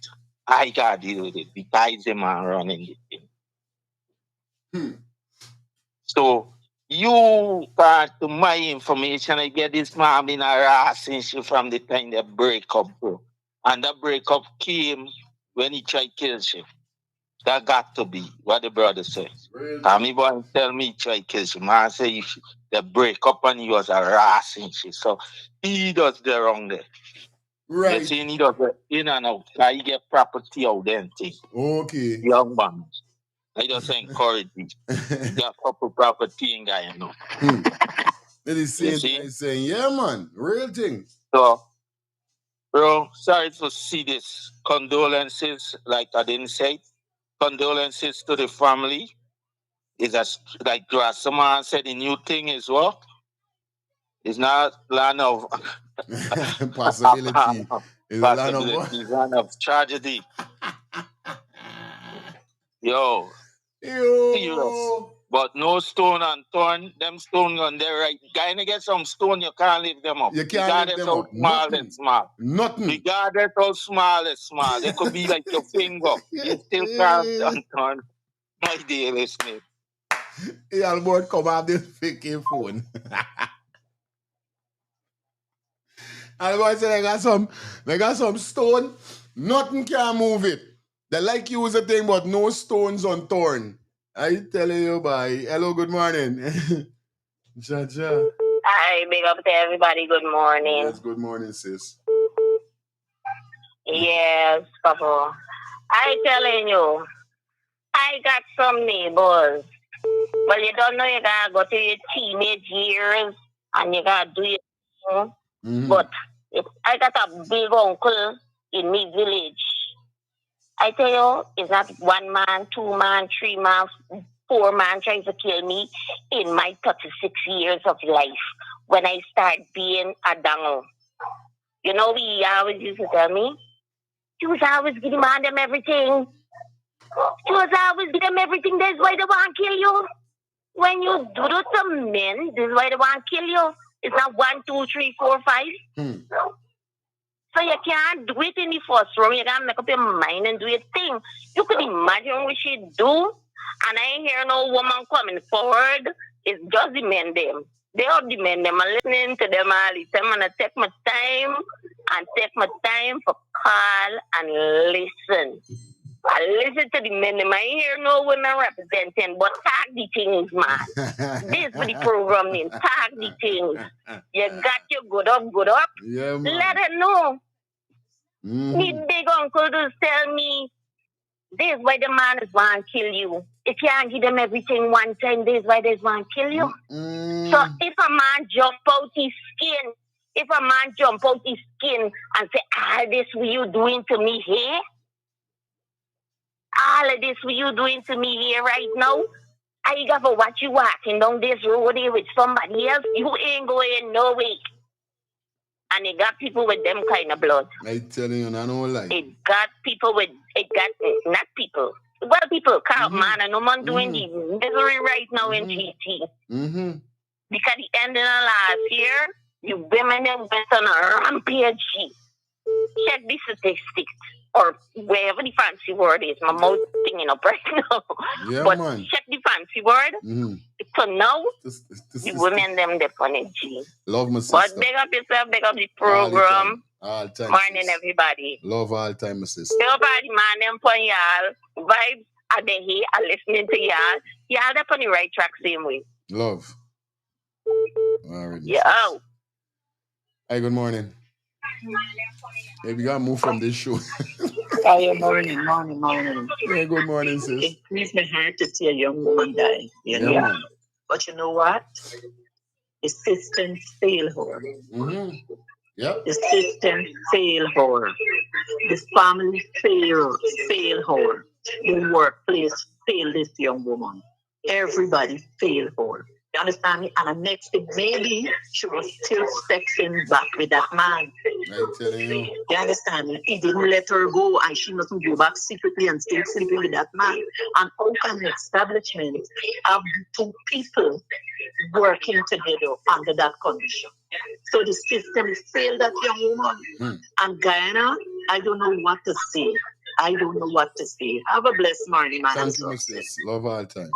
I got to deal with it because the man running the thing. So, you got to my information, I get this man been harassing she from the time they break up, bro. And that breakup came when he tried to kill she. That got to be what the brother said. And me boy tell me he tried to kill she. Man say if they break up and he was harassing she. So he does the wrong there. Right. You see, he does the in and out. He get property out there and thing. Okay. Young man. I just encourage you. You got proper property in guy, you know. It is You same see? thing I saying, yeah, man, real thing. So, bro, sorry to see this. Condolences, like I didn't say. Condolences to the family. Is as like someone said, the new thing is what? It's not land of Possibility. It's a land of possibility, it's land of tragedy. Yo. Serious. But no stone unturned. Them stone on there, right? Guy to get some stone, you can't lift them up. You can't lift them up. Small Nothing. and small. Nothing. Regardless how small is small. They could be like your finger. You still can't unturn. My dear listener. Hey, Albert, come out this freaking phone. Albert said they got some stone. Nothing can move it. They like use a thing, but no stones untorn. I telling you, bye. Hello, good morning. Ja. Hi, big up to everybody. Good morning. Yes, good morning, sis. Yes, couple. I telling you, I got some neighbors. Well, you don't know you gotta go to your teenage years and you gotta do your thing. Mm-hmm. But I got a big uncle in my village. I tell you, it's not 1 man, 2 man, 3 man, 4 man trying to kill me in my 36 years of life when I start being a dango. You know, he always used to tell me, she was always giving man them everything. She was always giving them everything. That's why they want to kill you. When you do it to men, this is why they want to kill you. It's not 1, 2, 3, 4, 5. So you can't do it in the first room. You gotta make up your mind and do your thing. You could imagine what she do. And I ain't hear no woman coming forward. It's just the men them. They all the men them. I'm listening to them all the time. I'm gonna take my time for call and listen. I listen to the men them. I ain't hear no women representing, but talk the things, man. This is the program name. Talk the things. You got your good up. Yeah, man. Let her know. Mm-hmm. Me big uncle just tell me, this is why the man is want to kill you. If you can't give them everything one time, this is why they want to kill you. So if a man jump out his skin, and say, all this what you doing to me here? All of this what you doing to me here right now? I got to watch you walking down this road here with somebody else. You ain't going no way. And it got people with them kind of blood. I telling you, I don't like. It got not people. Well, people count, man, and no man doing the misery right now in GT. Mm-hmm. Because the end of the last year, you women them went on a rampage. Check the statistics, or wherever the fancy word is. My mouth stinging up right now. Yeah, but man. check the fancy word. So now, the women them they on it, G. Love my sister. But big up yourself, big up the program. All time. Morning, everybody. Love all time, my sister. Everybody, man, them pon y'all. Vibes are they here, are listening to y'all. Y'all, they're on the right track same way. Love. Already. Yeah. Oh. Hi, good morning. Hey, we gotta move from this show. Oh, yeah, morning. Yeah, good morning, sis. It grieves my heart to see a young woman die, you know. man. But you know what? The system failed her. Mm-hmm. Yep. The system failed her. The family failed her. The workplace failed this young woman. Everybody failed her. You understand me? And the next thing, maybe she was still sexing back with that man. I telling you. You understand me? He didn't let her go, and she mustn't go back secretly and still sleeping with that man. And how can an establishment have two people working together under that condition? So the system failed that young woman. And Guyana, I don't know what to say. Have a blessed morning, man. Thank you, my sis. Love all time.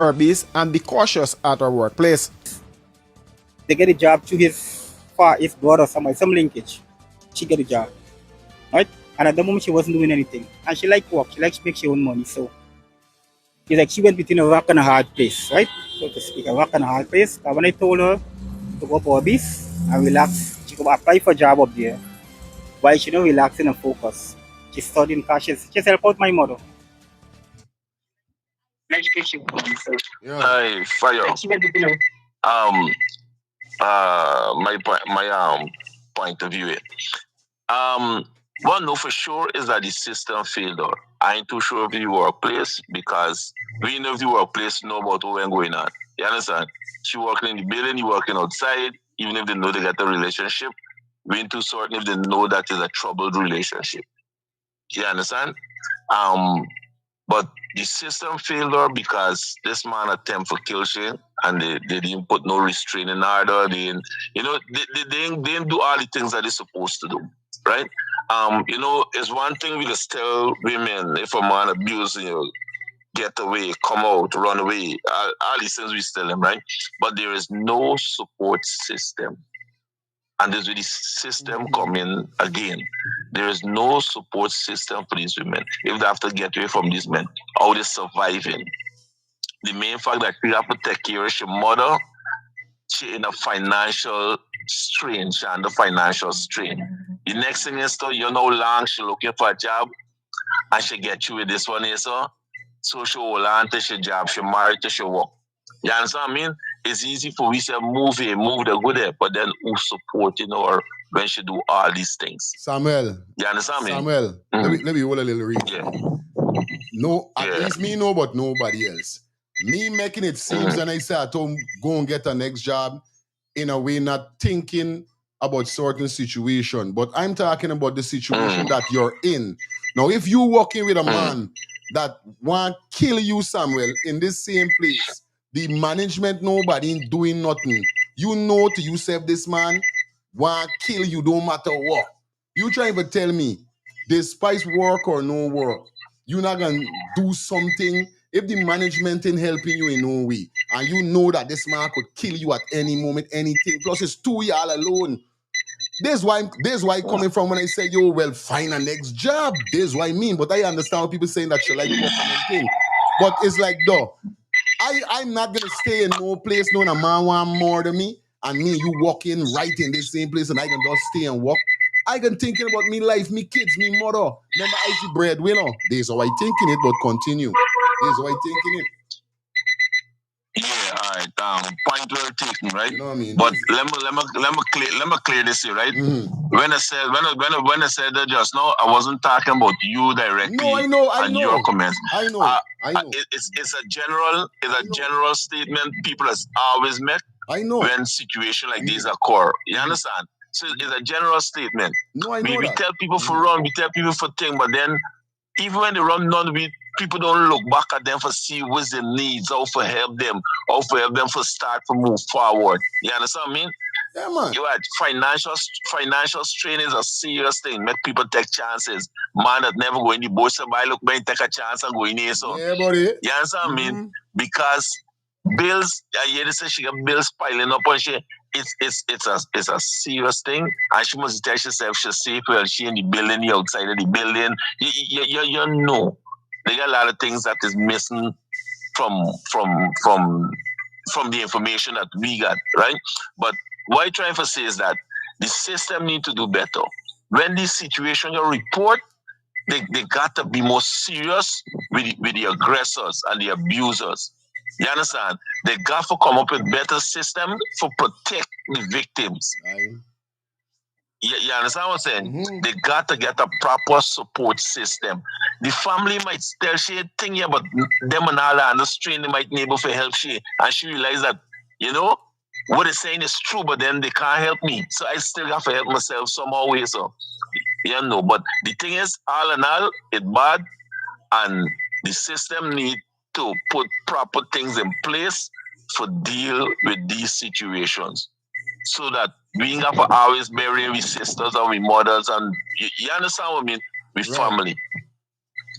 Herbies and be cautious at our workplace. They get a job to his brother or some linkage. She get a job, right? And at the moment she wasn't doing anything, and she liked work. She likes to make her own money. So it's like she went between a rock and a hard place, right? So to speak, a rock and a hard place. And when I told her to go for Herbies and relax, she could apply for a job up there. While she not relaxing and focus, she's studying because she's help out my mother. Hi, fire. My point of view. One know for sure is that the system failed her. I ain't too sure of the workplace because we know the workplace know about what went going on. You understand? She working in the building, you working outside, even if they know they got a relationship. We ain't too certain if they know that is a troubled relationship. You understand? But the system failed her because this man attempt for kill she, and they didn't put no restraining order. They didn't do all the things that they're supposed to do, right? It's one thing we just tell women if a man abusing you, get away, come out, run away. All these things we tell them, right? But there is no support system. And there's the system coming again. There is no support system for these women. If they have to get away from these men, how they surviving. The main fact that she have to take care of her mother, she in a financial strain. She under financial strain. The next thing is, you know how long she looking for a job, and she get you with this one here, so she hold on to she job, she married to she work. You understand what I mean? It's easy for we say move the good there, but then who supporting her when she do all these things? Samuel. You understand me? Samuel, let me hold a little read. Yeah. No, at least me know, but nobody else. Me making it seems when I say I told him go and get a next job, in a way not thinking about certain situation, but I'm talking about the situation that you're in. Now, if you walking with a man that want kill you, Samuel, in this same place, the management, nobody ain't doing nothing. You know to yourself, this man want kill you, don't matter what. You trying to tell me, despite work or no work, you're not gonna do something if the management ain't helping you in no way, and you know that this man could kill you at any moment, anything. Plus, it's 2 years alone. There's why coming from when I say, yo, well, find a next job. There's what I mean. But I understand what people saying that she like working and thing. But it's like, though, I'm not gonna stay in no place knowing a man want more than me, and me, you walk in right in this same place, and I can just stay and walk. I can thinking about me life, me kids, me mother. Remember, I see breadwinner. This how I thinking it, but continue. This how I thinking it. Yeah, all right. Point well taken, right? You know what I mean? But let me clear this here, right? When I said that just now, I wasn't talking about you directly. No, I know. Your comments. I know. It's a general statement people has always met. I know. When situation like these occur, you understand? So it's a general statement. No, I know we tell people for run, we tell people for thing, but then even when they run none, people don't look back at them for see what's their needs, how for help them for start to move forward. You understand what I mean? Yeah, man. You're right. Financial strain is a serious thing. Make people take chances. Man that never go in the bush, somebody look back, take a chance and go in here. So yeah, buddy. You understand what I mean? Because bills, I hear they say she got bills piling up on she. It's a serious thing, and she must tell herself she's safe. Well, she in the building, you outside of the building. You know They got a lot of things that is missing from the information that we got, right? But what I'm trying to say is that the system need to do better. When these situations are report, they got to be more serious with the aggressors and the abusers. You understand? They got to come up with better system for protect the victims. You understand what I'm saying? They got to get a proper support system. The family might tell she a thing here, but them and all on the street, they might be able to help she. And she realize that, you know, what they're saying is true, but then they can't help me. So I still have to help myself somehow way. So, you know, but the thing is, all in all, it's bad. And the system need to put proper things in place for deal with these situations. So that we ain't got to always bury with sisters and with mothers and you understand what I mean? With family.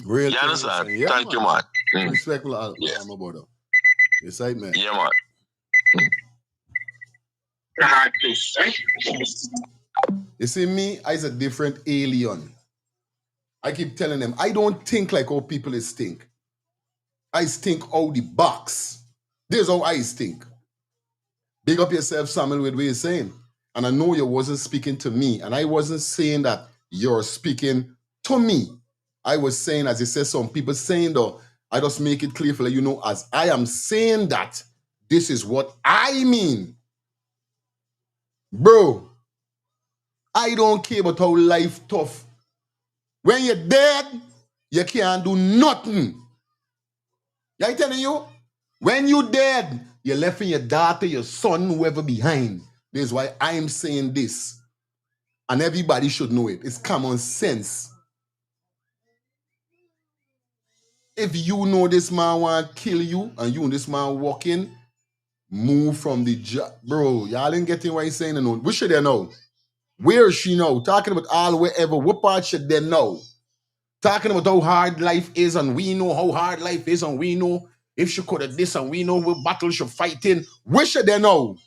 Real You thing, understand? listen. Yeah, Thank you, man. Respectful, my brother. Yes, right, man. Yeah, man. You see, me, I's a different alien. I keep telling them, I don't think like how people is think. I think out the box. This is how I think. Big up yourself, Samuel, with what you're saying. And I know you wasn't speaking to me. And I wasn't saying that you're speaking to me. I was saying, as you said, some people saying, though, I just make it clear for you know, as I am saying that, this is what I mean. Bro, I don't care about how life tough. When you're dead, you can't do nothing. I'm telling you, when you dead, you're left in your daughter, your son, whoever behind. This is why I'm saying this. And everybody should know it. It's common sense. If you know this man want to kill you and you and this man walking, move from the job. Bro, y'all ain't getting what he's saying. No. What should they know? Where is she now? Talking about all wherever. What part should they know? Talking about how hard life is and we know how hard life is and we know if she could have this and we know what battle she fighting. Where should they know?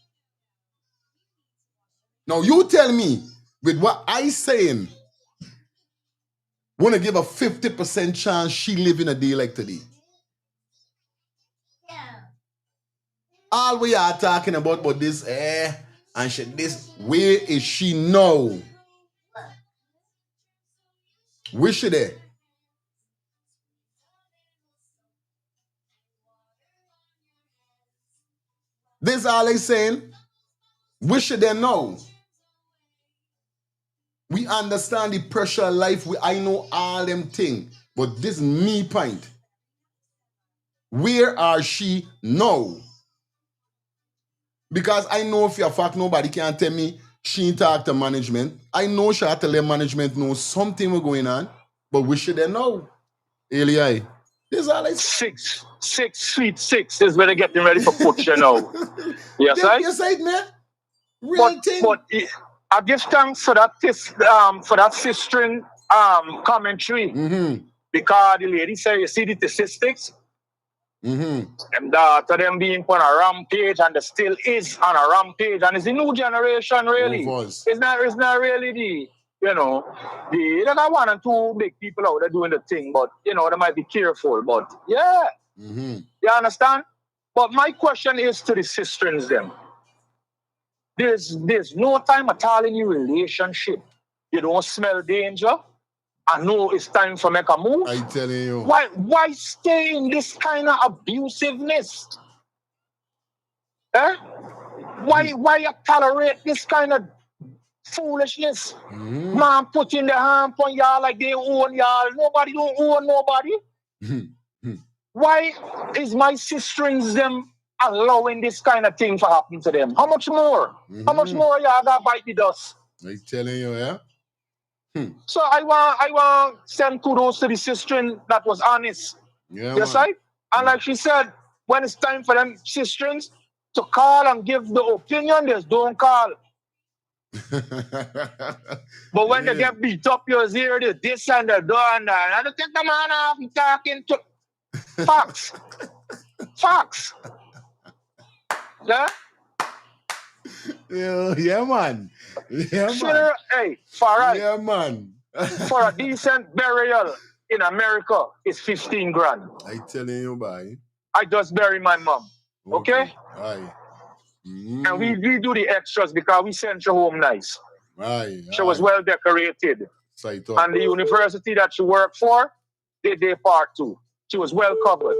Now you tell me, with what I saying, want to give a 50% chance she live in a day like today. All we are talking about this, and she this, where is she now? Where she there? This all I saying. Where she there now? We understand the pressure of life. I know all them things. But this me point. Where are she now? Because I know for a fact nobody can tell me she ain't talk to management. I know she had to let management know something was going on. But we should know. Eli, this all I say. 6 feet 6 is when they're getting ready for put, you know. Yes, right? Yes, right, man. Real thing. But I give thanks for that sistering commentary. Because the lady said, you see the statistics? And them being on a rampage, and they still is on a rampage, and it's the new generation, really. It's not really the, you know, they got 1 and 2 big people out there doing the thing, but, you know, they might be careful, but, yeah. You understand? But my question is to the sisters, them. There's no time at all in your relationship. You don't smell danger. I know it's time for make a move. I telling you. Why stay in this kind of abusiveness? Eh? Why you tolerate this kind of foolishness? Man putting their hand on y'all like they own y'all. Nobody don't own nobody. Why is my sisterings them allowing this kind of thing to happen to them? How much more? How much more y'all got bite the dust? I telling you, yeah. So I want send kudos to the sister that was honest. Yeah, yes, right? And like she said, when it's time for them sisters to call and give the opinion, they don't call. But when they get beat up, you hear this and the and that. I don't take the man off and talking to facts. Facts. Yeah? Yeah, man. Yeah, man. Hey, for right. Yeah, man. For a decent burial in America is 15 grand. I telling you, boy. I just bury my mom. Okay? Aye. And we do the extras because we sent her home nice. Aye. She was well decorated. Sight And the university that she worked for, they did part too. She was well covered.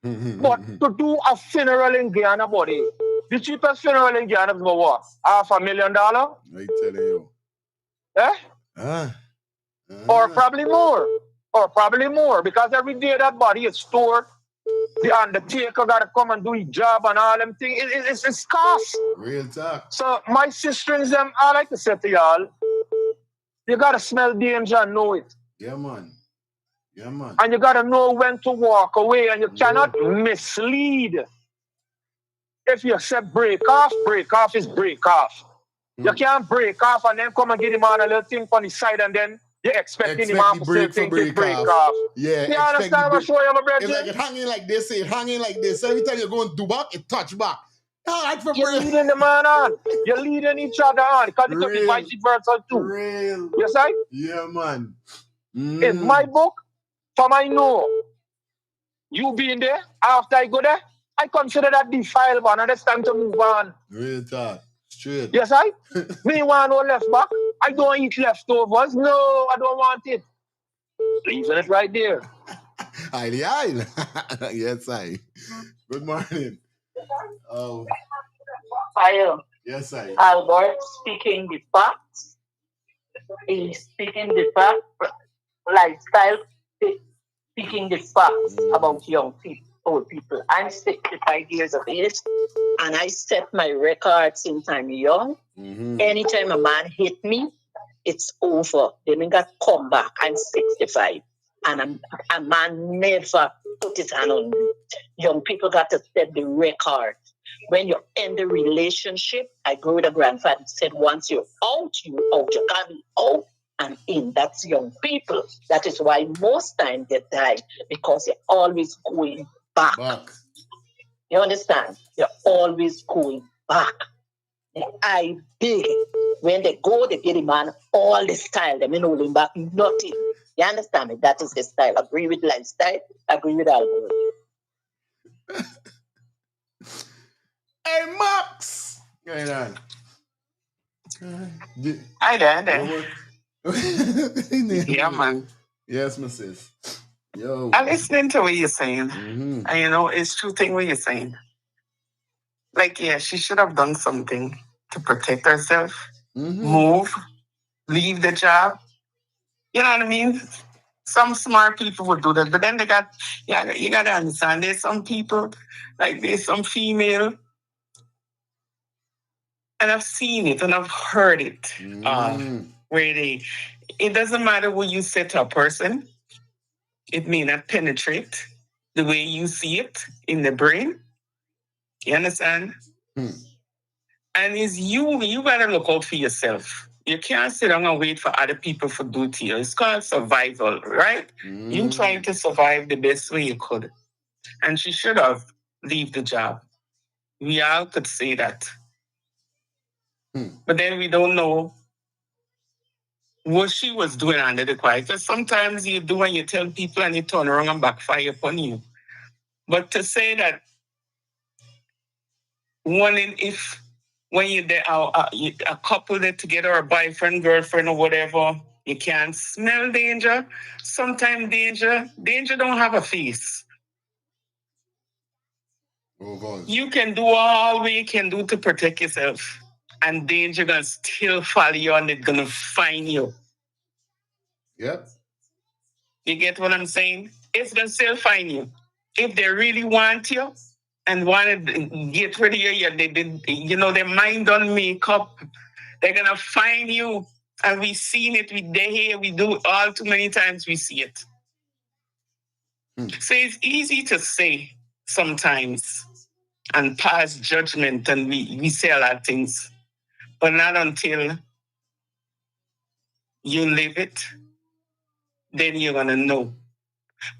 But to do a funeral in Guyana, buddy, the cheapest funeral in Guyana is about what? $500,000? I telling you. Eh? Or probably more. Or probably more. Because every day that body is stored, the undertaker got to come and do his job and all them things. It's cost. Real talk. So my sisters, them, I like to say to y'all, you got to smell danger and know it. Yeah, man. Yeah, man. And you got to know when to walk away, and you cannot mislead. If you say break off is break off. You can't break off and then come and get him on a little thing on the side and then you're expecting him on to say things to break off. Yeah. You understand what I'm showing, my brother? It's like it hanging like this, it hanging like this. Every time you go and do back, it touch back. You're leading the man on. You're leading each other on. Because it could be vice versa too. Real. You see? Yeah, man. In my book, from I know, you being there, after I go there, I consider that defile, man, and it's time to move on. Real talk. Straight. Yes, I? Me want no left back. I don't eat leftovers. No, I don't want it. Leaving it right there. Aye. Yes, I. Good morning. Oh. Fire. Yes, I. Albert speaking the facts. He's speaking the facts. Lifestyle speaking the facts about young people, old people. I'm 65 years of age, and I set my record since I'm young. Anytime a man hit me, it's over. Then we got come back. I'm 65, and a man never put his hand on me. Young people got to set the record. When you end the relationship, I go with a grandfather who said, once you're out, you're out. You can't be out and in. That's young people. That is why most times they die, because you're always going back. You understand? You're always going back. I big. When they go, they get a man all the style. They mean holding back nothing. You understand me? That is the style. Agree with lifestyle. Agree with Albert. Hey, Max! Going on. Hi there. Yeah, man. Yes, my sis. Yo. I'm listening to what you're saying. And you know, it's true thing what you're saying. Like, yeah, she should have done something to protect herself, move, leave the job. You know what I mean? Some smart people would do that, but then you got to understand, there's some people, like there's some female, and I've seen it and I've heard it, where it doesn't matter what you say to a person, it may not penetrate the way you see it in the brain. You understand? And it's you gotta look out for yourself. You can't sit down and wait for other people to do to you. It's called survival, right? You trying to survive the best way you could. And she should have leave the job. We all could say that. But then we don't know what she was doing under the quiet. Because sometimes you do and you tell people and you turn around and backfire upon you. But to say that when you're there, a couple that together, or a boyfriend, girlfriend, or whatever, you can't smell danger. Sometimes danger don't have a face. You can do all what you can do to protect yourself, and danger gonna still follow you and it's gonna find you. Yep. You get what I'm saying? It's gonna still find you. If they really want you and want to get rid of you, their mind don't make up. They're gonna find you, and we've seen it. We do all too many times. We see it. So it's easy to say sometimes and pass judgment, and we say a lot of things, but not until you live it, then you're gonna know.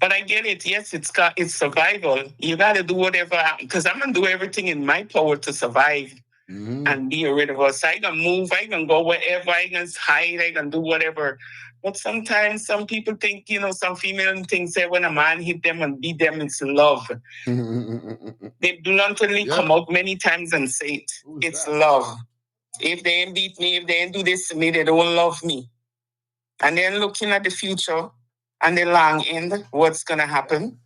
But I get it. Yes, it's survival. You got to do whatever, because I'm going to do everything in my power to survive and be rid of us. I can move. I can go wherever. I can hide. I can do whatever. But sometimes some people think, some female things say when a man hit them and beat them, it's love. They bluntly come out many times and say it. It's love. If they ain't beat me, if they ain't do this to me, they don't love me. And then looking at the future and the long end, what's going to happen?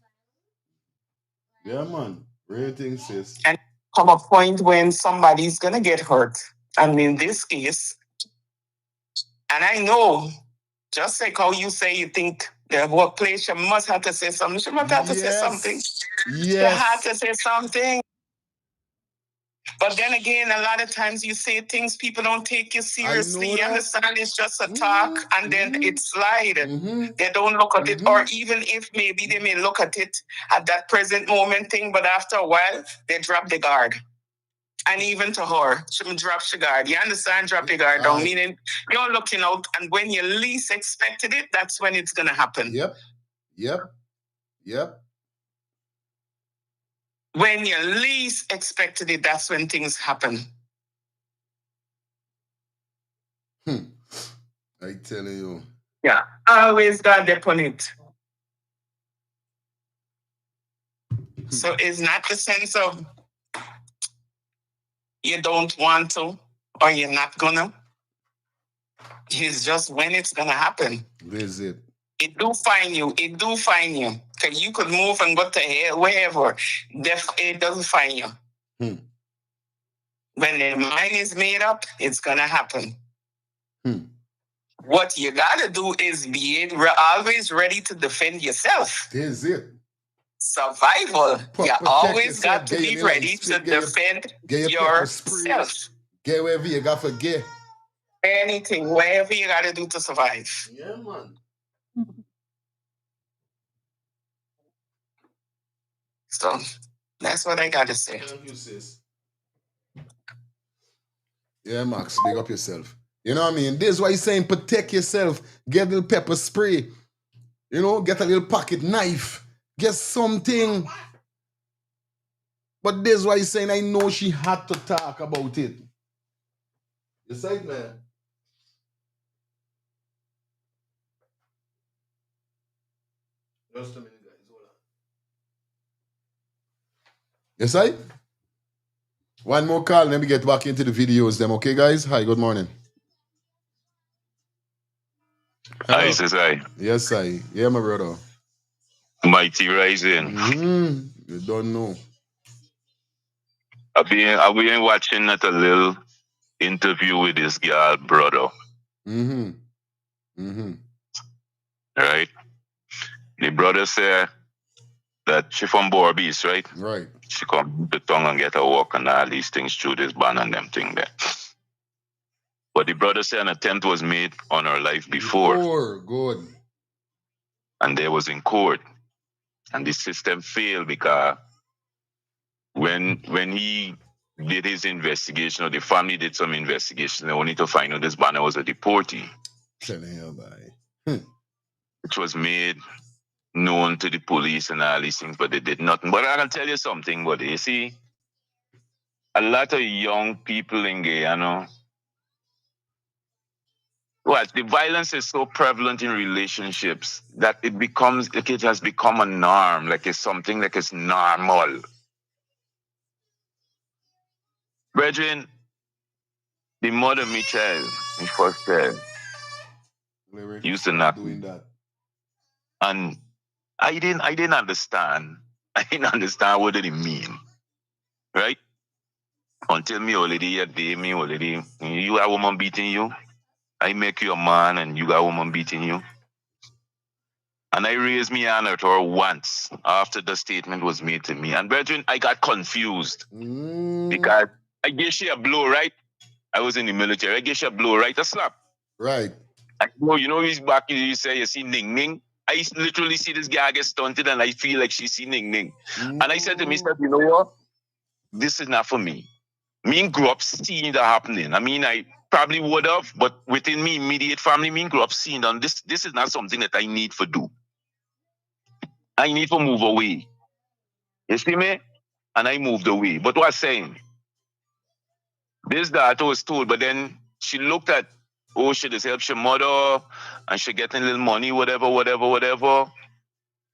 Yeah, man. Real thing, sis. And come a point when somebody's going to get hurt. And in this case, and I know, just like how you say you think the workplace, you must have to say something. She must have to say something. You have to say something. But then again, a lot of times you say things, people don't take you seriously. You understand? It's just a talk and then it slide. They don't look at it. Or even if maybe they may look at it at that present moment thing, but after a while, they drop the guard. And even to her, she drops the guard. You understand? Drop the guard down, meaning you're looking out, and when you least expected it, that's when it's going to happen. Yep. When you least expected it, that's when things happen. I tell you. Yeah, always got dip on it. So it's not the sense of you don't want to or you're not gonna. It's just when it's gonna happen. This is it. It do find you. Because you could move and go to hell, wherever. It doesn't find you. When the mind is made up, it's gonna happen. What you gotta do is be always ready to defend yourself. This is it. Survival. You always got to be ready to defend yourself. Get wherever you got to get. Anything, whatever you got to do to survive. Yeah, man. So that's what I got to say. Thank you, sis. Yeah, Max, big up yourself. You know what I mean? This is why he's saying protect yourself. Get a little pepper spray. You know, get a little pocket knife. Get something. But this is why he's saying I know she had to talk about it. You say it, man? Just a minute, guys. Hold on. You say? One more call, let me get back into the videos them, okay, guys? Hi, good morning. Hi, says I. Yes, I. Yeah, my brother. Mighty Rising. You don't know. I've been watching that a little interview with this girl, brother. Right? The brother said that she from Borbeast, right? Right. She come to town and get a walk and all these things through this ban and them thing there. But the brother said an attempt was made on her life before. Good. And they was in court. And the system failed because when he did his investigation, or the family did some investigation, they wanted to find out this banner was a deportee. Which was made known to the police and all these things, but they did nothing. But I can tell you something, buddy. You see, a lot of young people in Guyana, the violence is so prevalent in relationships that it has become a norm, like it's something like it's normal. Brethren, the mother of my child, my first child, used to knock me. And I didn't understand. I didn't understand what did it mean. Right? Until me already, you got a woman beating you. I make you a man and you got a woman beating you. And I raised my hand at her once after the statement was made to me. And brethren, I got confused. Because I gave she a blow, right? I was in the military. I gave she a blow, right? A slap. Right. He's back, you say, you see Ning Ning. I literally see this guy get stunted and I feel like she see Ning Ning. And I said to myself, you know what? This is not for me. Me grew up seeing that happening. I mean, I probably would have, but within me immediate family, me grew up seeing that this is not something that I need to do. I need to move away. You see me? And I moved away. But what I'm saying, this daughter was told, but then she looked at Oh, she just help she mother, and she getting little money, whatever.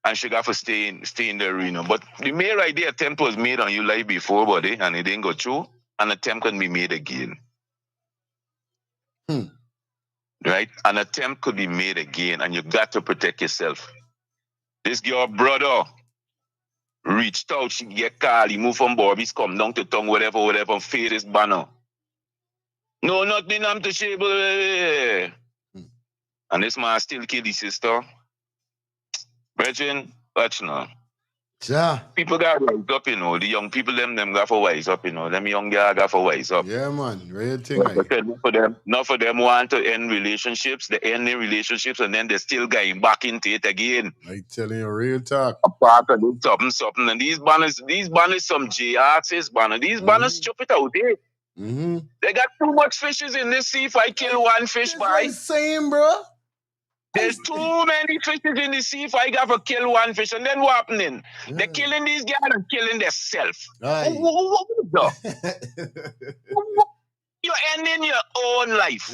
And she got to stay in the arena. But the mere idea attempt was made on you life before, buddy, and it didn't go through. An attempt can be made again. Right? An attempt could be made again, and you got to protect yourself. This girl brother reached out, she get called, he moved from Barbies, come down to town, whatever, and fade his banner. No, nothing, I'm touchable. And this man still kill his sister. Brethren, watch now. Yeah. People got to wise up, The young people, them got to wise up, Them young guys got to wise up. Yeah, man. Real thing. Not for them want to end relationships. They end their relationships and then they still going back into it again. I telling you, real talk. Apart of this something. And these banners, some J artists banner. These banners chop it out there. They got too much fishes in this sea. If I kill one fish, by same, bro. There's too many fishes in the sea if I got to kill one fish. And then what happening? They're killing these guys and killing themselves. You're ending your own life.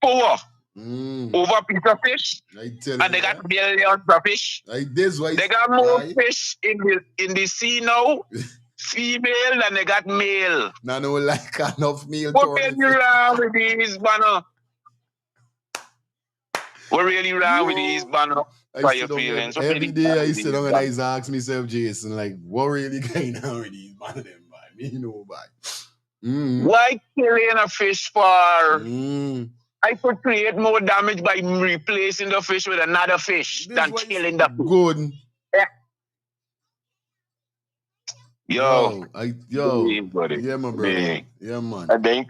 For what? Over a piece of fish? And they got billions of fish. They got more fish in the sea now. Female than they got male. No, like enough male. What can you wrong with these, banner? What really wrong with these banner? Your feelings? Every day I sit down and I ask myself, Jason, like, what really going on with these banner them, by me, Why killing a fish for? I could create more damage by replacing the fish with another fish than killing the fish. Good. Yo. Yeah, my brother. Yeah, man. A day.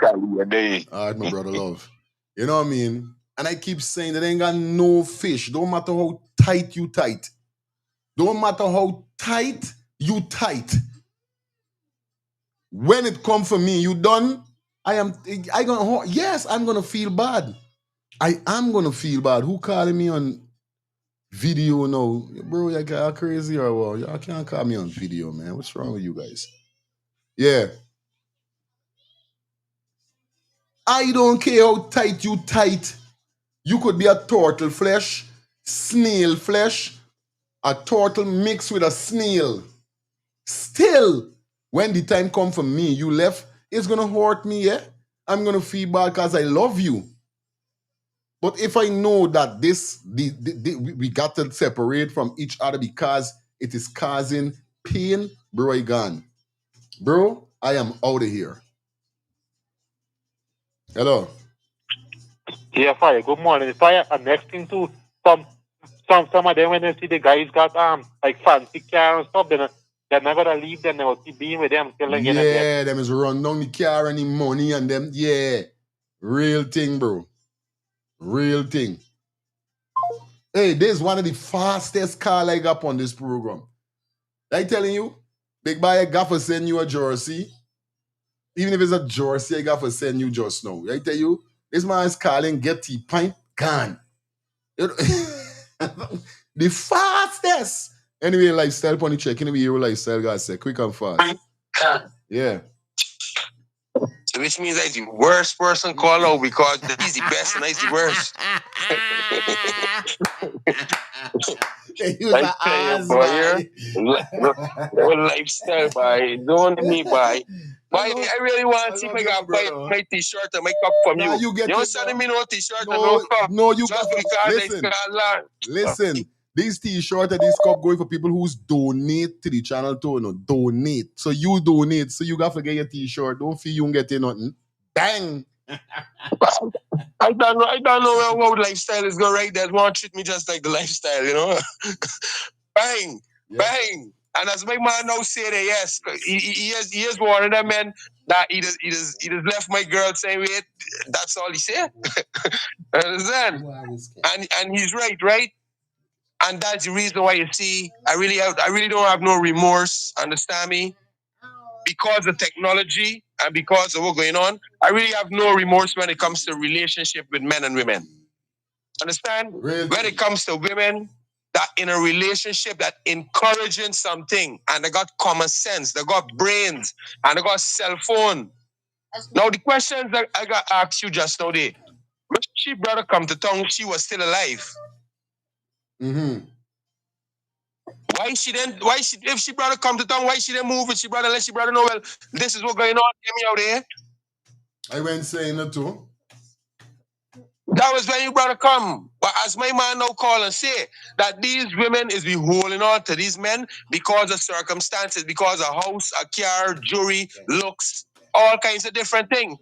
All right, my brother, love. You know what I mean? And I keep saying that they ain't got no fish. Don't matter how tight you tight. Don't matter how tight you tight. When it come for me, you done? I'm gonna feel bad. I am gonna feel bad. Who calling me on video now? Bro, y'all crazy or what? Y'all can't call me on video, man. What's wrong with you guys? Yeah. I don't care how tight you tight. You could be a turtle flesh, snail flesh, a turtle mixed with a snail. Still, when the time come for me, you left, it's gonna hurt me, yeah? I'm gonna feel bad because I love you. But if I know that we got to separate from each other because it is causing pain, bro, I gone. Bro, I am out of here. Hello. Yeah, Fire. Good morning. Fire. And next thing too, some of them when they see the guys got like fancy car and stuff, they're not gonna leave them. They will keep being with them till they get Yeah, them is run down the car and the money and them. Yeah, real thing, bro. Real thing. Hey, this is one of the fastest call I got on this program. I telling you, big boy, I got to send you a jersey. Even if it's a jersey, I got to send you just now. I tell you, this man is calling, get the pint, gone. The fastest. Anyway, lifestyle pony check. Anyway, your lifestyle guys say quick and fast. Yeah. So which means I'm the worst person call out because he's the best and he's the worst. I tell you, boy, lifestyle, boy. Don't me, boy. Boy, I really want to see if I got my t-shirt and my cup from you. You're sending me no t-shirt and no cup. No, you just got listen. These t-shirts and these cup going for people who's donate to the channel too. No, donate. So you donate. So you got to get your t-shirt. Don't feel you don't get nothing. Bang. I don't know what lifestyle is going right there. Won't treat me just like the lifestyle, you know? Bang. Yeah. Bang. And as my man now say that, yes, he is one of them men that he just left my girl saying, wait, that's all he said. Understand? And he's right? And that's the reason why you see, I really don't have no remorse, understand me? Because of technology and because of what's going on, I really have no remorse when it comes to relationship with men and women. Understand? Really? When it comes to women that in a relationship that encouraging something and they got common sense, they got brains, and they got cell phone. Now the questions that I got asked you just now, she brother come to town, she was still alive. If she brother come to town, why she didn't move with she brother, let she brother know, well, this is what going on, get me out here. I went saying it too. That was when your brother come. But as my man now call and say, that these women is be holding on to these men because of circumstances, because of house, a car, jewelry, looks, all kinds of different things.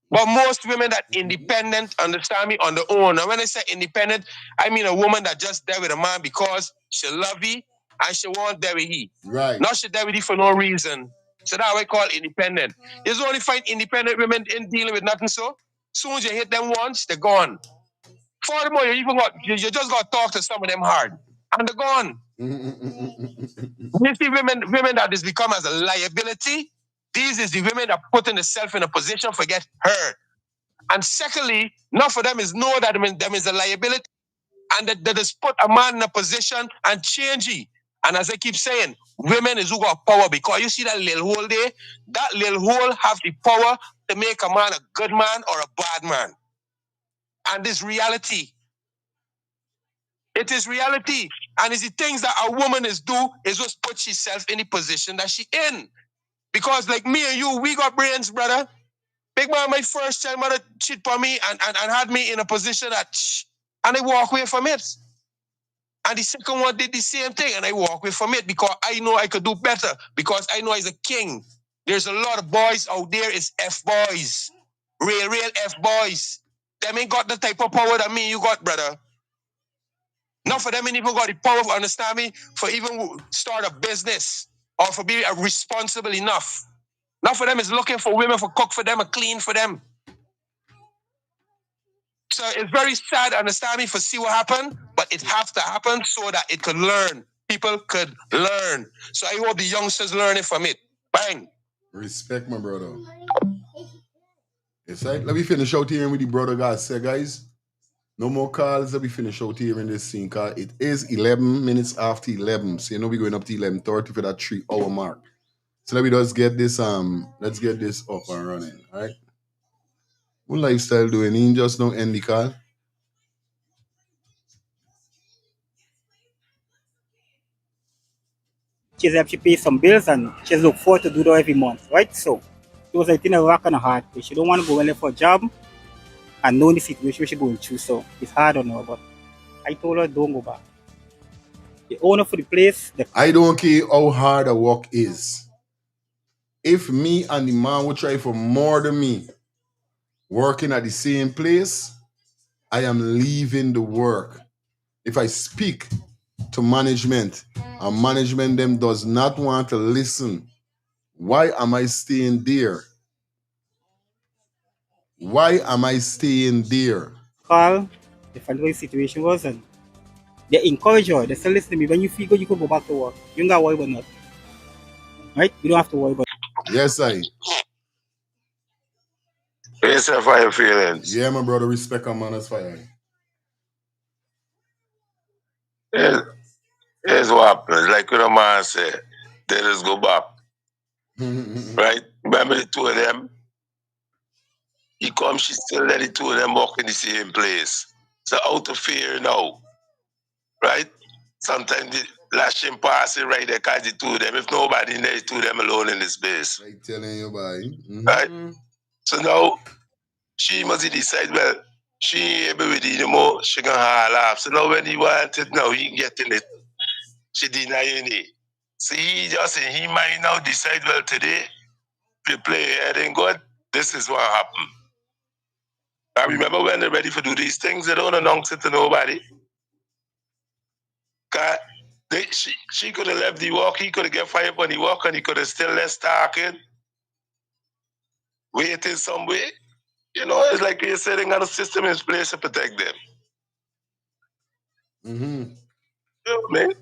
But most women that independent, understand me, on their own. And when I say independent, I mean a woman that just there with a man because she love you and she want there with he. Right. Not she there with he for no reason. So that's what I call independent. You only find independent women in dealing with nothing so. Soon as you hit them once, they're gone. Furthermore, you just got to talk to some of them hard. And they're gone. You see women that has become as a liability, these is the women that putting themselves in a position for get hurt. And secondly, not for them is know that them is a liability and that has put a man in a position and change it. And as I keep saying, women is who got power because you see that little hole there, that little hole have the power to make a man a good man or a bad man. And this reality. It is reality. And it's the things that a woman is do is just put herself in the position that she in. Because like me and you, we got brains, brother. Big man, my first child mother cheat on me and had me in a position that and I walk away from it. And the second one did the same thing and I walk away from it because I know I could do better. Because I know he's a king. There's a lot of boys out there is F-boys. Real F-boys. Them ain't got the type of power that me you got, brother. Not for them ain't even got the power, understand me, for even start a business or for being responsible enough. Not for them is looking for women for cook for them and clean for them. So it's very sad, understand me, for see what happened, but it has to happen so that it could learn. People could learn. So I hope the youngsters learning from it. Bang. Respect, my brother. It's like, let me finish out here with the brother guys say, guys. No more calls. Let me finish out here in this scene, because it is 11 minutes after 11. So you know we're going up to 11:30 for that 3-hour mark. So let me just get this let's get this up and running. All right. What lifestyle doing? He just now end the call. She pays some bills and she look forward to do that every month, right? So it was like in a rock and a hard place. She don't want to go anywhere for a job and know the situation she's going through. So it's hard on her, but I told her don't go back. The owner for the place, I don't care how hard the work is. If me and the man will try for more than me working at the same place, I am leaving the work. If I speak to management and management them does not want to listen, why am I staying there? Why am I staying there? call, they find out what the situation was, and they encourage her. They say, listen to me, when you feel good, you can go back to work. You don't got to worry about nothing. Right? You don't have to worry about it. Yes, I. Yes, sir, for your feelings. Yeah, my brother, respect a man as fire. Here's what happens. Like what a man said, they just go back. Right? Remember the two of them? He comes, she still let the two of them walk in the same place. So out of fear now. Right? Sometimes the lashing passing right there, because the two of them, if nobody in there, the two of them alone in this space. Like telling you about Right? So now, she must decide, well, she ain't able with it anymore, she gonna haul off. So now when he want it now, he getting it. She denying it. So he just in his mind now decide, well, today, if you play it ain't good, this is what happened. I remember when they're ready to do these things, they don't announce it to nobody. Cause she could have left the walk, he could have get fired on the walk, and he could have still left talking, waiting some way. You know, it's like you're setting out a system in place to protect them. Mm-hmm. You know, man.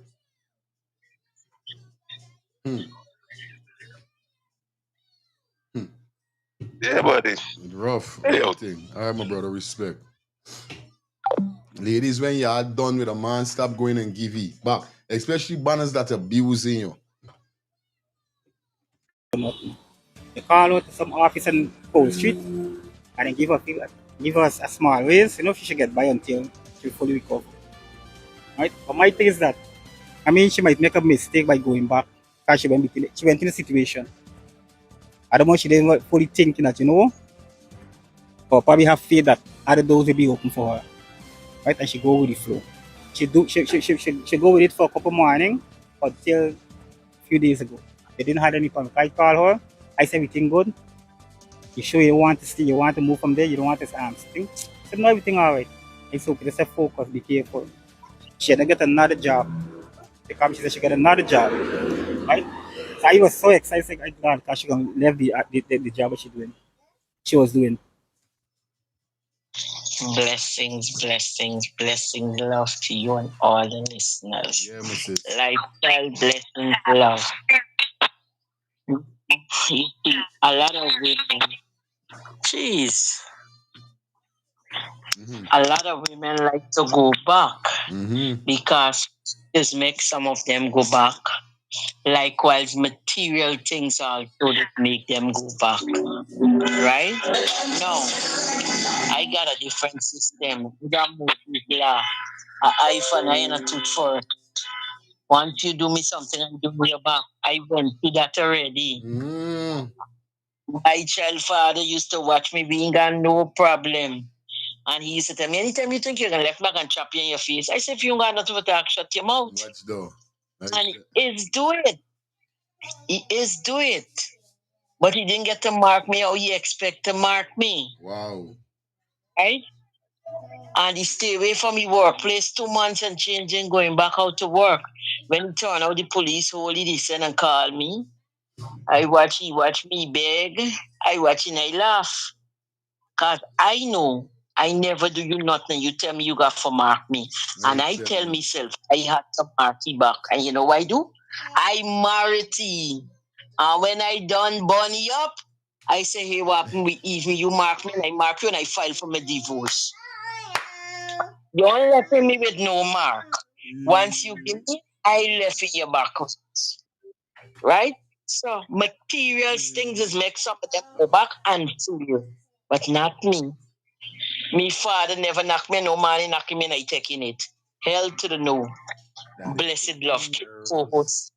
Yeah, buddy. Rough. Thing. All right, my brother, respect. Ladies, when you are done with a man, stop going and give it back. Especially banners that abusing you. They call out to some office in Pole Street and then give her feel like give us a small raise, she should get by until she fully recover. Right? But my thing is that, she might make a mistake by going back because she went in a situation. I don't know, she didn't fully thinking that, or probably have faith that other doors will be open for her. Right? And she go with the flow. She go with it for a couple morning until a few days ago. They didn't have any problem. I call her, I said everything good. You sure you want to see, you want to move from there, you don't want this thing? I said no, everything alright. I said okay, just focus, be careful. She had to get another job. Because she said she got another job. Right? So I was so excited because she gonna leave the job that she was doing. Blessings, love to you and all the listeners. Yeah, Mrs. Lifestyle blessings, love. You see, a lot of women, jeez, a lot of women like to go back because this makes some of them go back. Likewise, material things also that make them go back. Right? No, I got a different system. I and I and a tooth for. Once you do me something and do me back, I went to that already. My child father used to watch me being got no problem. And he used to tell me, anytime you think you're gonna left back and chop you in your face, I said, if you got nothing to talk, shut your mouth. Watch though. And he is do it. He is do it. But he didn't get to mark me how he expect to mark me. Wow. Right? And he stay away from the workplace 2 months and changing, going back out to work. When he turn out the police holy listen and call me, he watch me beg, I watch and I laugh. Cause I know I never do you nothing. You tell me you got to mark me. And I tell myself I had to mark you back. And you know what I do? I marry you. And when I done bunny up, I say, hey, what happened with even you mark me and I mark you and I file for my divorce. You don't left me with no mark. Once you give me, I left in your back. Right? So material things is make some of them go back and sue you. But not me. Me father never knock me, no man knock me and I taking it. Hell to the no. Blessed love. Co-host.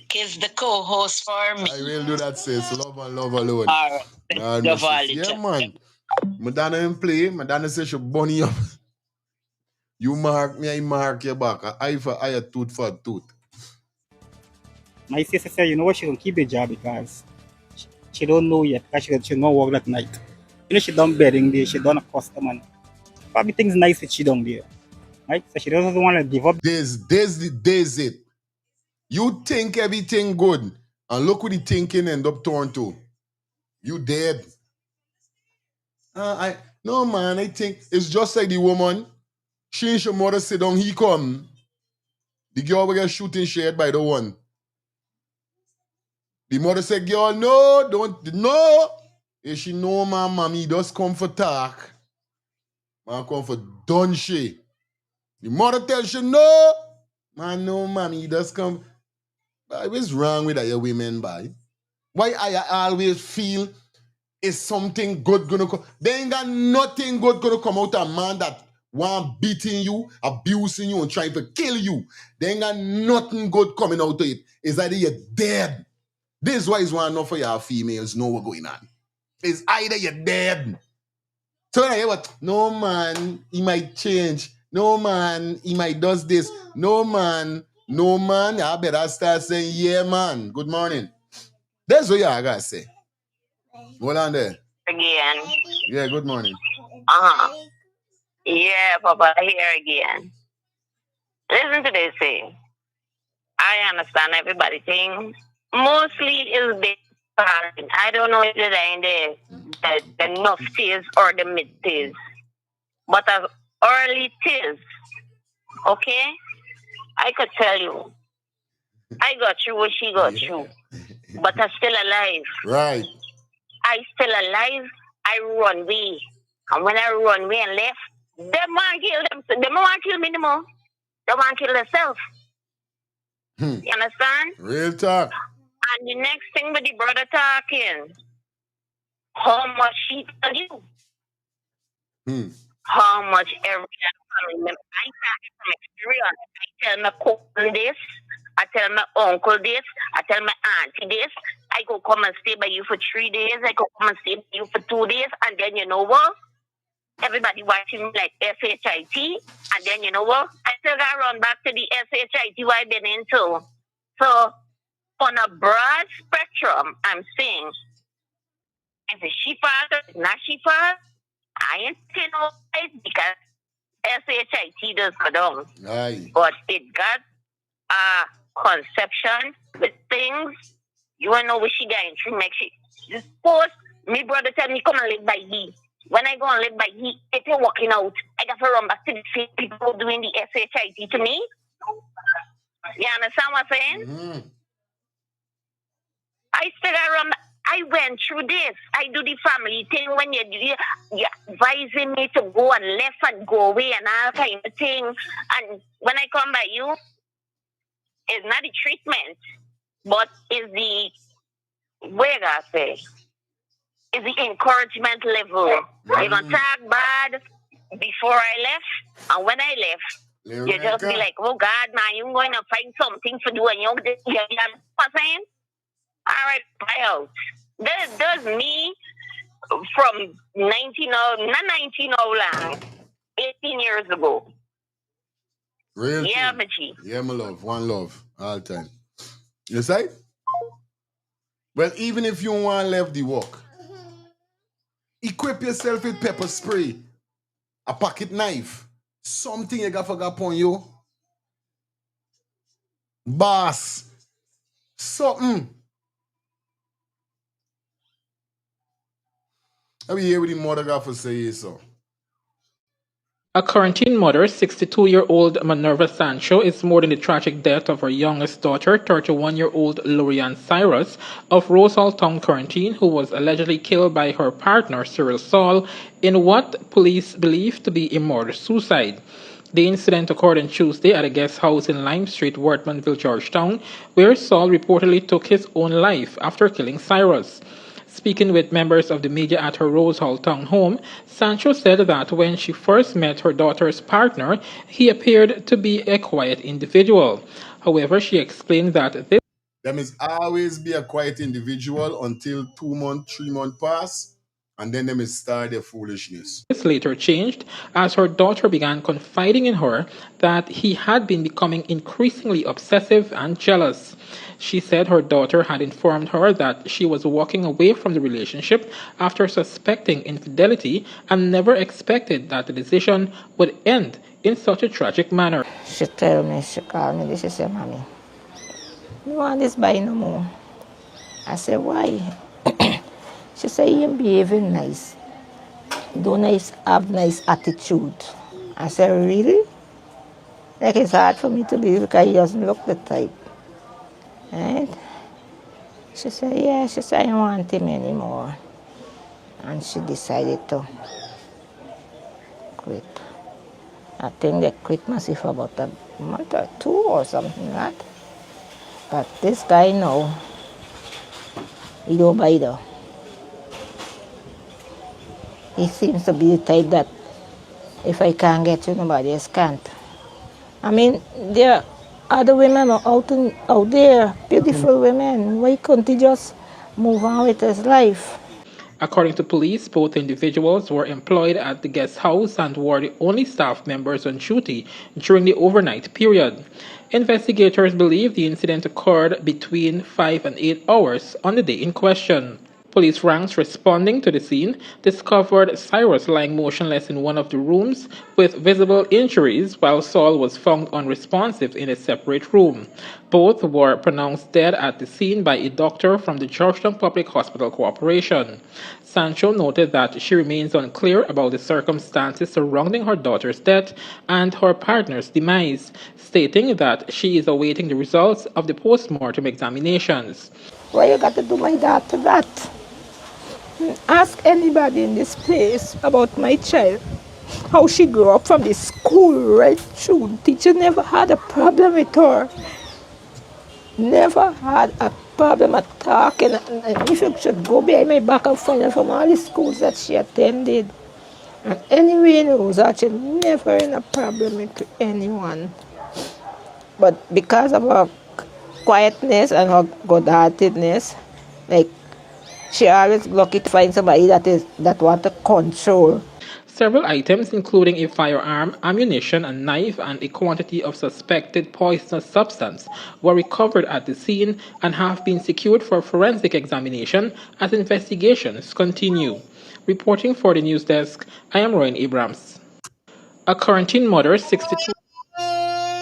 Kiss the co-host for me. I will do that, sis. Love and love alone. All right. Love all Yeah, man. Madonna in play. Madonna says she bunny up. You mark me, I mark your back. Eye for eye, tooth for tooth. My sister said, you know what, she don't keep the job because she don't know yet because she don't work that night. She done bedding there, she done a custom and probably things nice that she done there. Right? So she doesn't want to give up. There's it. You think everything good, and look what the thinking end up torn to. You dead. No man, I think it's just like the woman. She and her mother sit down, he come. The girl will get shooting shade by the one. The mother said, girl, no. If she know my mommy just come for talk. Man come for done she. The mother tells she, no. Man, no, mommy, just come. But what's wrong with your women, boy? Why I always feel is something good gonna come? There ain't got nothing good gonna come out of a man that want beating you, abusing you, and trying to kill you. There ain't got nothing good coming out of it. It's either you're dead. This is why it's one enough for y'all females know what's going on. It's either you're dead. So I hear what? No man, he might change. No man, he might does this. No man, I better start saying, yeah, man. Good morning. That's what y'all gotta say. Hold on there. Again. Yeah, good morning. Yeah, Papa, here again. Listen to this thing. I understand everybody thing. Mostly is based on, I don't know if they're in the enough tears or the mid tears. But as early tears, okay? I could tell you. I got you what she got you. But I'm still alive. Right. I still alive. I run away. And when I run away and left, them want to kill them. Them want to kill me no more. They want to kill themselves. You understand? Real talk. And the next thing with the brother talking, how much she tell you, how much every family member. I started from experience. I tell my cousin this, I tell my uncle this, I tell my auntie this. I go come and stay by you for 3 days. I go come and stay by you for 2 days, and then you know what? Everybody watching me like SHIT, and then you know what? I still got to run back to the SHIT I've been into. So on a broad spectrum, I'm saying, is it she fault or is not she fault? I ain't saying no lies because SHIT does go down. Aye. But it got a conception with things. You wanna know what she got in true make she suppose me brother tell me come and live by he. When I go and live by he, if you're walking out, I got to run back to the same people doing the SHIT to me. You understand what I'm saying? Mm-hmm. I still got run. I went through this. I do the family thing when you're advising me to go and left and go away and all kind of thing. And when I come by you, it's not the treatment, but it's the way I say, it's the encouragement level. You're gonna talk bad before I left, and when I left, you just be like, oh God, man, you're going to find something to do, and you know what I'm saying? All right, bye out. Does me from 18 years ago. Real yeah, thing. my G. Yeah, my love. One love. All time. You say? Well, even if you want to left the walk, equip yourself with pepper spray, a pocket knife, something you got forgot upon you. Boss. Something. I be here with the mother got for say so. A quarantine mother, 62-year-old Minerva Sancho, is mourning the tragic death of her youngest daughter, 31-year-old Lorian Cyrus, of Rosehall Town Quarantine, who was allegedly killed by her partner, Cyril Saul, in what police believe to be a murder-suicide. The incident occurred on Tuesday at a guest house in Lime Street, Wortmanville, Georgetown, where Saul reportedly took his own life after killing Cyrus. Speaking with members of the media at her Rosehall town home, Sancho said that when she first met her daughter's partner, he appeared to be a quiet individual. However, she explained that this Them is always be a quiet individual until 2 months, 3 months pass, and then them is start their foolishness. This later changed as her daughter began confiding in her that he had been becoming increasingly obsessive and jealous. She said her daughter had informed her that she was walking away from the relationship after suspecting infidelity and never expected that the decision would end in such a tragic manner. She called me, she said, Mommy, you want this buy no more? I said, why? She said, he ain't behaving nice. Do nice, have nice attitude. I said, really? Like it's hard for me to believe because he doesn't look the type. Right? She said, yeah, she said, I don't want him anymore. And she decided to quit. I think they quit myself for about a month or 2 or something like that. But this guy now, he don't buy though. He seems to be the type that if I can't get you, nobody else can't. I mean, there are other women out there, beautiful women. Why couldn't he just move on with his life? According to police, both individuals were employed at the guest house and were the only staff members on duty during the overnight period. Investigators believe the incident occurred between 5 and 8 hours on the day in question. Police ranks responding to the scene discovered Cyrus lying motionless in one of the rooms with visible injuries, while Saul was found unresponsive in a separate room. Both were pronounced dead at the scene by a doctor from the Georgetown Public Hospital Corporation. Sancho noted that she remains unclear about the circumstances surrounding her daughter's death and her partner's demise, stating that she is awaiting the results of the post-mortem examinations. Why you got to do my daughter that? Ask anybody in this place about my child, how she grew up from the school right through. Teacher never had a problem with her. Never had a problem at talking. And if you should go behind my back and find out from all the schools that she attended. And anyway knows that she never in a problem with anyone. But because of her quietness and her good-heartedness, like she always lucky to find somebody that want to control. Several items, including a firearm, ammunition, a knife, and a quantity of suspected poisonous substance, were recovered at the scene and have been secured for forensic examination as investigations continue. Reporting for the news desk, I am Rowan Abrams. A quarantine mother, 62.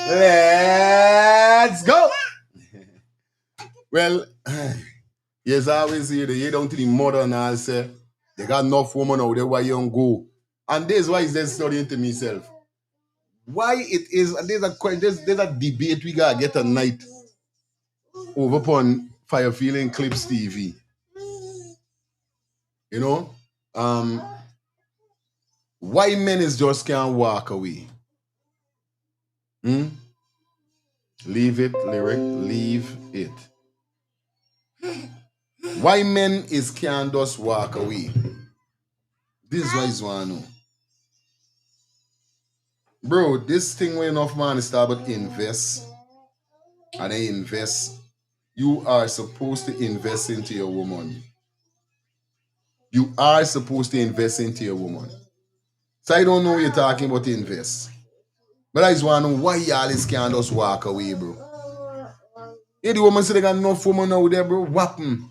Let's go. Well, yes, I always hear the down to the mother and I say, they got enough women out there why you don't go. And this is why is just studying to myself. Why it is, there's a debate we gotta get tonight over upon Fire Feeling Clips TV. You know? Why men is just can't walk away? Leave it, lyric, leave it. Why men is can't just walk away? This is what I want to know. Bro, this thing when enough man start but invest, and they invest, you are supposed to invest into your woman. You are supposed to invest into your woman. So I don't know what you're talking about invest. But I just want to know why y'all can't just walk away, bro. Yeah, the woman said they got enough woman out there, bro. What happened?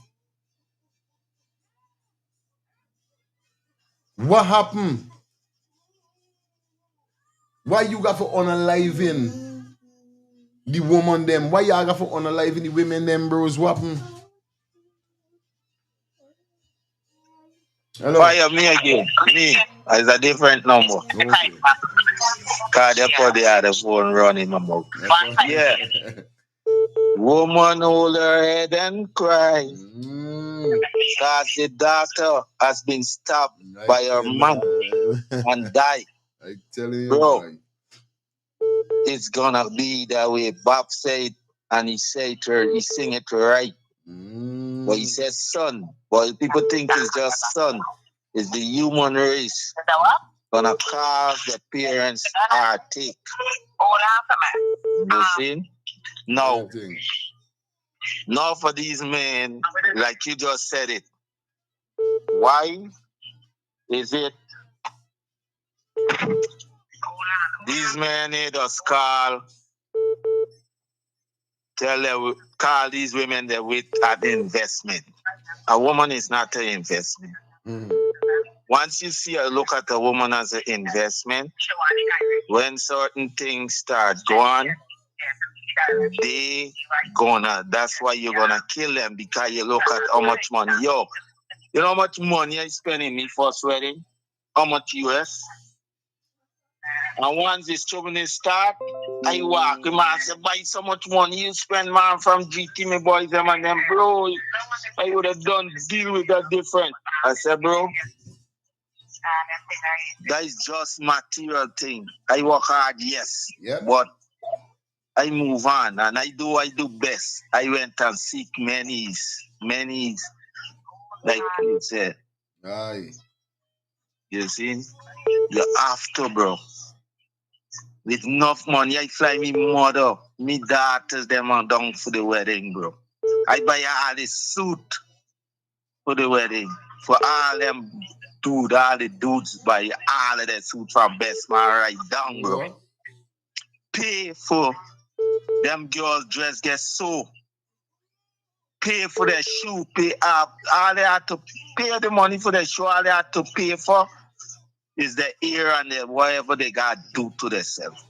What happened? Why you got for unaliving the woman them? Why y'all got for unaliving the women them, bros? What happened? Hello? Fire me again. Me. It's a different number. Okay. Cause they put the other phone running my mouth. Yeah. Woman hold her head and cry. Cause the doctor has been stabbed by her mom and died. I tell you, bro. It's gonna be that way. Bob said, and he said to her, he sing it right. But he says son. But people think it's just son. It's the human race gonna cause the parents heartache. You see? No. Now for these men, like you just said it. Why is it these men need us call these women that with an investment? A woman is not an investment. Once you see a look at a woman as an investment, when certain things start going, that's why you're gonna kill them, because you look at how much money. Yo, you know how much money I spent in me first wedding? How much US? And once this trouble start, I walk him and say, buy so much money you spend, man, from GT, me boys, them and them, bro. I would have done deal with that different. I said, bro, that is just material thing. I work hard, yes. Yep. But I move on and I do best. I went and seek many, like you said. Aye. You see? You have to, bro. With enough money, I fly me mother, me daughters, them on down for the wedding, bro. I buy all the suit for the wedding. For all them dudes, all the dudes buy all of that suit from Best Man right down, bro. Pay for them girls' dress get so. Pay for their shoe, pay up. All they have to pay the money for their shoe, all they have to pay for is the ear and the whatever they got to do to themselves.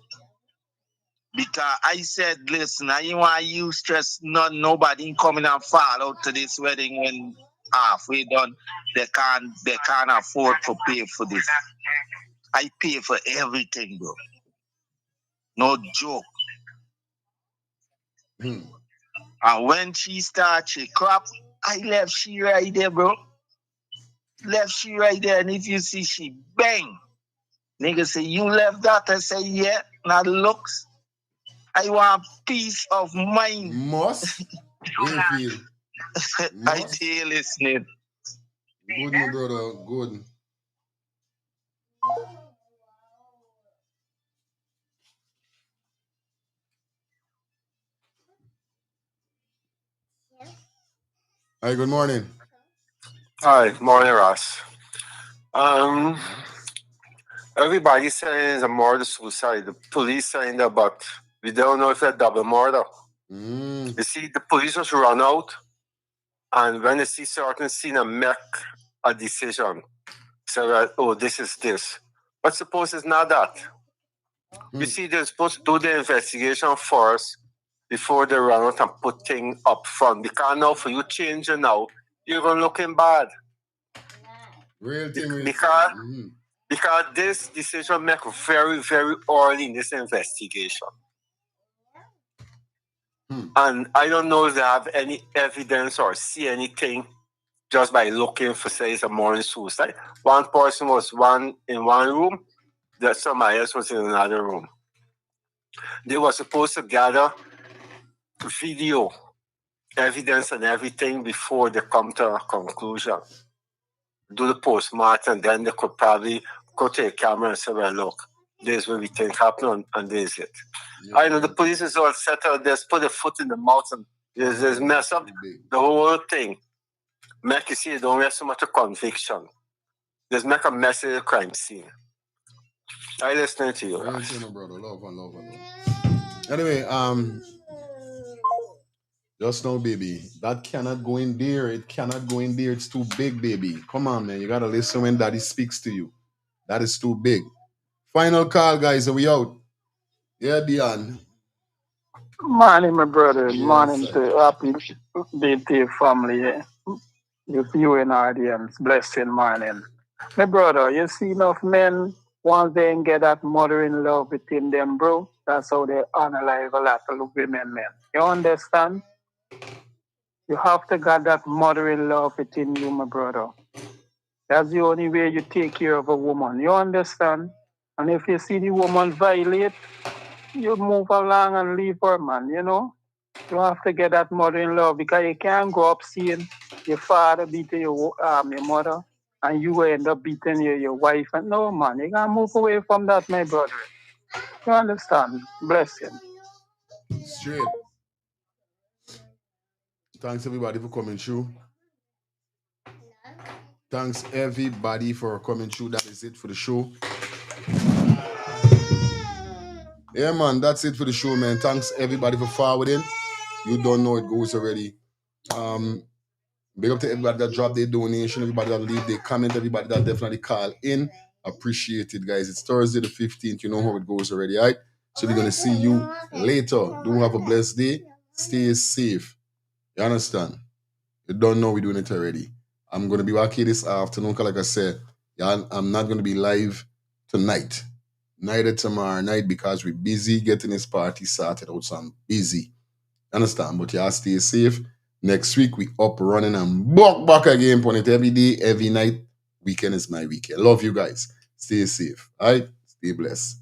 Because I said, listen, I ain't want you stress nobody coming and fall out to this wedding when halfway done. They can't afford to pay for this. I pay for everything, bro. No joke. And when she started, she crap, I left she right there, bro. Left she right there. And if you see she bang, nigga say, you left that? I say, yeah, now looks. I want peace of mind. Must. What you feel? I did listening. Good, my brother. Good. Hi, good morning. Hi, morning, Ross. Everybody saying it's a murder suicide. The police saying that, but we don't know if it's a double murder. You see, the police just run out, and when they see certain scene and make a decision, say, well, oh, this is this. But suppose it's not that. You see, they're supposed to do the investigation first before they run out and put things up front. Because now for you changing now, you're going looking bad. Real thing. Because this decision make very, very early in this investigation. And I don't know if they have any evidence or see anything just by looking for, say, it's a morning suicide. One person was in one room, that somebody else was in another room. They were supposed to gather video evidence and everything before they come to a conclusion. Do the postmortem, then they could probably go to a camera and say, well, look, this is what we think happened, and this is it. I know the police is all settled, just put a foot in the mouth and just mess up the whole thing. Make you see, don't have so much a conviction. Just make a mess of the crime scene. I listening to you. Real thing, my brother. Love and love and love. Anyway, just now, baby, that cannot go in there. It cannot go in there. It's too big, baby. Come on, man. You gotta listen when daddy speaks to you. That is too big. Final call, guys. Are we out? Yeah, Dion. Morning, my brother. Yes, morning to happy birthday family. You in audience. Blessing morning. My brother, you see enough men, once they get that mother in love within them, bro, that's how they analyze a lot of women, man. You understand? You have to get that mother in love within you, my brother. That's the only way you take care of a woman. You understand? And if you see the woman violate, you move along and leave her, man, you know? You have to get that mother in love because you can't go up seeing your father beating your mother and you end up beating your wife. And no, man, you can't move away from that, my brother. You understand? Bless him. Straight. Thanks everybody for coming through. Thanks everybody for coming through. That is it for the show. Yeah, man, that's it for the show, man. Thanks everybody for forwarding. You don't know it goes already. Big up to everybody that dropped their donation, everybody that leave their comment, everybody that definitely call in. Appreciate it, guys. It's Thursday the 15th. You know how it goes already, right? So we're gonna see you later. Do have a blessed day. Stay safe. You understand? You don't know we're doing it already. I'm gonna be back here this afternoon, because like I said, I'm not gonna be live tonight. Neither tomorrow night, because we're busy getting this party started out. So I'm busy. Understand? But y'all stay safe. Next week, we up running and back again on it every day, every night. Weekend is my weekend. Love you guys. Stay safe. All right? Stay blessed.